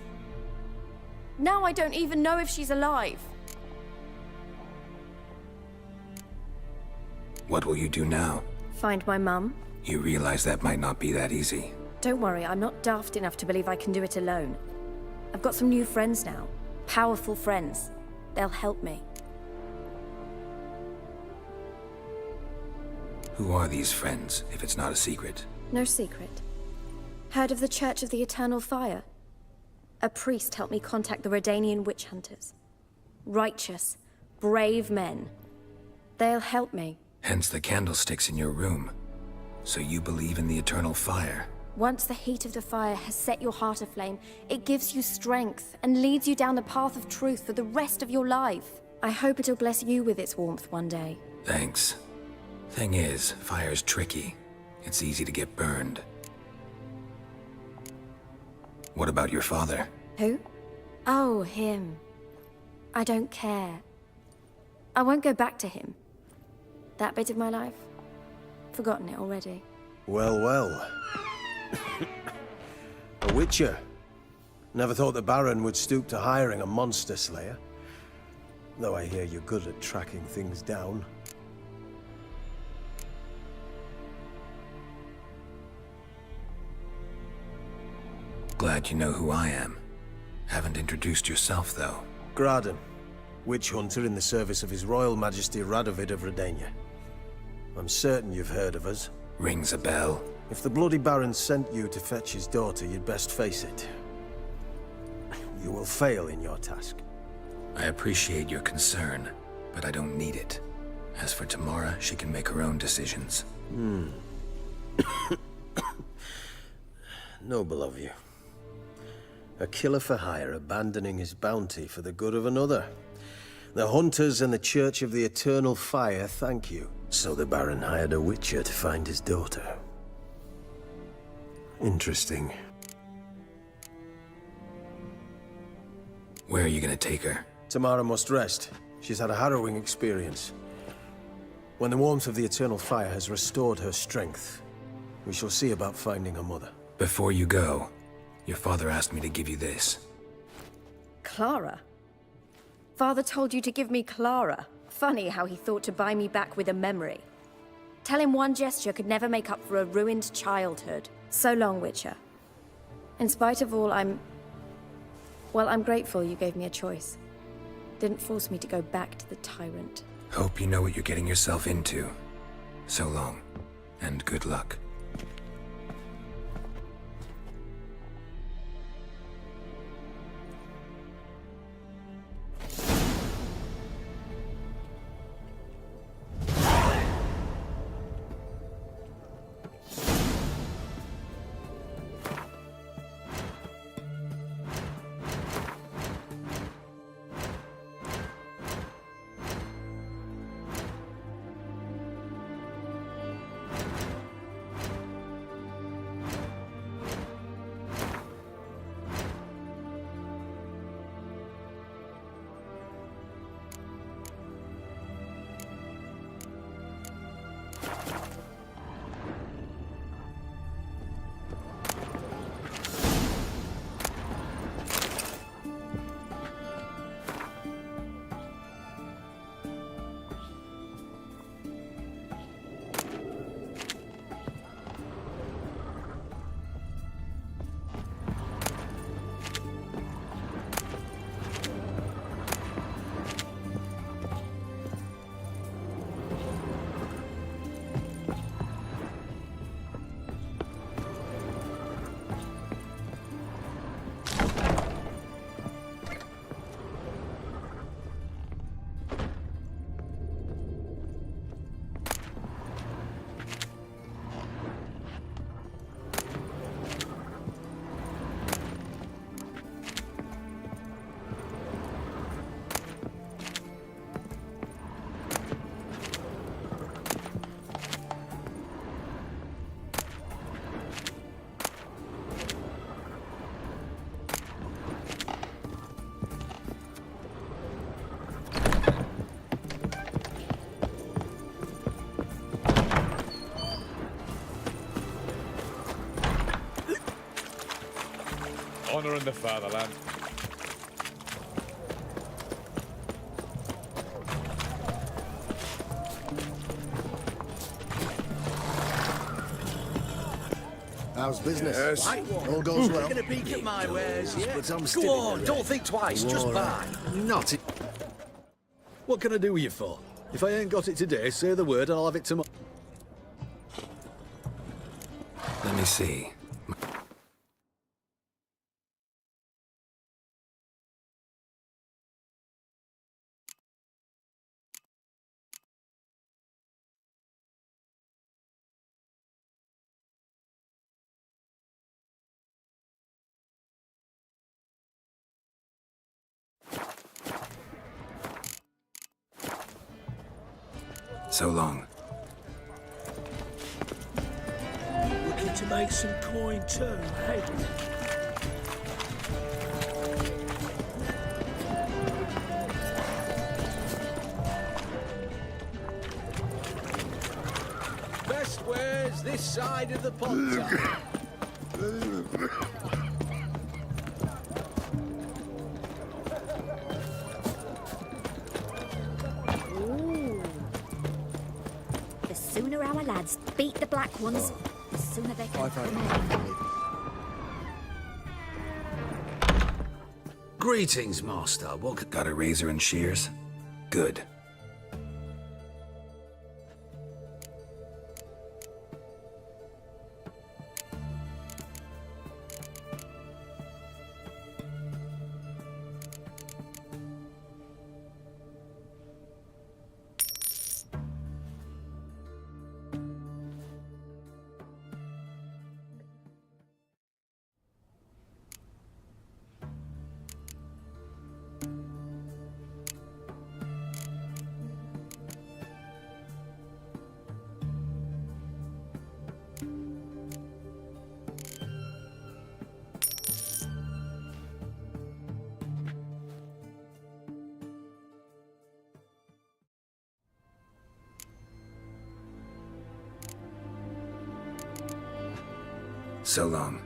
Now I don't even know if she's alive. What will you do now? Find my mum. You realize that might not be that easy. Don't worry, I'm not daft enough to believe I can do it alone. I've got some new friends now. Powerful friends. They'll help me. Who are these friends, if it's not a secret? No secret. Heard of the Church of the Eternal Fire? A priest helped me contact the Redanian witch hunters. Righteous, brave men. They'll help me. Hence the candlesticks in your room. So you believe in the eternal fire? Once the heat of the fire has set your heart aflame, it gives you strength and leads you down the path of truth for the rest of your life. I hope it'll bless you with its warmth one day. Thanks. Thing is, fire's tricky. It's easy to get burned. What about your father? Who? Oh, him. I don't care. I won't go back to him. That bit of my life? Forgotten it already. Well, well. A witcher. Never thought the Baron would stoop to hiring a monster slayer. Though I hear you're good at tracking things down. Glad you know who I am. Haven't introduced yourself, though. Graden, witch hunter in the service of His Royal Majesty Radovid of Redania. I'm certain you've heard of us. Rings a bell. If the bloody Baron sent you to fetch his daughter, you'd best face it. You will fail in your task. I appreciate your concern, but I don't need it. As for Tamara, she can make her own decisions. Noble of you. A killer for hire abandoning his bounty for the good of another. The hunters and the Church of the Eternal Fire thank you. So the Baron hired a witcher to find his daughter. Interesting. Where are you gonna take her? Tamara must rest. She's had a harrowing experience. When the warmth of the Eternal Fire has restored her strength, we shall see about finding her mother. Before you go, your father asked me to give you this. Clara? Father told you to give me Clara. Funny how he thought to buy me back with a memory. Tell him one gesture could never make up for a ruined childhood. So long, Witcher. In spite of all, I'm grateful you gave me a choice. Didn't force me to go back to the tyrant. Hope you know what you're getting yourself into. So long, and good luck. Honor in the fatherland. How's business? Yes. All goes well. Taking a peek at my wares, yeah? But I'm Go still on, don't think twice, just All buy. Not it. What can I do with you for? If I ain't got it today, say the word and I'll have it tomorrow. Let me see. So long. Looking to make some coin too, hey? Best wares this side of the pond. The sooner our lads beat the black ones, the sooner they can come home. Greetings, master. What Got a razor and shears? Good. So long.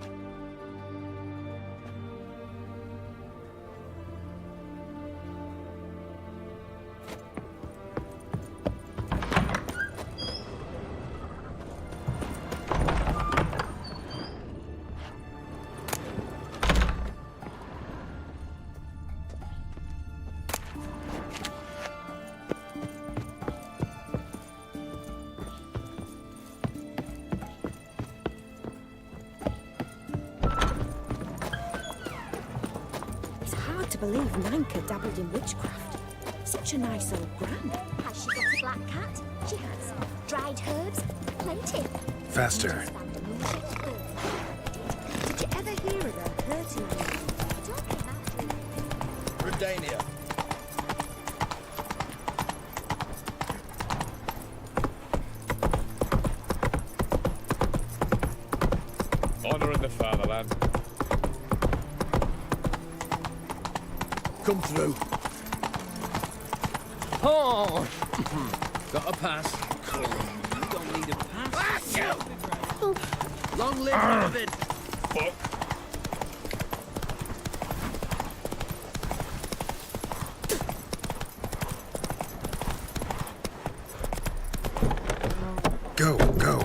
It's hard to believe Nanka dabbled in witchcraft. Such a nice old gran. Has she got a black cat? She has. Dried herbs? Plenty. Faster. Did you ever hear of her hurting anyone? Redania. Honouring the fatherland. Come through. Oh! Got a pass. You don't need a pass. Long live David! Fuck. Go, go.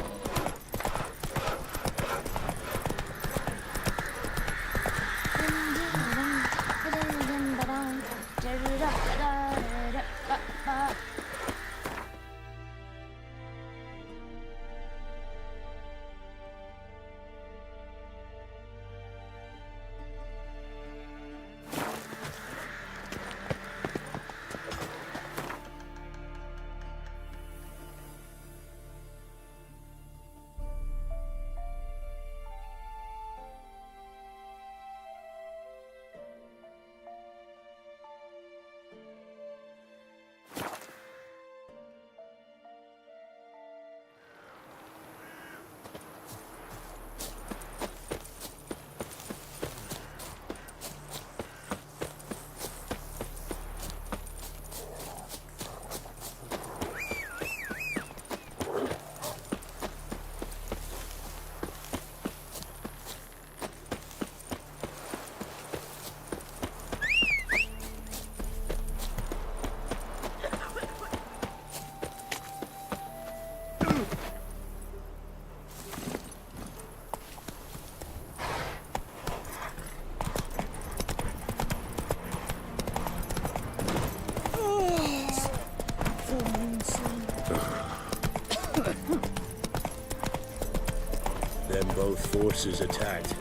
Them both forces attacked.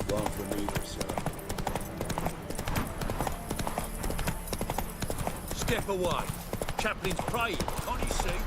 One from either side. Step away. Chaplain's praying. Can't you see?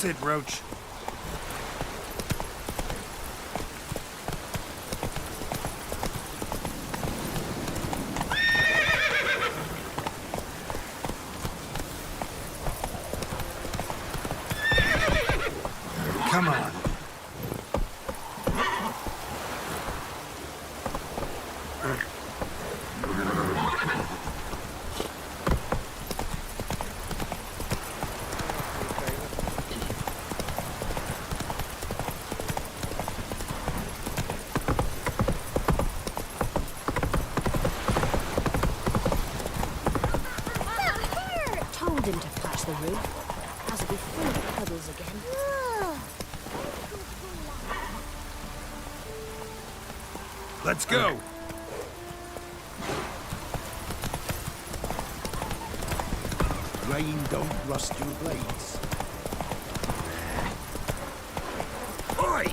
That's it, Roach. Come on. Told him to patch the roof. As it'll be full of puddles again. Let's go. Rain don't rust your blades. Oi!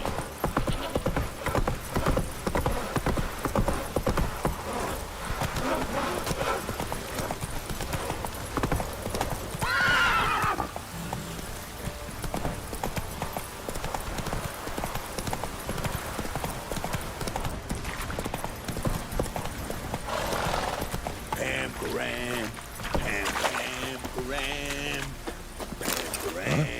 Pam, Param, Pam, Pam, Param, Pam, Param.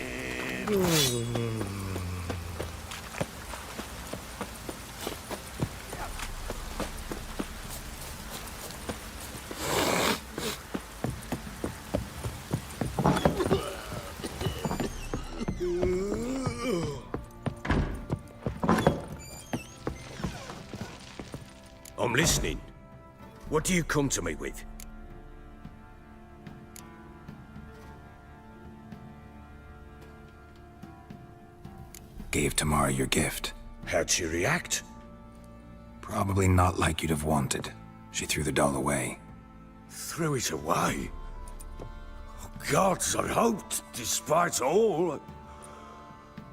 I'm listening. What do you come to me with? Gave Tamara your gift. How'd she react? Probably not like you'd have wanted. She threw the doll away. Threw it away? Oh, gods, I hoped, despite all.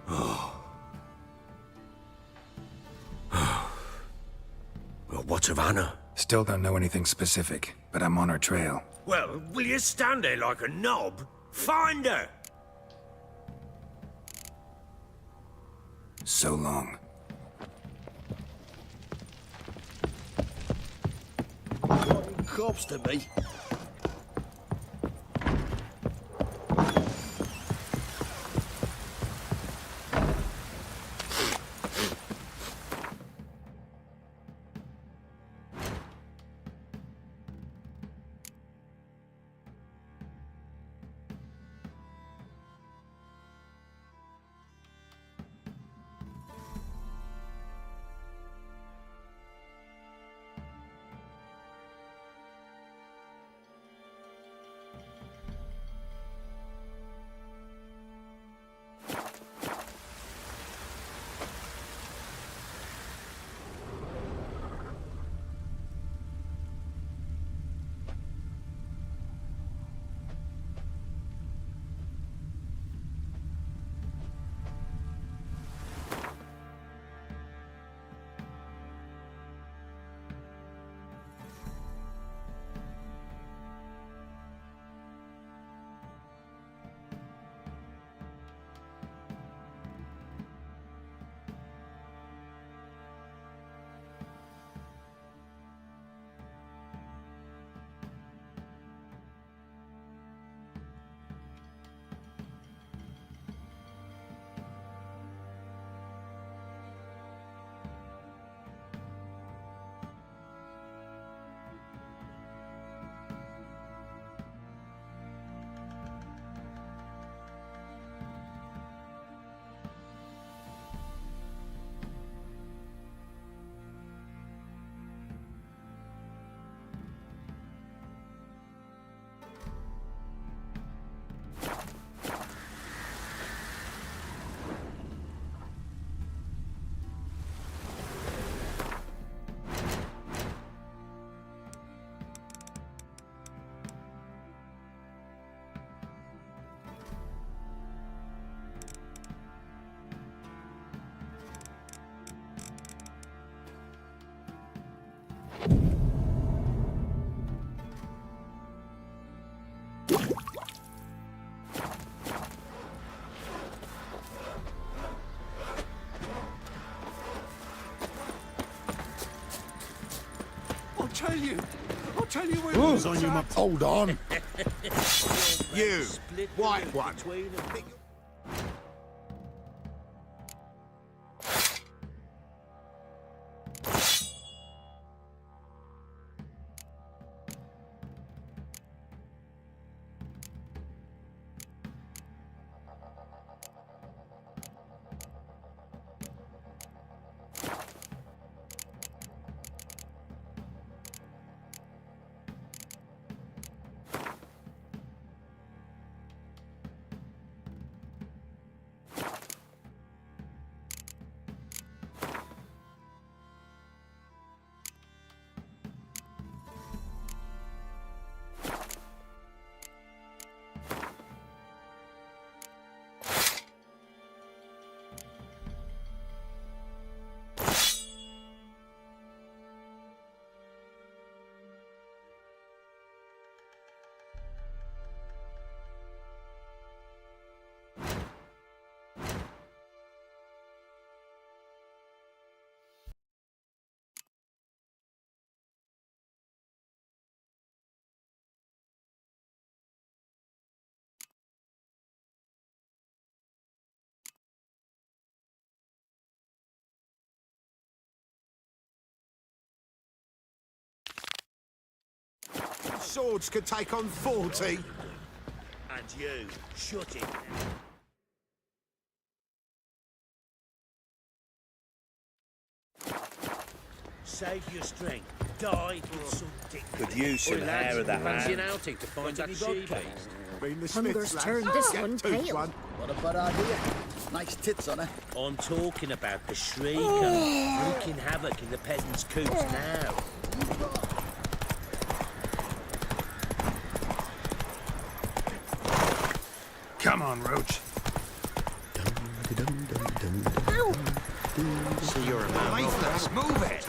Oh. Well, what of Anna? Still don't know anything specific, but I'm on her trail. Well, will you stand there like a knob? Find her! So long. Corpse to me. tell you when it was on you, hold on. You, white one. Swords could take on 40. And you, shut it. Save your strength. Die with some dick. Could use some hair of the Fancy an hand. outing to find that sheep. Hunger's turned this one pale. What a bad idea. Nice tits on her. I'm talking about the shrieker, wreaking havoc in the peasants' coops now. Come on, Roach. So you're a man. Let's move it.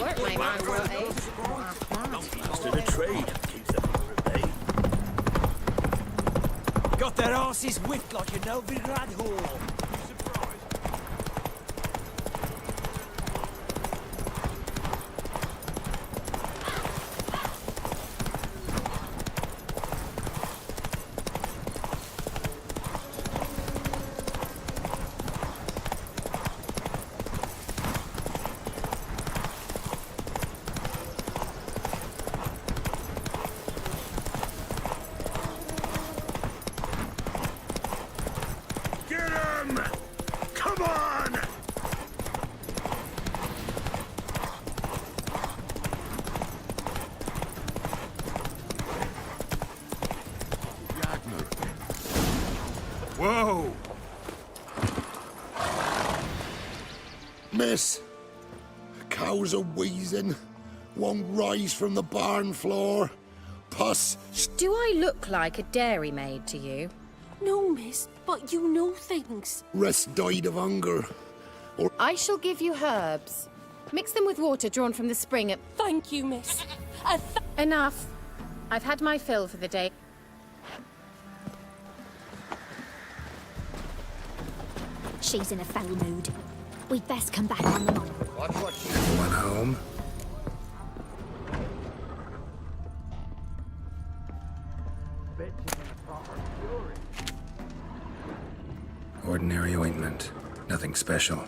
Work my man, were they? Stood a trade. Keeps them at bay. Got their asses whipped like a Novigrad whore. Whoa! Miss, cows are wheezing. Won't rise from the barn floor. Puss. Do I look like a dairymaid to you? No, miss, but you know things. Rest died of hunger. I shall give you herbs. Mix them with water drawn from the spring at... Thank you, miss. Enough. I've had my fill for the day. She's in a foul mood. We'd best come back on the morrow. Everyone home? Ordinary ointment. Nothing special.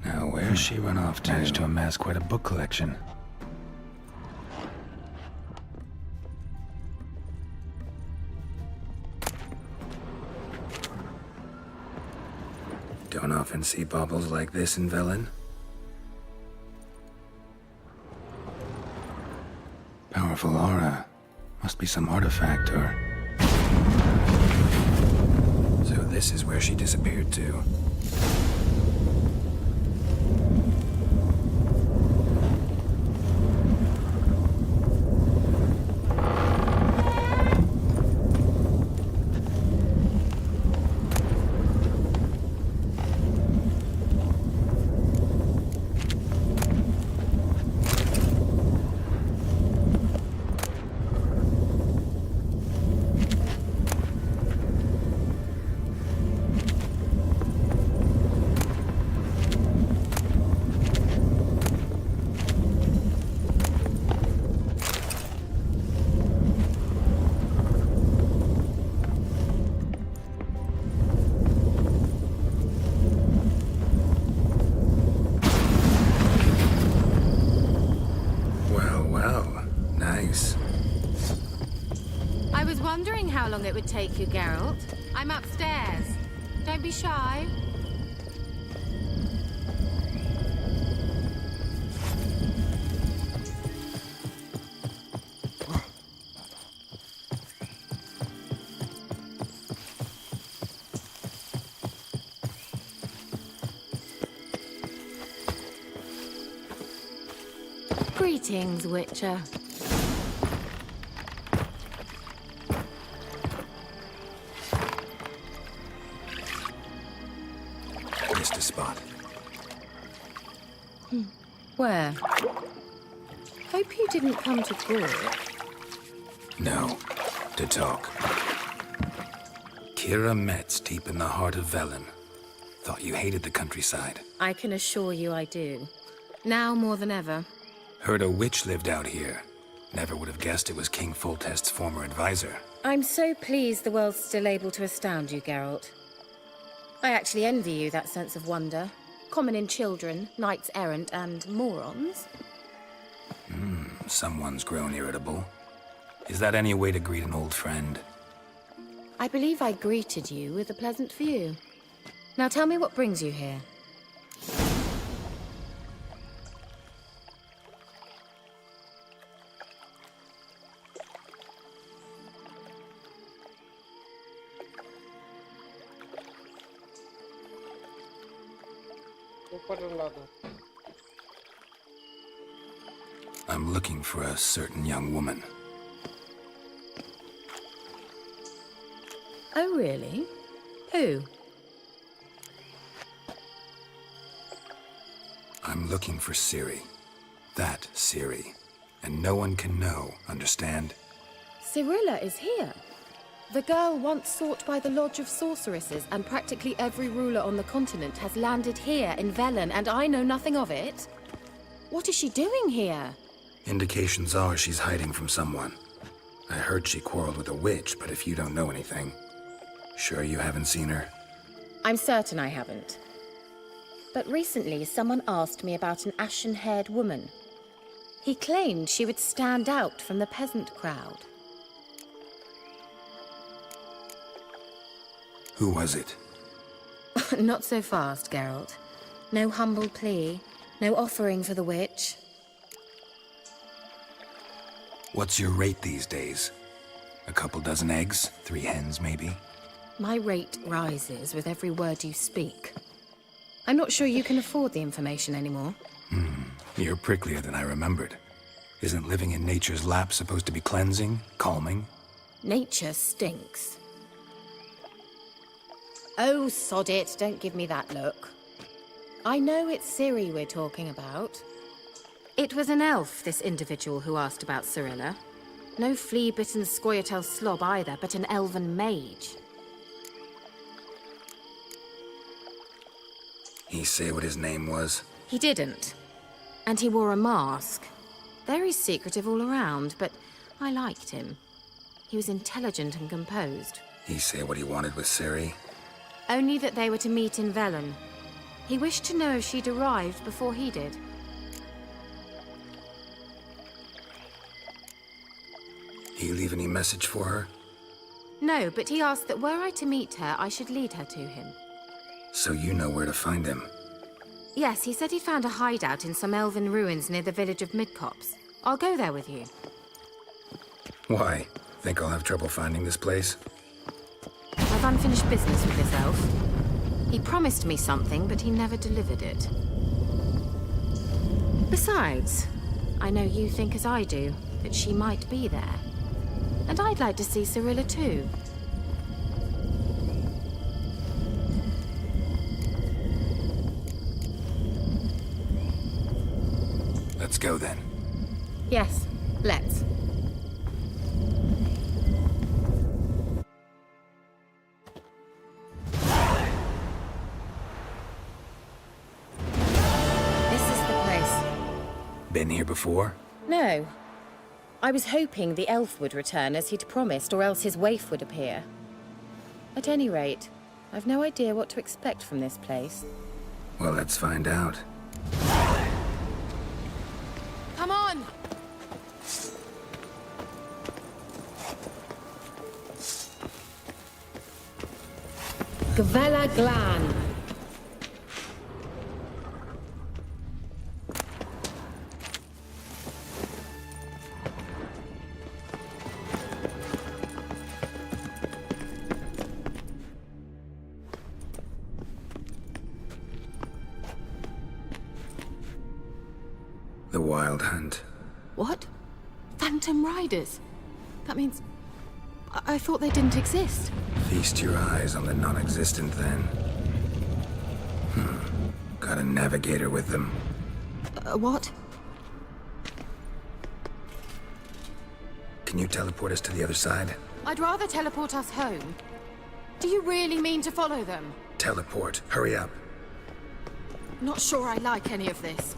Now, where's she run off to? Managed to amass quite a book collection. Don't often see baubles like this in Velen. Powerful aura. Must be some artifact or... So this is where she disappeared to. I was wondering how long it would take you, Geralt. I'm upstairs. Don't be shy. Greetings, Witcher. Missed a spot. Where? Hope you didn't come to talk. No, to talk. Kira Metz, deep in the heart of Velen. Thought you hated the countryside. I can assure you I do. Now more than ever. Heard a witch lived out here. Never would have guessed it was King Foltest's former advisor. I'm so pleased the world's still able to astound you, Geralt. I actually envy you that sense of wonder. Common in children, knights-errant, and morons. Someone's grown irritable. Is that any way to greet an old friend? I believe I greeted you with a pleasant view. Now tell me what brings you here. I'm looking for a certain young woman. Oh, really? Who? I'm looking for Ciri. That Ciri. And no one can know, understand? Cirilla is here. The girl once sought by the Lodge of Sorceresses, and practically every ruler on the continent has landed here in Velen, and I know nothing of it. What is she doing here? Indications are she's hiding from someone. I heard she quarreled with a witch, but if you don't know anything, sure you haven't seen her? I'm certain I haven't. But recently, someone asked me about an ashen-haired woman. He claimed she would stand out from the peasant crowd. Who was it? Not so fast, Geralt. No humble plea, no offering for the witch. What's your rate these days? A couple dozen eggs? 3 hens, maybe? My rate rises with every word you speak. I'm not sure you can afford the information anymore. You're pricklier than I remembered. Isn't living in nature's lap supposed to be cleansing, calming? Nature stinks. Oh, sod it, don't give me that look. I know it's Ciri we're talking about. It was an elf, this individual who asked about Cirilla. No flea-bitten Scoia'tael slob either, but an elven mage. He say what his name was? He didn't. And he wore a mask. Very secretive all around, but I liked him. He was intelligent and composed. He say what he wanted with Ciri? Only that they were to meet in Velen. He wished to know if she'd arrived before he did. He leave any message for her? No, but he asked that were I to meet her, I should lead her to him. So you know where to find him? Yes, he said he'd found a hideout in some elven ruins near the village of Midcopse. I'll go there with you. Why? Think I'll have trouble finding this place? I've unfinished business with this elf. He promised me something, but he never delivered it. Besides, I know you think as I do, that she might be there. And I'd like to see Cirilla too. Let's go then. Yes, let's. This is the place. Been here before? No. I was hoping the elf would return as he'd promised, or else his waif would appear. At any rate, I've no idea what to expect from this place. Well, let's find out. Come on! Gvella Glan. The Wild Hunt. What? Phantom Riders? That means... I thought they didn't exist. Feast your eyes on the non-existent then. Got a navigator with them. What? Can you teleport us to the other side? I'd rather teleport us home. Do you really mean to follow them? Teleport. Hurry up. Not sure I like any of this.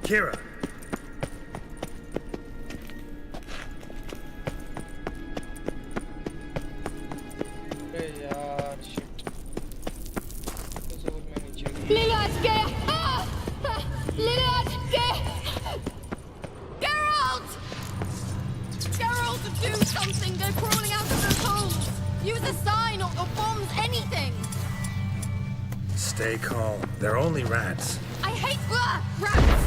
Kira! Geralt! Geralt, do something! They're crawling out of those holes! Use a sign or bombs, anything! Stay calm. They're only rats. I hate rats!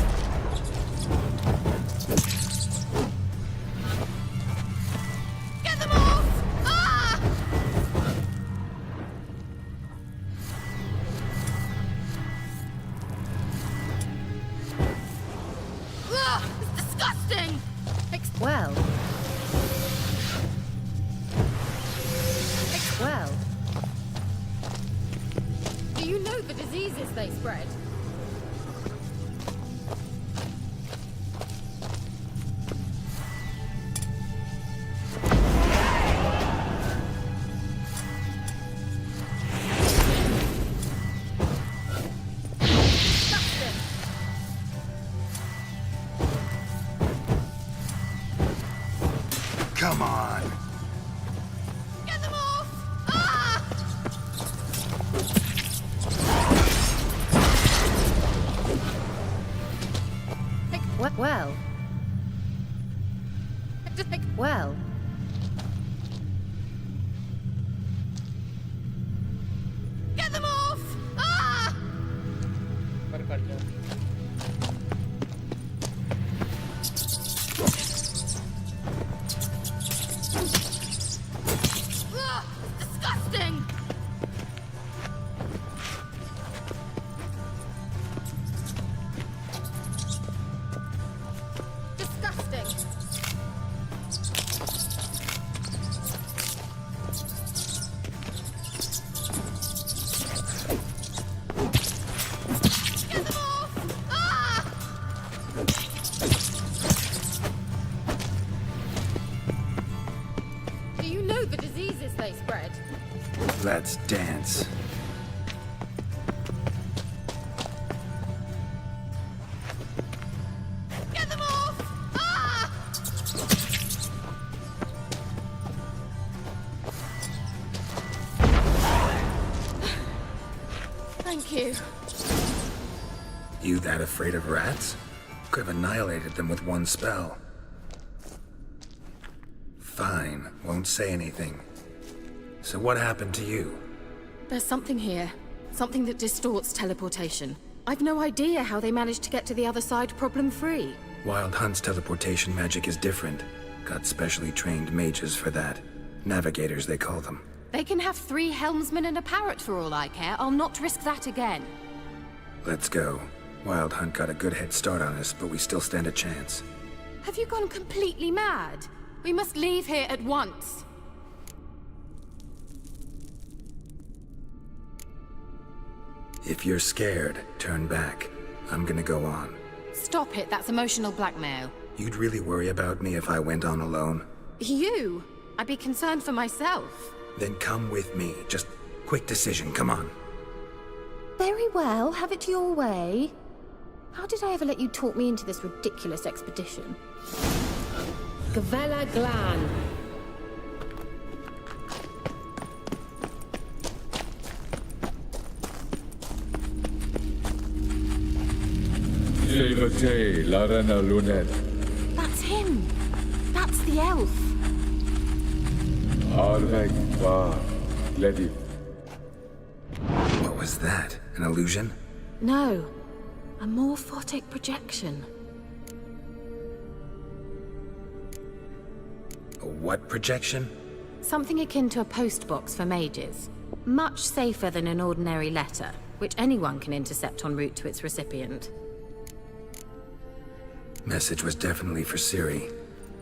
Get them off! Ah! Ugh, it's disgusting! Well. Well. Do you know the diseases they spread? Come on! Get them off! Ah! Well. Well. Get them off! Ah! Ugh, disgusting! Disgusting! Get them off! Ah! Do you know the diseases they spread? Let's dance. Get them off! Ah! Thank you. You that afraid of rats? Could have annihilated them with one spell. Fine, won't say anything. So what happened to you? There's something here. Something that distorts teleportation. I've no idea how they managed to get to the other side problem-free. Wild Hunt's teleportation magic is different. Got specially trained mages for that. Navigators, they call them. They can have 3 helmsmen and a parrot for all I care. I'll not risk that again. Let's go. Wild Hunt got a good head start on us, but we still stand a chance. Have you gone completely mad? We must leave here at once. If you're scared, turn back. I'm gonna go on. Stop it, that's emotional blackmail. You'd really worry about me if I went on alone? You? I'd be concerned for myself. Then come with me. Just quick decision, come on. Very well, have it your way. How did I ever let you talk me into this ridiculous expedition? Gavella Glan. Larena Lunet. That's him. That's the elf. What was that? An illusion? No. A morphotic projection. A what projection? Something akin to a postbox for mages. Much safer than an ordinary letter, which anyone can intercept en route to its recipient. Message was definitely for Ciri,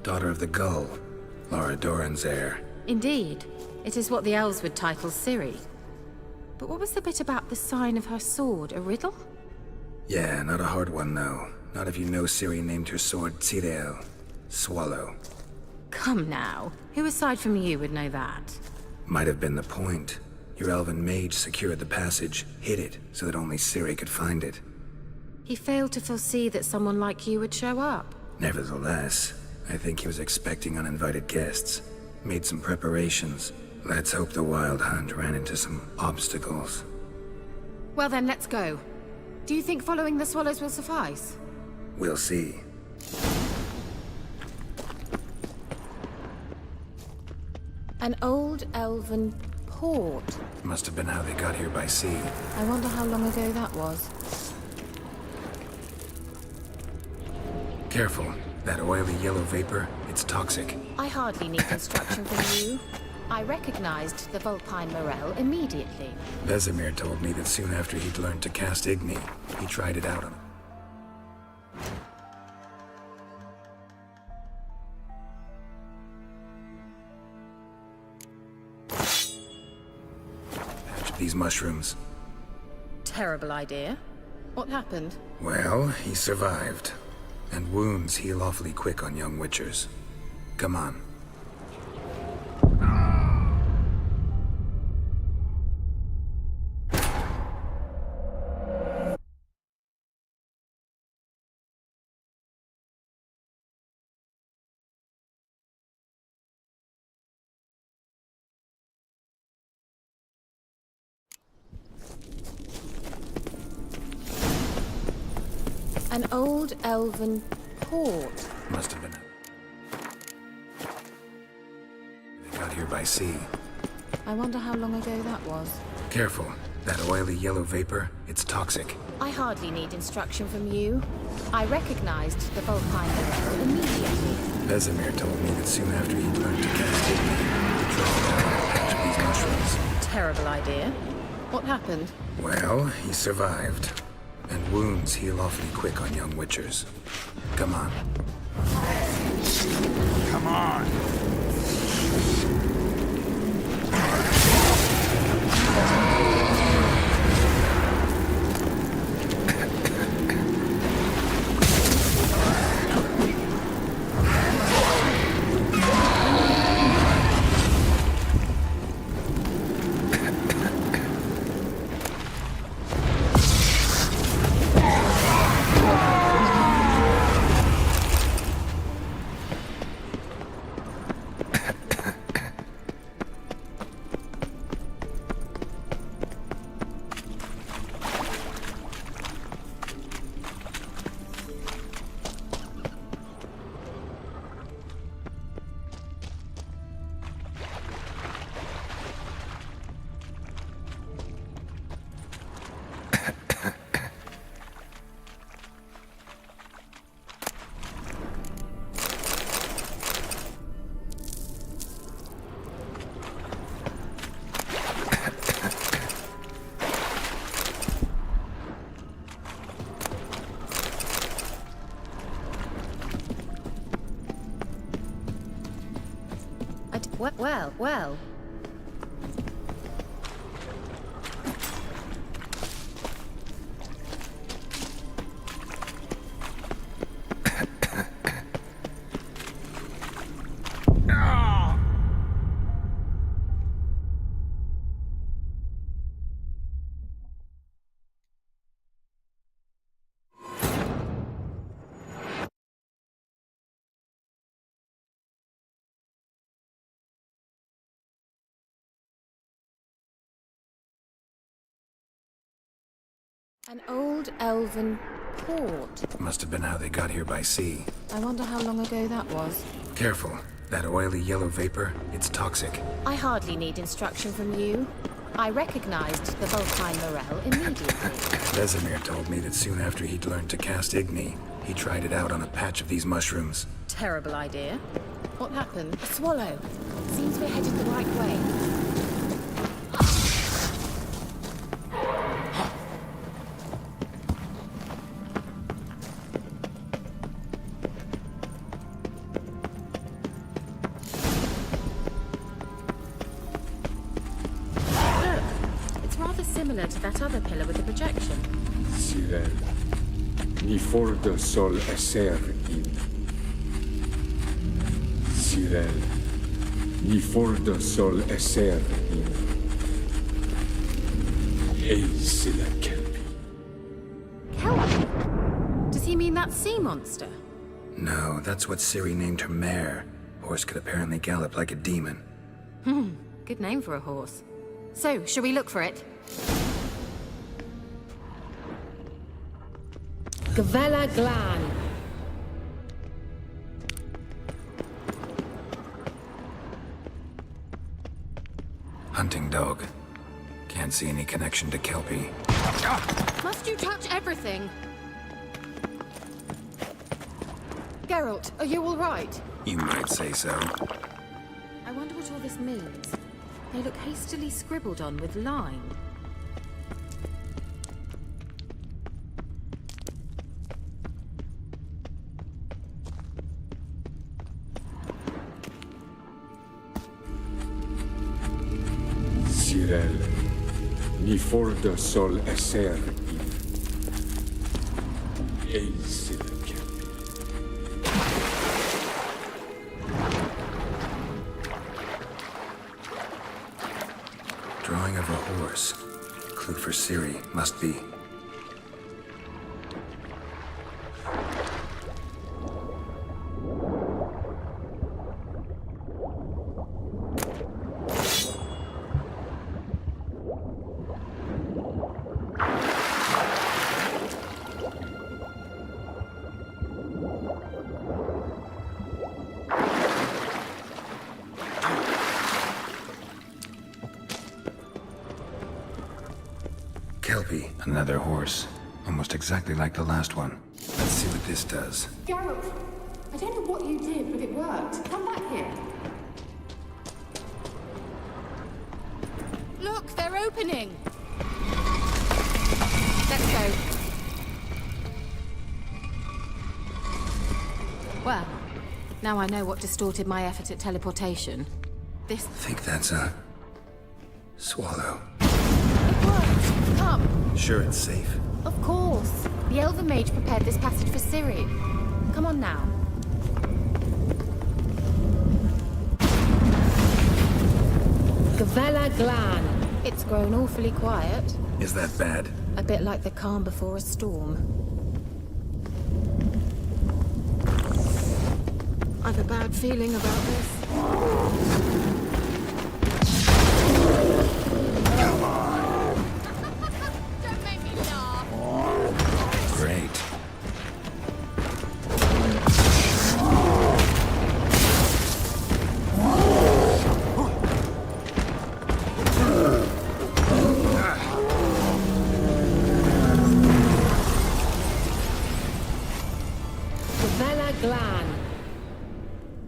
daughter of the Gull, Lara Doran's heir. Indeed. It is what the elves would title Ciri. But what was the bit about the sign of her sword? A riddle? Yeah, not a hard one, though. Not if you know Ciri named her sword Tirel, Swallow. Come now. Who aside from you would know that? Might have been the point. Your elven mage secured the passage, hid it, so that only Ciri could find it. He failed to foresee that someone like you would show up. Nevertheless, I think he was expecting uninvited guests. Made some preparations. Let's hope the Wild Hunt ran into some obstacles. Well then, let's go. Do you think following the swallows will suffice? We'll see. An old elven port. Must have been how they got here by sea. I wonder how long ago that was. Careful. That oily yellow vapor, it's toxic. I hardly need instruction from you. I recognized the Vulpine Morel immediately. Vesemir told me that soon after he'd learned to cast Igni, he tried it out on him. Patch up these mushrooms. Terrible idea. What happened? Well, he survived. And wounds heal awfully quick on young witchers. Come on. An old elven port. Must have been. They got here by sea. I wonder how long ago that was. Careful. That oily yellow vapor, it's toxic. I hardly need instruction from you. I recognized the Vulpine Morel immediately. Vesemir told me that soon after he'd learned to cast Igni, he tried out a patch of these mushrooms. Terrible idea. What happened? Well, he survived. And wounds heal awfully quick on young witchers. Come on. Come on! Well. An old elven port. Must have been how they got here by sea. I wonder how long ago that was. Careful. That oily yellow vapor, it's toxic. I hardly need instruction from you. I recognized the Volkine morel immediately. Vesemir told me that soon after he'd learned to cast Igni, he tried it out on a patch of these mushrooms. Terrible idea. What happened? A swallow. Seems we're headed the right way. Similar to that other pillar with the projection. Cyril, ni fordo sol esser in. Cyril, ni fordo sol esser in. Eis la kelpi. Kelpie? Does he mean that sea monster? No, that's what Ciri named her mare. Horse could apparently gallop like a demon. Good name for a horse. So, shall we look for it? Gavella Glan. Hunting dog. Can't see any connection to Kelpie. Must you touch everything? Geralt, are you all right? You might say so. I wonder what all this means. They look hastily scribbled on with lime. Cyril, ni fordo sol esser in. Eis la kelpi. Drawing of a horse. Clue for Ciri, must be. Kelpie, another horse. Almost exactly like the last one. Let's see what this does. Geralt, I don't know what you did, but it worked. Come back here. Look, they're opening. Let's go. Well, now I know what distorted my effort at teleportation. This... Think that's a... swallow. Come. Sure it's safe. Of course. The Elven Mage prepared this passage for Ciri. Come on now. Gavella Glan. It's grown awfully quiet. Is that bad? A bit like the calm before a storm. I've a bad feeling about this. Come on. Don't make me laugh. Great. Gavella Glan.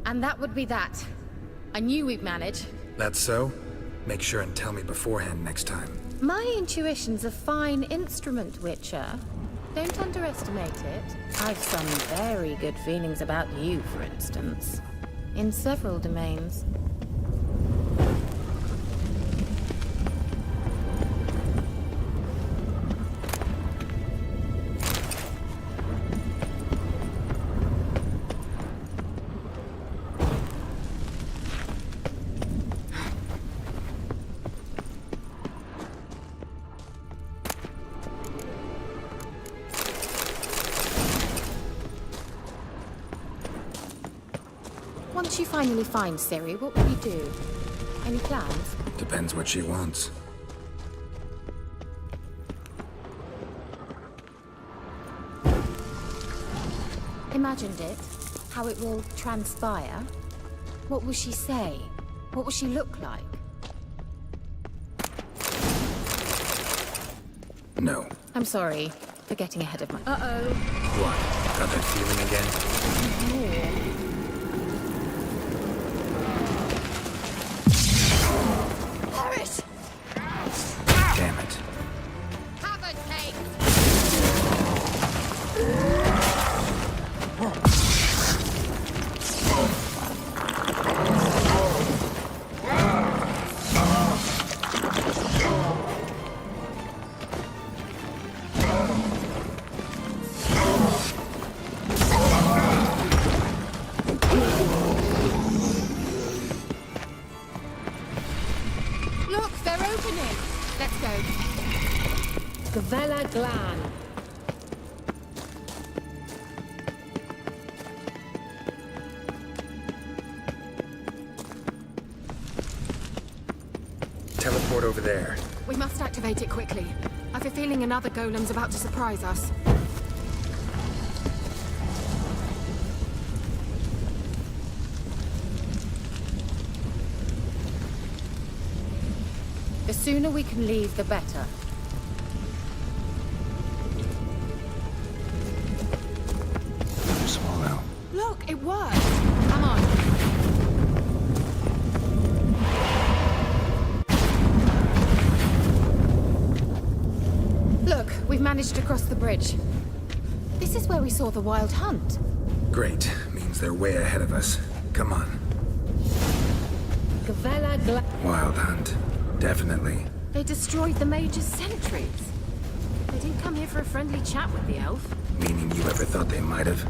And that would be that. I knew we'd manage. That's so? Make sure and tell me beforehand next time. My intuition's a fine instrument, Witcher. Don't underestimate it. I've some very good feelings about you, for instance. In several domains. Once you finally find Ciri, what will you do? Any plans? Depends what she wants. imagined it, how it will transpire. What will she say? What will she look like? No. I'm sorry for getting ahead of my... Uh-oh. What? Got that feeling again? Harris! Damn it. Have a cake! Look, they're opening! Let's go. Gavella Glan. Teleport over there. We must activate it quickly. I've a feeling another golem's about to surprise us. The sooner we can leave, the better. Swallow. Look, it worked! Come on. Look, we've managed to cross the bridge. This is where we saw the wild hunt. Great. Means they're way ahead of us. Come on. Wild hunt. Definitely. They destroyed the Mage's sentries. They didn't come here for a friendly chat with the elf. Meaning you ever thought they might have?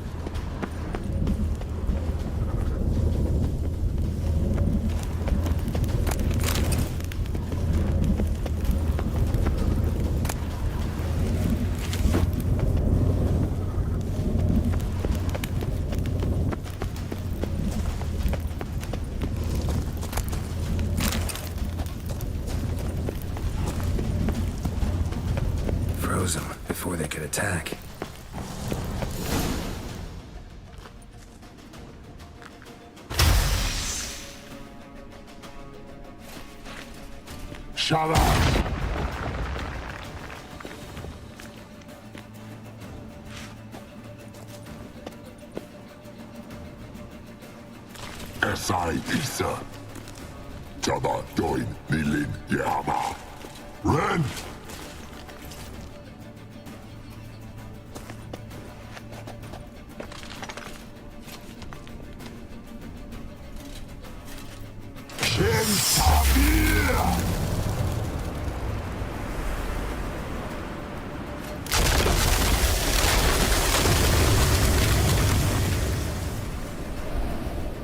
Froze them before they could attack. Shut up! Esai Isa. Jada Doin Nilin Yama. Ren!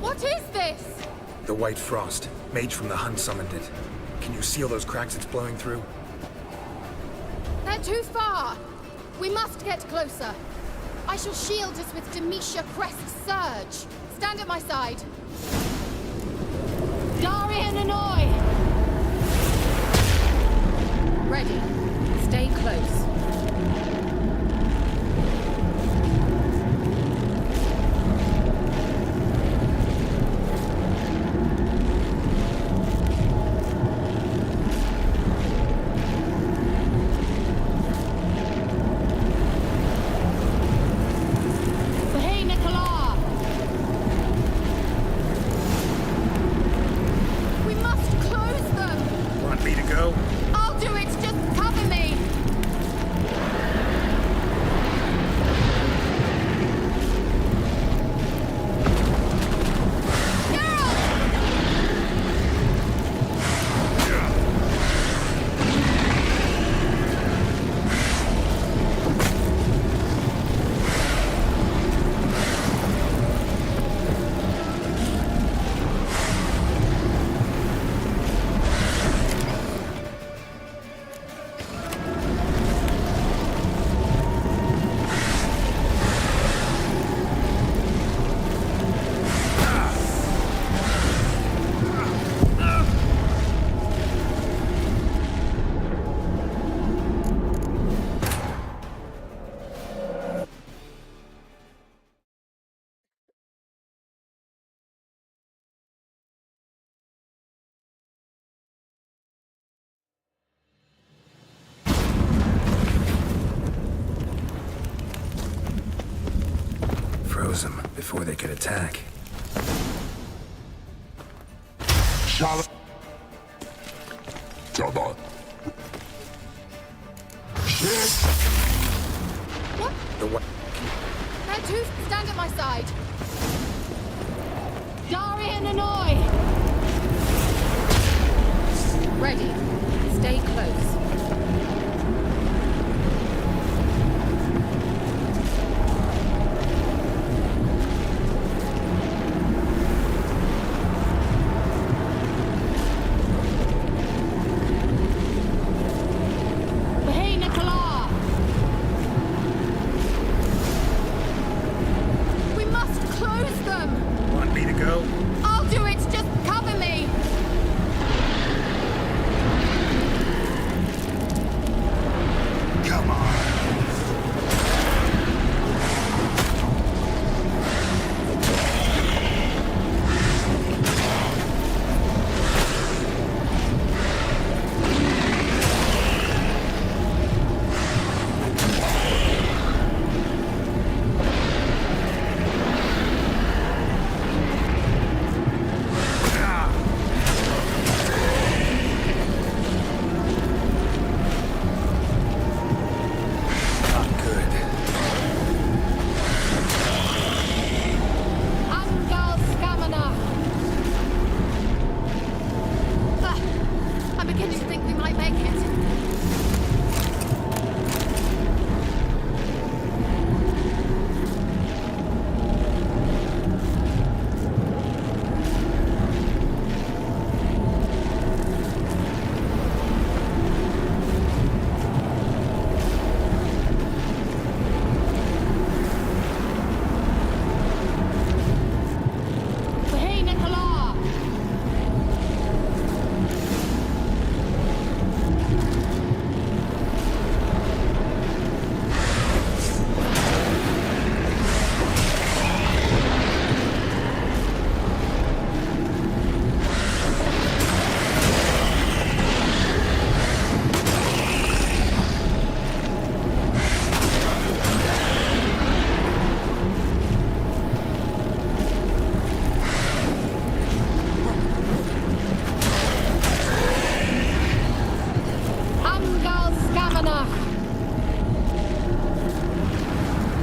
What is this? The White Frost. Mage from the hunt summoned it. Can you see all those cracks it's blowing through? They're too far. We must get closer. I shall shield us with Demetia Crest's surge. Stand at my side. Darian Annoy! Ready. Stay close. before they could attack. Shut up. Shit! What? The what? There are two stand at my side. Darian and Oi! Ready. Stay close.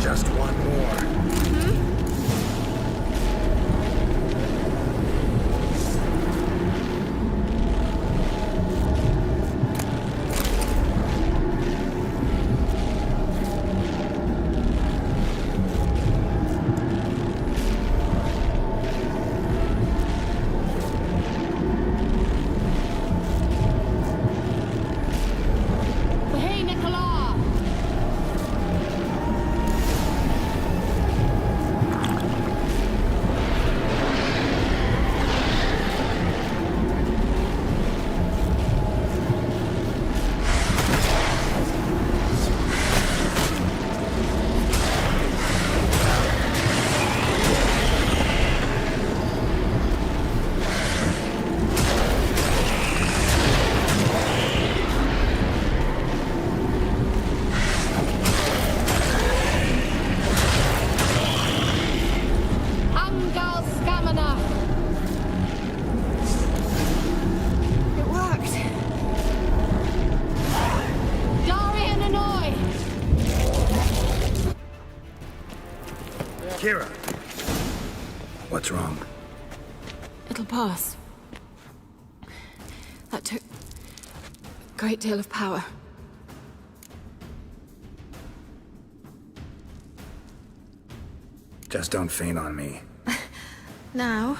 Just one more. Kira! What's wrong? It'll pass. That took a great deal of power. Just don't faint on me. Now,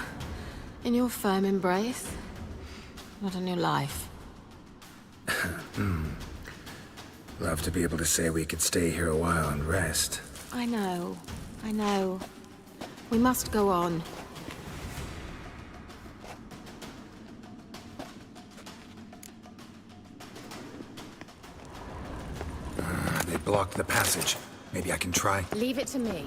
in your firm embrace, not a new life. Love to be able to say we could stay here a while and rest. I know. I know. We must go on. They blocked the passage. Maybe I can try. Leave it to me.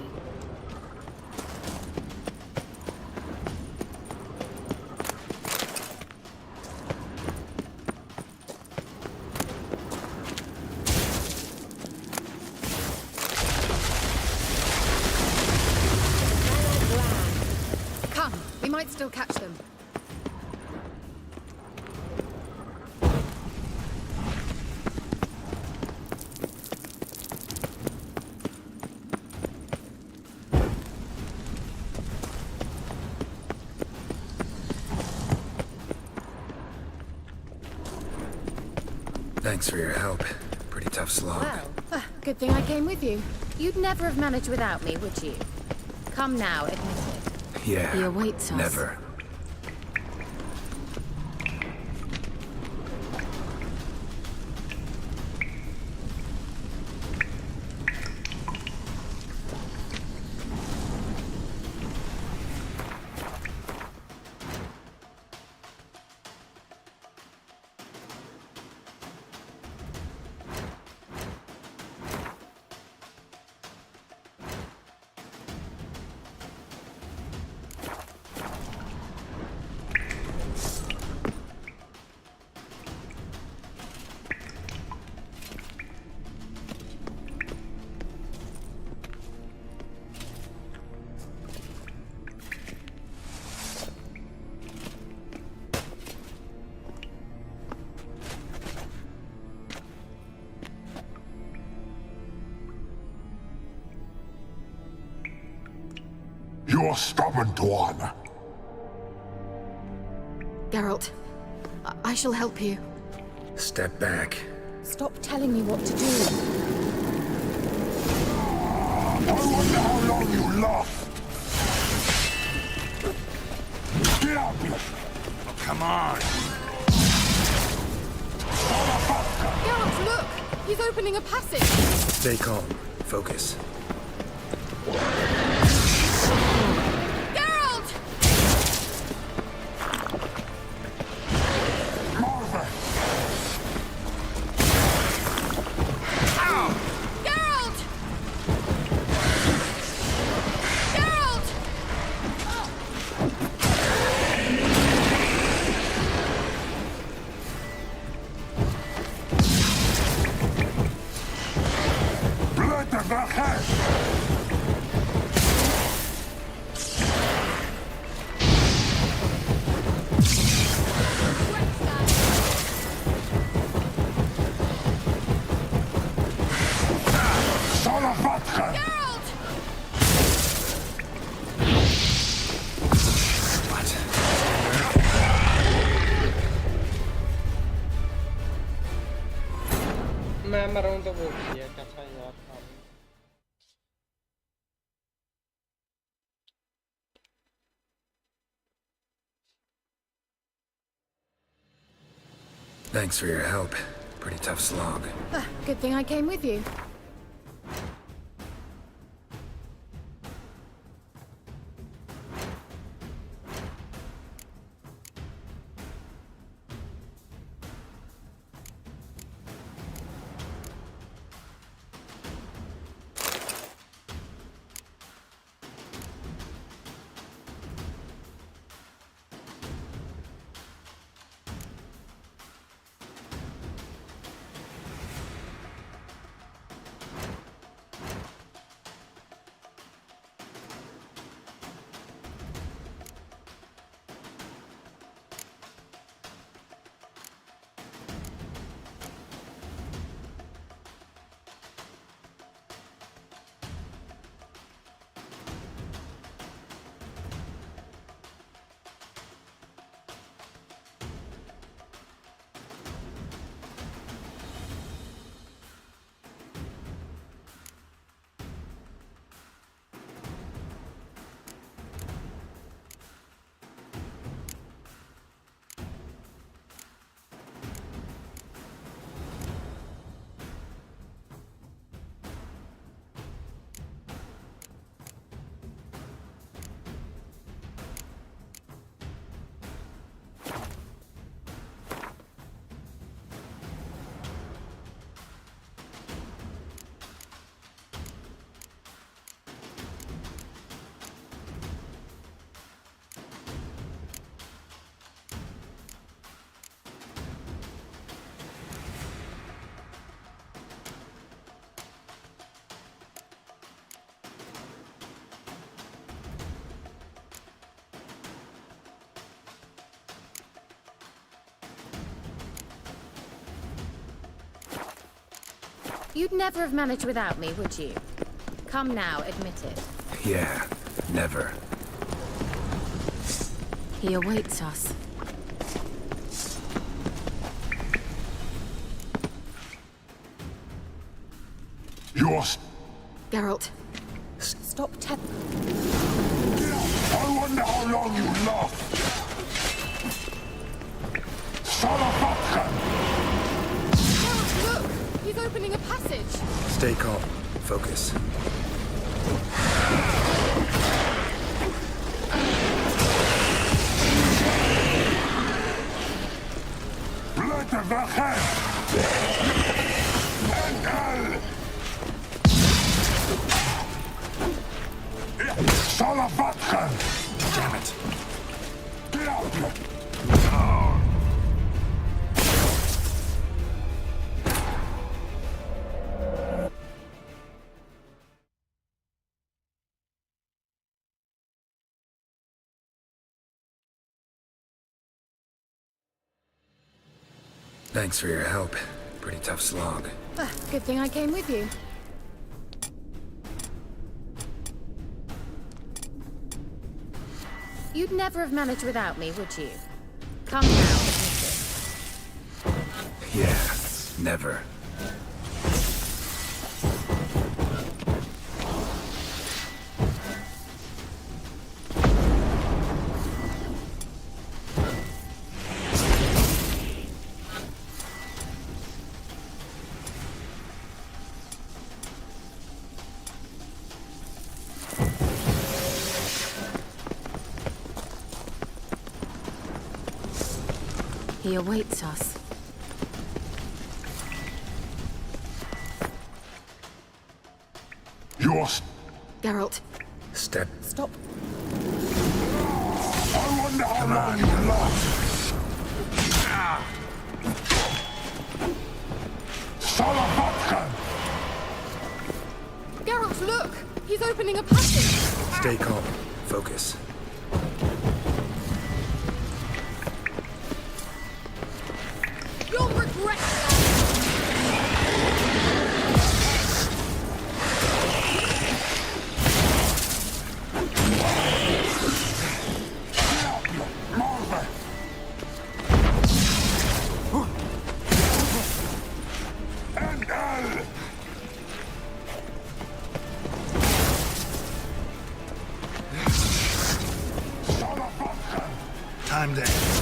We might still catch them. Thanks for your help. Pretty tough slog. Well, good thing I came with you. You'd never have managed without me, would you? Come now, admit it. Yeah. He awaits us. Never. You're stubborn, Tuan. Geralt, I shall help you. Step back. Stop telling me what to do. I wonder how long you last. Get out here! Oh, come on! Geralt, look! He's opening a passage! Stay calm. Focus. Geralt! Marvin! Ow! Geralt! Geralt! Blood of the head! मैं मरूं तो वो भी है कैसा यार Thanks for your help. Pretty tough slog. Good thing I came with you. You'd never have managed without me, would you? Come now, admit it. Yeah, never. He awaits us. Yours. Geralt. Stop I wonder how long you last. Salafatka! Geralt, look! He's opening a passage! Stay calm. Focus. Blätter wachen! Enkel! Salafatka! Damn it. Get out! Thanks for your help. Pretty tough slog. Good thing I came with you. You'd never have managed without me, would you? Come now, admit it. Yeah, never. He awaits us. Yours. Geralt. Step. Stop. I wonder how long you last. Salafatka! Geralt, look! He's opening a passage! Stay calm. Focus. You'll regret that! Time to end this.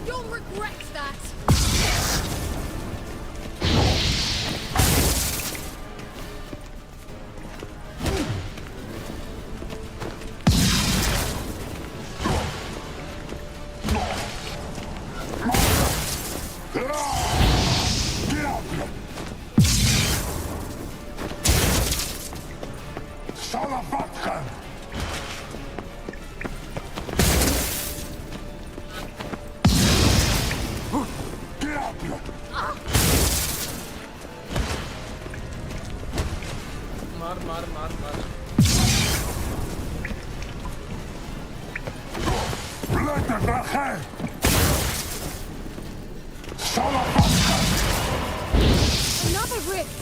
You'll regret that! Another rift!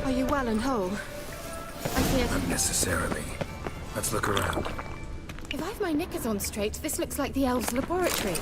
Are you well and whole? I hear... Not necessarily. Let's look around. If I've my knickers on straight, this looks like the elves' laboratory.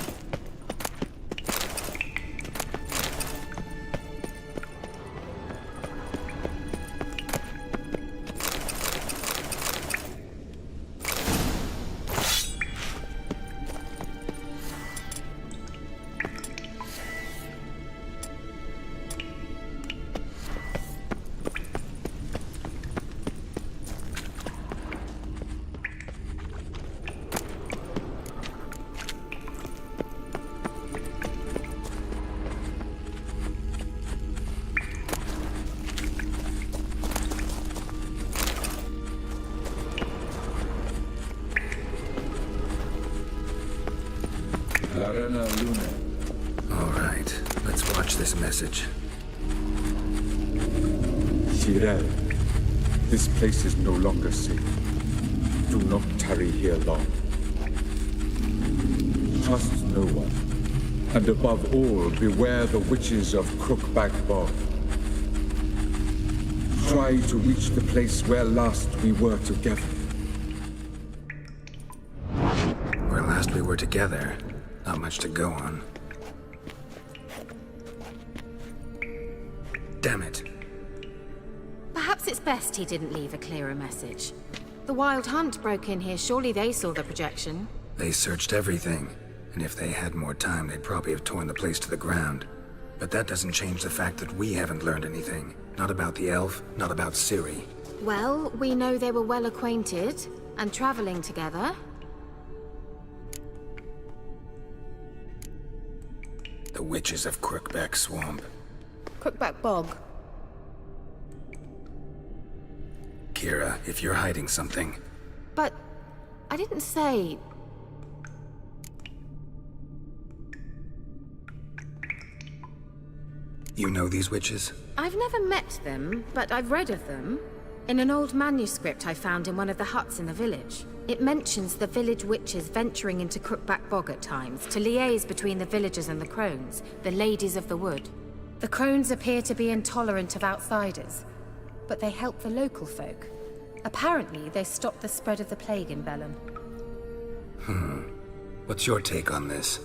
All right, let's watch this message. Tyrell, this place is no longer safe. Do not tarry here long. Trust no one. And above all, beware the witches of Crookback Bog. Try to reach the place where last we were together. Where last we were together, not much to go on. Damn it. Perhaps it's best he didn't leave a clearer message. The Wild Hunt broke in here. Surely they saw the projection. They searched everything, and if they had more time, they'd probably have torn the place to the ground. But that doesn't change the fact that we haven't learned anything. Not about the elf, not about Ciri. Well, we know they were well acquainted and traveling together. The witches of Crookback Swamp. Crookback Bog. Kira, if you're hiding something... But I didn't say... You know these witches? I've never met them, but I've read of them. In an old manuscript I found in one of the huts in the village. It mentions the village witches venturing into Crookback Bog at times to liaise between the villagers and the crones, the ladies of the wood. The crones appear to be intolerant of outsiders, but they help the local folk. Apparently, they stopped the spread of the plague in Velen. What's your take on this?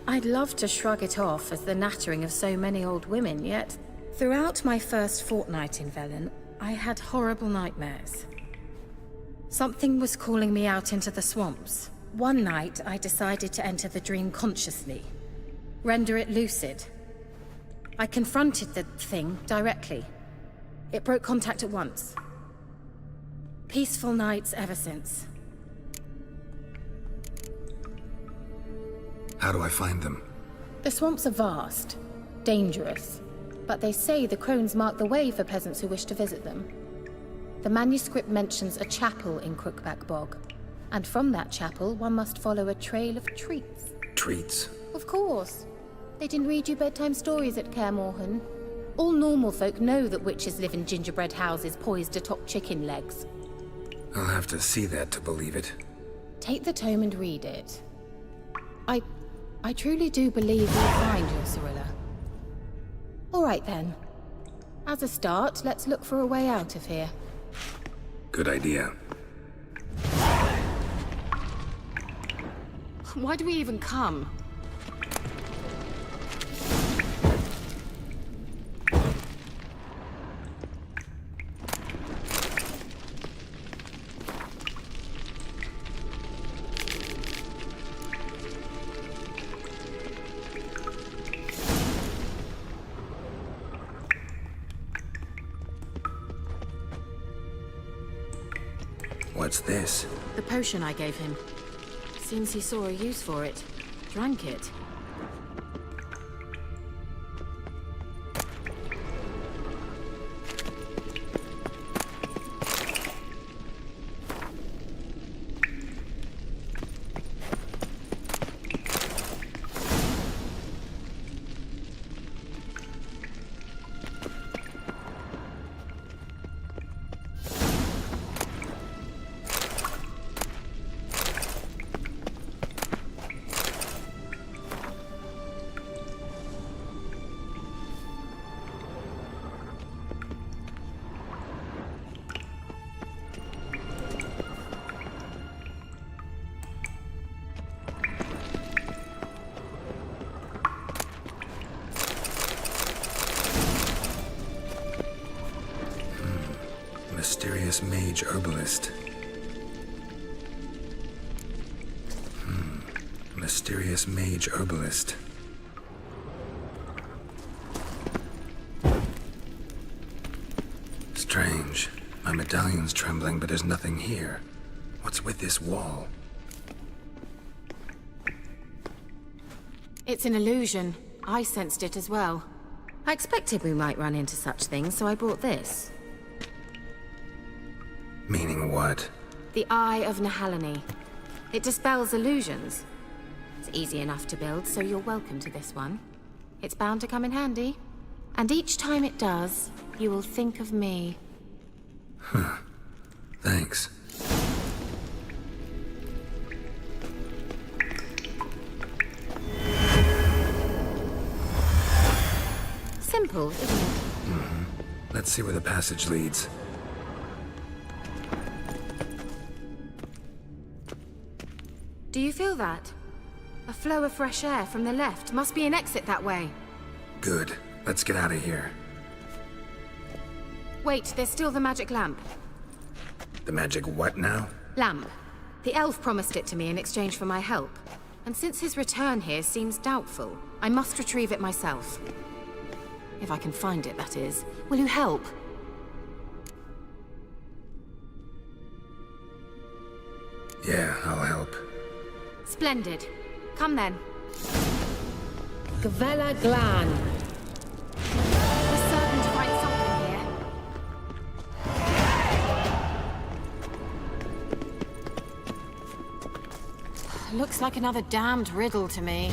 I'd love to shrug it off as the nattering of so many old women, yet throughout my first fortnight in Velen, I had horrible nightmares. Something was calling me out into the swamps, one night I decided to enter the dream consciously, render it lucid. I confronted the thing directly. It broke contact at once. Peaceful nights ever since. How do I find them? The swamps are vast, dangerous, but they say the crones mark the way for peasants who wish to visit them. The manuscript mentions a chapel in Crookback Bog, and from that chapel one must follow a trail of treats. Treats? Of course. They didn't read you bedtime stories at Kaer Morhen. All normal folk know that witches live in gingerbread houses poised atop chicken legs. I'll have to see that to believe it. Take the tome and read it. I truly do believe you'll find your Cyrilla. All right then. As a start, let's look for a way out of here. Good idea. Why do we even come? What's this? The potion I gave him. Seems he saw a use for it. Drank it. Mysterious mage herbalist. Mysterious mage herbalist. Strange. My medallion's trembling, but there's nothing here. What's with this wall? It's an illusion. I sensed it as well. I expected we might run into such things, so I brought this. Meaning what? The Eye of Nehaleni. It dispels illusions. It's easy enough to build, so you're welcome to this one. It's bound to come in handy. And each time it does, you will think of me. Huh. Thanks. Simple, isn't it? Mm-hmm. Let's see where the passage leads. Do you feel that? A flow of fresh air from the left. Must be an exit that way. Good. Let's get out of here. Wait, there's still the magic lamp. The magic what now? Lamp. The elf promised it to me in exchange for my help. And since his return here seems doubtful, I must retrieve it myself. If I can find it, that is. Will you help? Yeah, I'll help. Splendid. Come then. Gavella Glan. We're certain to find something here. Looks like another damned riddle to me.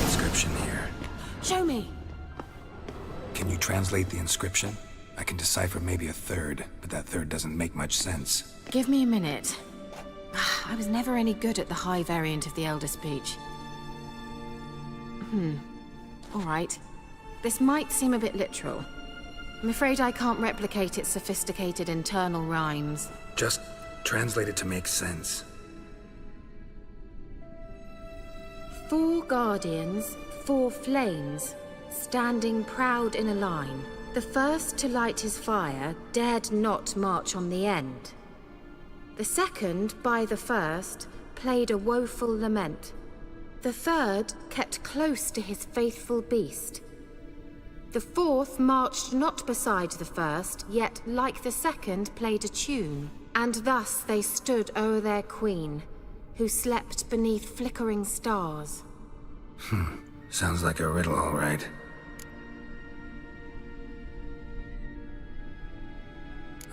Inscription here. Show me. Can you translate the inscription? I can decipher maybe a third, but that third doesn't make much sense. Give me a minute. I was never any good at the high variant of the Elder Speech. All right. This might seem a bit literal. I'm afraid I can't replicate its sophisticated internal rhymes. Just translate it to make sense. 4 guardians, 4 flames, standing proud in a line. The first to light his fire dared not march on the end. The second, by the first, played a woeful lament. The third kept close to his faithful beast. The fourth marched not beside the first, yet like the second played a tune. And thus they stood o'er their queen, who slept beneath flickering stars. Sounds like a riddle, all right.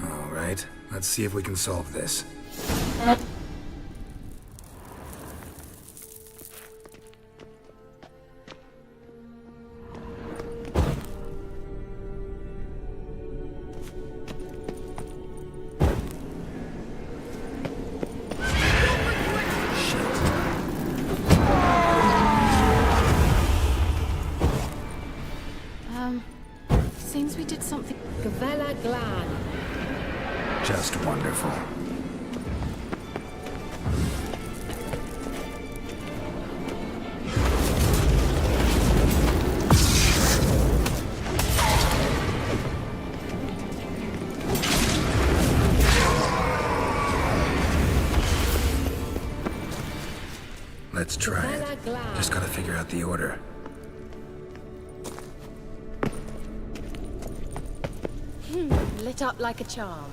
All right, let's see if we can solve this. Seems we did something. Gavella Glan. Just wonderful. Let's try it. Just gotta figure out the order. Lit up like a charm.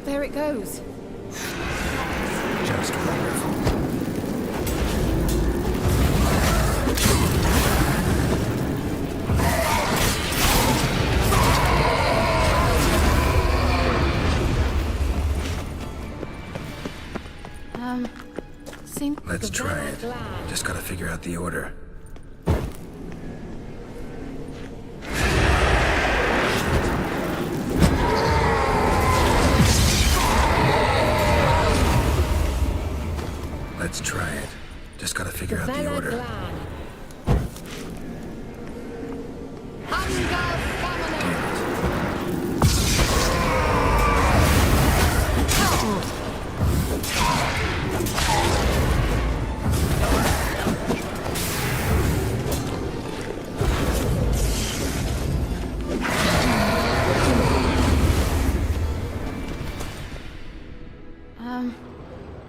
There it goes. Just wonderful. Let's try it. Just gotta figure out the order. Let's try it. Just gotta figure out the order.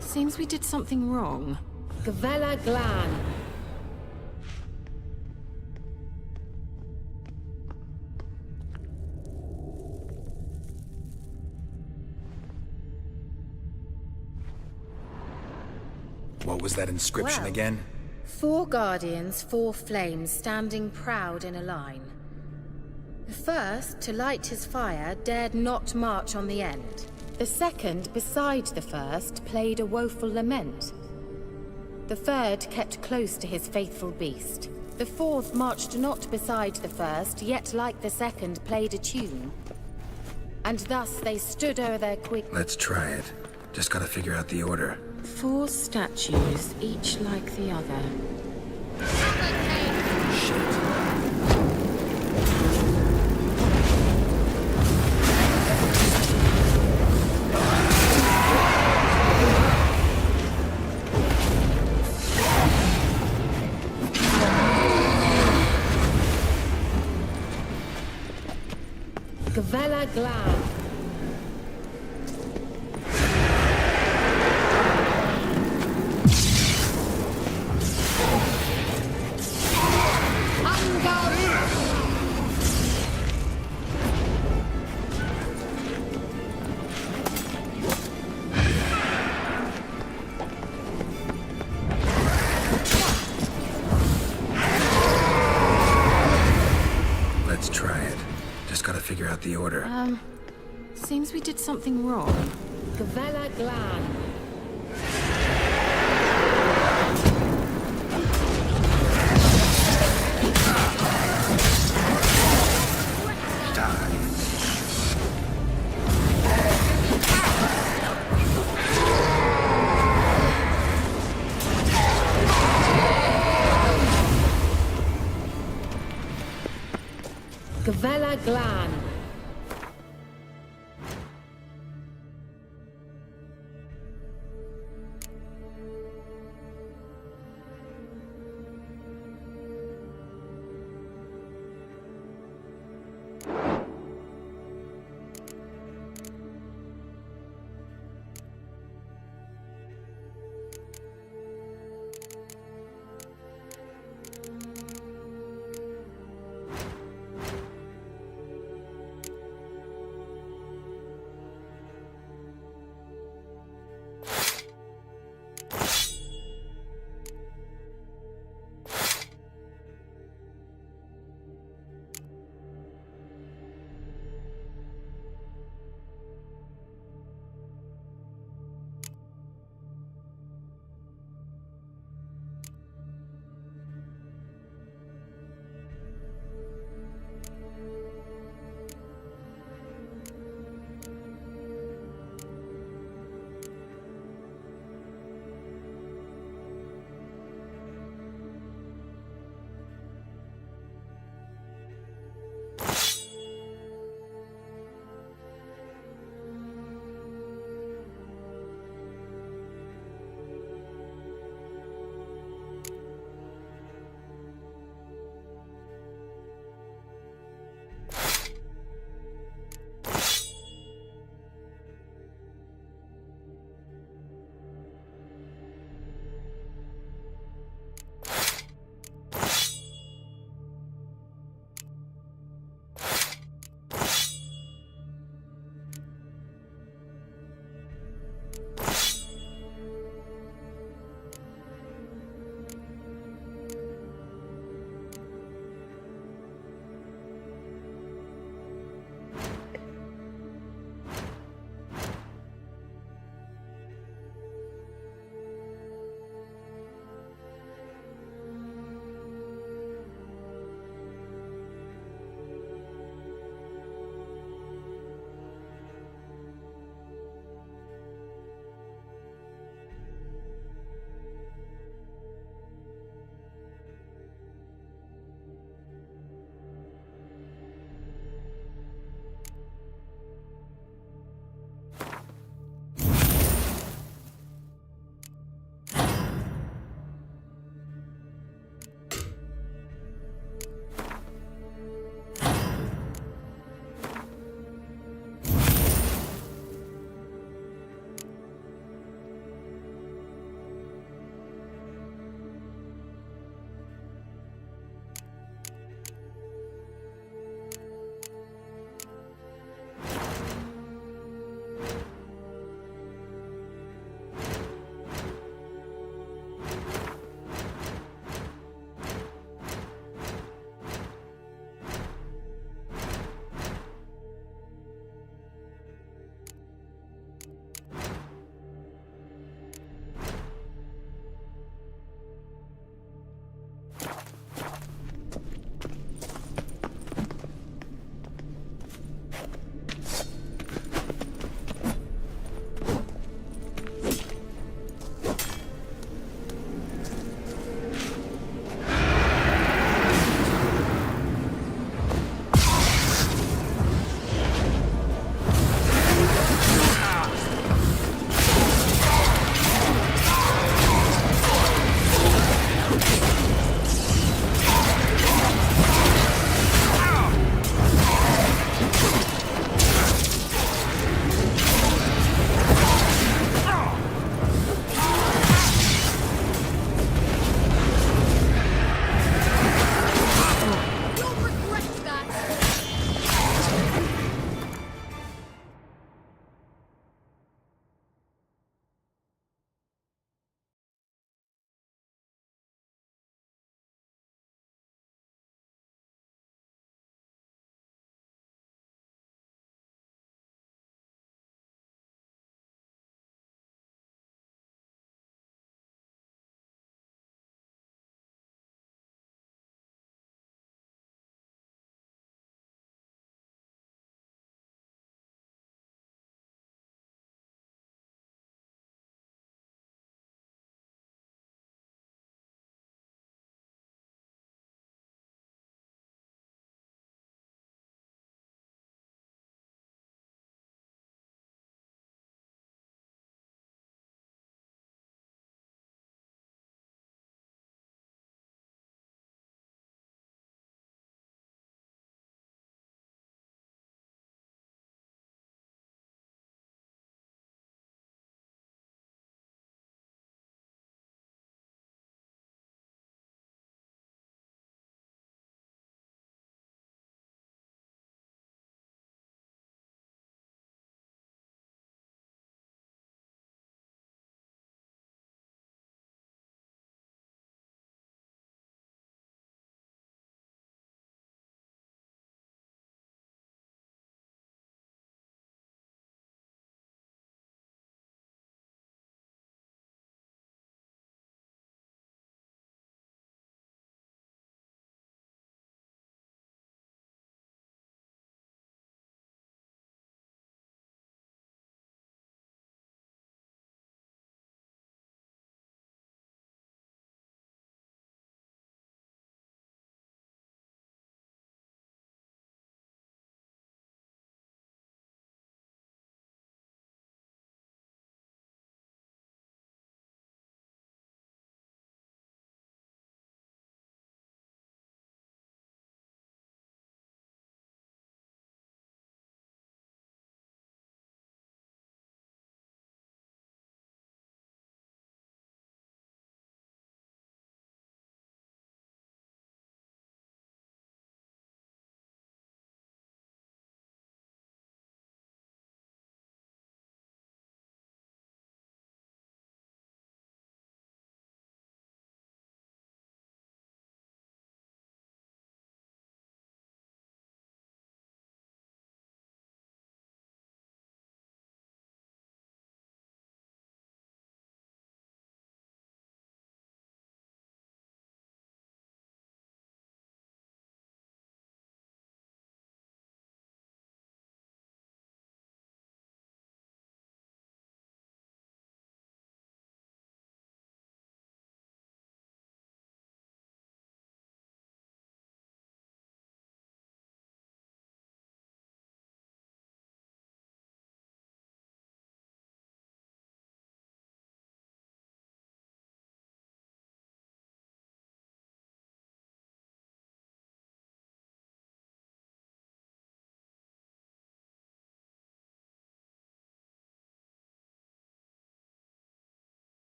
Seems we did something wrong. Gavella Glan. What was that inscription again? 4 guardians, 4 flames, standing proud in a line. The first, to light his fire, dared not march on the end. The second, beside the first, played a woeful lament. The third kept close to his faithful beast. The fourth marched not beside the first, yet like the second played a tune. And thus they stood o'er their quick... Let's try it. Just gotta figure out the order. 4 statues, each like the other. Gavella Glan. Let's try it. Just gotta figure out the order. Seems we did something wrong. Gavella Glan. Gavella Glan.